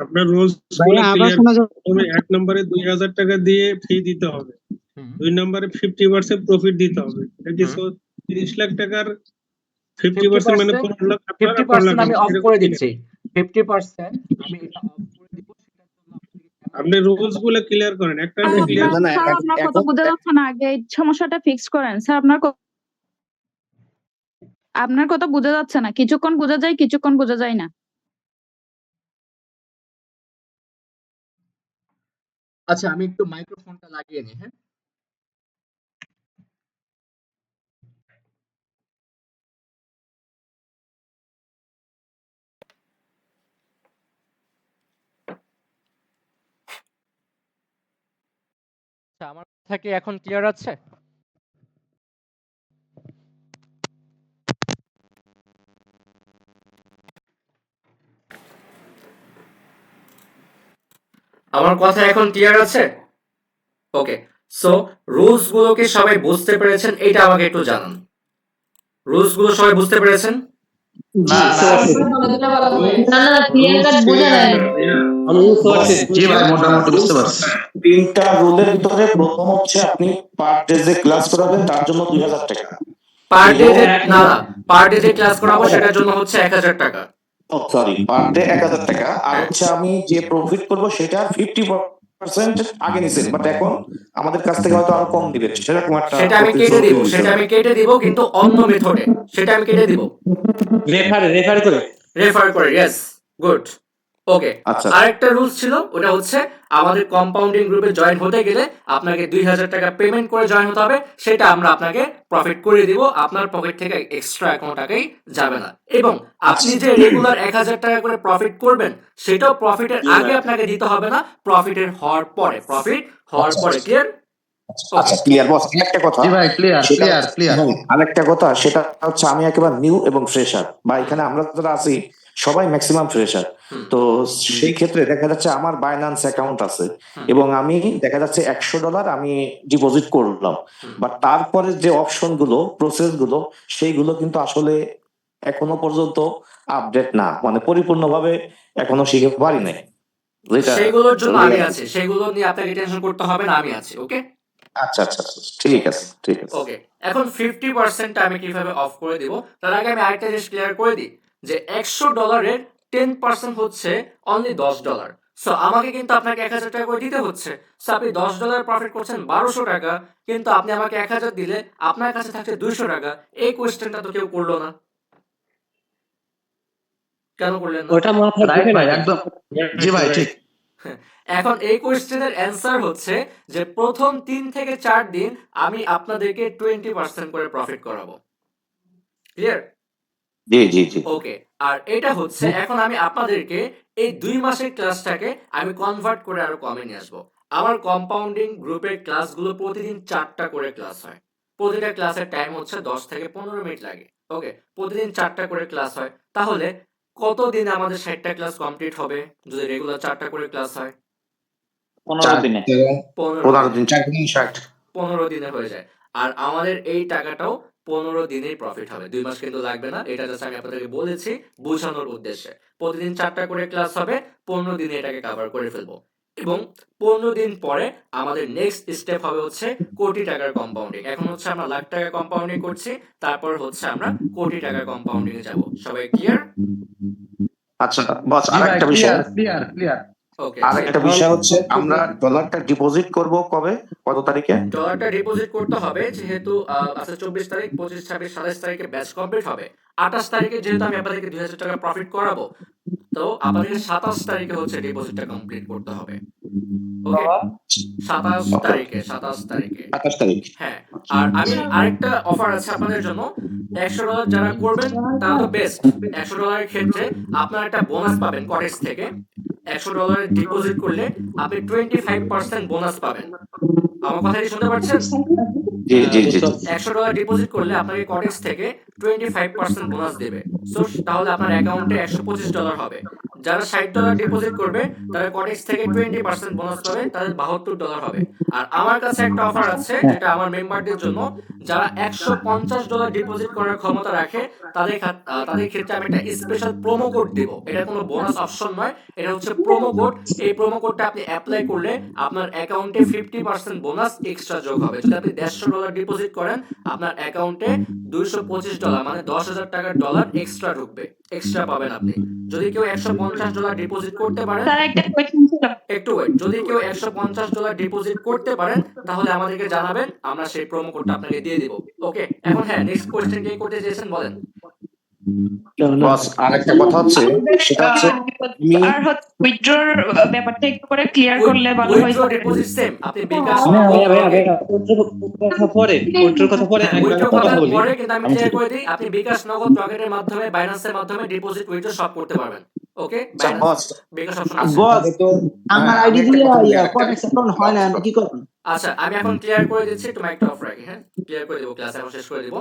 আপনার রুলস ভাইয়া গুলো আবার ক্লিয়ার। শোনা যাচ্ছে। প্রথমে 1 নম্বরে 2000 টাকা দিয়ে ফি দিতে হবে। হুম 2 নম্বরে 50% প্রফিট দিতে হবে। এটা হুম কি 30 লাখ টাকার 50% মানে 50% 15 লাখ আপনার আর 4 লাখ 50% আমি আমার, অফ এরকম করে কি না? দিচ্ছি। 50% আমি এটা অফ করে দিব, সেটার জন্য আপনাকে কেমন আপনি রুলস গুলো ক্লিয়ার করেন, একটা স্যার ক্লিয়ার আপনার না স্যার আপনার কথা এখন বোঝা যাচ্ছে না, আগে এই সমস্যাটা ফিক্স করেন স্যার। আপনার কথা বোঝা যাচ্ছে না, কিছুক্ষণ বোঝা যায় কিছুক্ষণ বোঝা যায় না। আচ্ছা, আমি একটু মাইক্রোফোনটা লাগিয়ে নিই। হ্যাঁ, আচ্ছা, আমার কথা কি এখন ক্লিয়ার আছে? আমার কথা এখন ক্লিয়ার আছে? ওকে, সো রুলস গুলো কি সবাই বুঝতে পেরেছেন? এটা আমাকে একটু জানান। রুলস গুলো সবাই বুঝতে পেরেছেন? না জি ভাই, মোটামুটি বুঝতে পারছি। 3টা রুলের ভিতরে প্রথম হচ্ছে আপনি পার ডে যে ক্লাস করাবেন তার জন্য 2000 টাকা। পার ডে না, পার ডে যে ক্লাস করাবো সেটার জন্য হচ্ছে 1000 টাকা। ও সরি, পার ডে 1000 টাকা। আর হচ্ছে আমি যে প্রফিট করব সেটা 50% আগে নিছেন, বাট এখন আমাদের কাছ থেকে হয়তো আরো কম দিবেন, সেরকম একটা সেটা আমি কেটে প্রতিশ্রুতি দিব, দিয়েছেন। সেটা আমি কেটে দিব, কিন্তু অন্য মেথডে। সেটা আমি কেটে দিব, রেফার করে। Yes, good. ওকে, আচ্ছা আরেকটা রুলস ছিল, ওটা হচ্ছে আমাদের কম্পাউন্ডিং গ্রুপে জয়েন হতে গেলে আপনাকে 2000 টাকা পেমেন্ট করে জয়েন হতে হবে। সেটা আমরা আপনাকে প্রফিট করে দিব, আপনার পকেট থেকে এক্সট্রা কোনো টাকাই যাবে না। এবং আপনি যে রেগুলার 1000 টাকা করে প্রফিট করবেন, সেটাও প্রফিটের আগে আপনাকে দিতে হবে না, প্রফিটের হওয়ার পরে, প্রফিট হওয়ার পরে। ক্লিয়ার? আচ্ছা ক্লিয়ার বস। একটা কথা, জি ভাই, ক্লিয়ার সেটা ক্লিয়ার ক্লিয়ার। আরেকটা কথা, সেটা হচ্ছে আমি একেবারে নিউ এবং ফ্রেশার, বা এখানে আমরা যারা আছি সবাই ম্যাক্সিমাম ফ্রেশার। তো সেই ক্ষেত্রে দেখা যাচ্ছে আমার বাইন্যান্স অ্যাকাউন্ট আছে এবং আমি দেখা যাচ্ছে $100 আমি ডিপোজিট করলাম, বাট তারপরে যে অপশন গুলো, প্রসেস গুলো, সেইগুলো কিন্তু আসলে এখনো পর্যন্ত আপডেট না, মানে পরিপূর্ণভাবে এখনো শিখে পারি নাই। সেগুলোর জন্য আমি আছি, সেগুলো নিয়ে আপনাকে টেনশন করতে হবে না, আমি আছি। ওকে, আচ্ছা আচ্ছা আচ্ছা, ঠিক আছে ঠিক আছে। ওকে, এখন 50% আমি কিভাবে অফ করে দিব, তার আগে আমি আরেকটা জিনিস ক্লিয়ার করে দিই যে $100 10% হচ্ছে অনলি $10। সো আমাকে কিন্তু আপনাকে 1000 টাকা করে দিতে হচ্ছে। সো আপনি $10 প্রফিট করছেন 1200 টাকা, কিন্তু আপনি আমাকে 1000 দিলে আপনার কাছে থাকছে 200 টাকা। এই কোয়েশ্চেনটা তো কেউ করলো না, কেন করলেন না? রাইট ভাই, একদম। জি ভাই, ঠিক। এখন এই কোয়েশ্চেনের অ্যান্সার হচ্ছে যে প্রথম 3 থেকে 4 দিন আমি আপনাদেরকে 20% করে প্রফিট করাবো। ক্লিয়ার? জি জি জি। ওকে, আর এটা হচ্ছে এখন আমি আপনাদেরকে এই 2 মাসের ক্লাসটাকে আমি কনভার্ট করে আরো কমে নিয়ে আসবো। আমার কম্পাউন্ডিং গ্রুপের ক্লাসগুলো প্রতিদিন 4টা করে ক্লাস হয়। প্রতিটা ক্লাসের টাইম হচ্ছে 10 থেকে 15 মিনিট লাগে। ওকে, প্রতিদিন 4টা করে ক্লাস হয়। তাহলে কতদিন আমাদের 60টা ক্লাস কমপ্লিট হবে যদি রেগুলার 4টা করে ক্লাস হয়? 15 দিনে। 15 দিন, 4 দিন 60। 15 দিনে হয়ে যায়। আর আমাদের এই টাকাটাও 15 দিনেই প্রফিট হবে। 2 মাস কিন্তু লাগবে না। এটা জাস্ট আমি আপনাদেরকে বলেছি বোঝানোর উদ্দেশ্যে। প্রতিদিন 4টা করে ক্লাস হবে, 15 দিনে এটাকে কভার করে ফেলবো। এবং 15 দিন পরে আমাদের নেক্সট স্টেপ হবে হচ্ছে কোটি টাকার কম্পাউন্ডিং। এখন হচ্ছে আমরা লাখ টাকা কম্পাউন্ডিং করছি, তারপর হচ্ছে আমরা কোটি টাকার কম্পাউন্ডিং এ যাব। সবাই ক্লিয়ার? আচ্ছা বস, আরেকটা বিষয়, ওকে, আরেকটা বিষয় হচ্ছে আমরা ডলারটা ডিপোজিট করব কবে, কত তারিখে? ডলারটা ডিপোজিট করতে হবে যেহেতু আচ্ছা 24 তারিখ, 25, 26, 27 তারিখে ব্যাচ কমপ্লিট হবে। 28 তারিখে যেহেতু আমি আপনাদেরকে 2000 টাকা প্রফিট করাবো, তো আপনাদেরকে 27 তারিখে হচ্ছে ডিপোজিটটা কমপ্লিট করতে হবে। ওকে, 27 তারিখে, 27 তারিখে। 28 তারিখ। হ্যাঁ, আর আমি আরেকটা অফার আছে আপনাদের জন্য। $100 যারা করবেন তারা তো বেস্ট। $100 এর ক্ষেত্রে আপনারা একটা বোনাস পাবেন কটেক্স থেকে। $100 ডিপোজিট করলে আপনি 25% বোনাস পাবেন। আমার কথা কি শুনতে পাচ্ছেন? জি জি জি। $100 ডিপোজিট করলে আপনাকে কটেক্স থেকে 25% বোনাস দেবে। সো তাহলে আপনার অ্যাকাউন্টে $125 হবে। যারা $60 ডিপোজিট করবে তারা কটেক্স থেকে 20% বোনাস পাবে, তাদের $72 হবে। আর আমার কাছে একটা অফার আছে যেটা আমার মেম্বারদের জন্য, যারা $150 ডিপোজিট করার ক্ষমতা রাখে তাদের ক্ষেত্রে আমি একটা স্পেশাল প্রোমো কোড দেব। এটা কোনো বোনাস অপশন নয়, এটা হচ্ছে প্রোমো কোড। এই প্রোমো কোডটা আপনি অ্যাপ্লাই করলে আপনার অ্যাকাউন্টে 50% বোনাস এক্সট্রা যোগ হবে। যদি আপনি $150 ডিপোজিট করেন আপনার অ্যাকাউন্টে $225 মানে $10,000 এক্সট্রা ঢুকবে, এক্সট্রা পাবেন আপনি। যদি কেউ $150 ডিপোজিট করতে পারেন, স্যার একটা কোয়েশ্চেন ছিল। একটু ওয়েট, যদি কেউ $150 ডিপোজিট করতে পারেন তাহলে আমাদেরকে জানাবেন, আমরা সেই প্রোমো কোডটা আপনাকে দিয়ে দিব। ওকে, এখন হ্যাঁ, নেক্সট কোশ্চেন কে করতে চেয়েছেন বলেন। বস, আরেকটা কথা হচ্ছে, সেটা হচ্ছে আর হচ্ছে উইথড্রর ব্যাপারটা একটু করে ক্লিয়ার করলে ভালো হয়। উইথড্র ডিপোজিট সেম, আপনি বিকাশ কথা পরে কিন্তু আমি ক্লিয়ার করে দিই, আপনি বিকাশ, নগদ, রকেটের মাধ্যমে, বাইন্যান্সের মাধ্যমে ডিপোজিট উইথড্র সব করতে পারবেন। ওকে, বস, বিকাশ অপশন আছে। বস আমার আইডি দিয়ে কনেক্ট অ্যাকাউন্ট হয় না, আমি কি করব? আচ্ছা, আমি এখন ক্লিয়ার করে দিচ্ছি, একটু মাইকটা অফ রাখি। হ্যাঁ, ক্লিয়ার করে দেব, ক্লাস এখন শেষ করে দেব।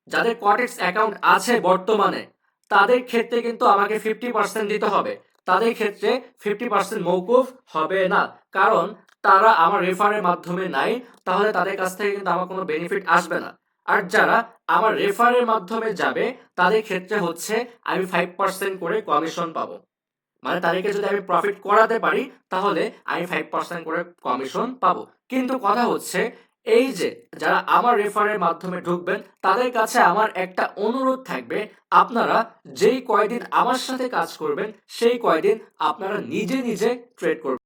যাদের কটেক্স অ্যাকাউন্ট আছে বর্তমানে তাদের ক্ষেত্রে কিন্তু আমাকে 50% দিতে হবে। তাদের ক্ষেত্রে 50% মওকুফ হবে না, কারণ তারা আমার রেফারের মাধ্যমে নাই, তাহলে তাদের কাছ থেকে কিন্তু আমার কোনো বেনিফিট আসবে না। আর যারা আমার রেফারের মাধ্যমে যাবে তাদের ক্ষেত্রে হচ্ছে আমি 5% করে কমিশন পাবো। মানে তাদেরকে যদি আমি প্রফিট করাতে পারি তাহলে আমি 5% করে কমিশন পাবো। কিন্তু কথা হচ্ছে এই যে যারা আমার রেফারের মাধ্যমে ঢুকবেন তাদের কাছে আমার একটা অনুরোধ থাকবে, আপনারা যেই কয়দিন আমার সাথে কাজ করবেন সেই কয়দিন আপনারা নিজে নিজে ট্রেড করবেন।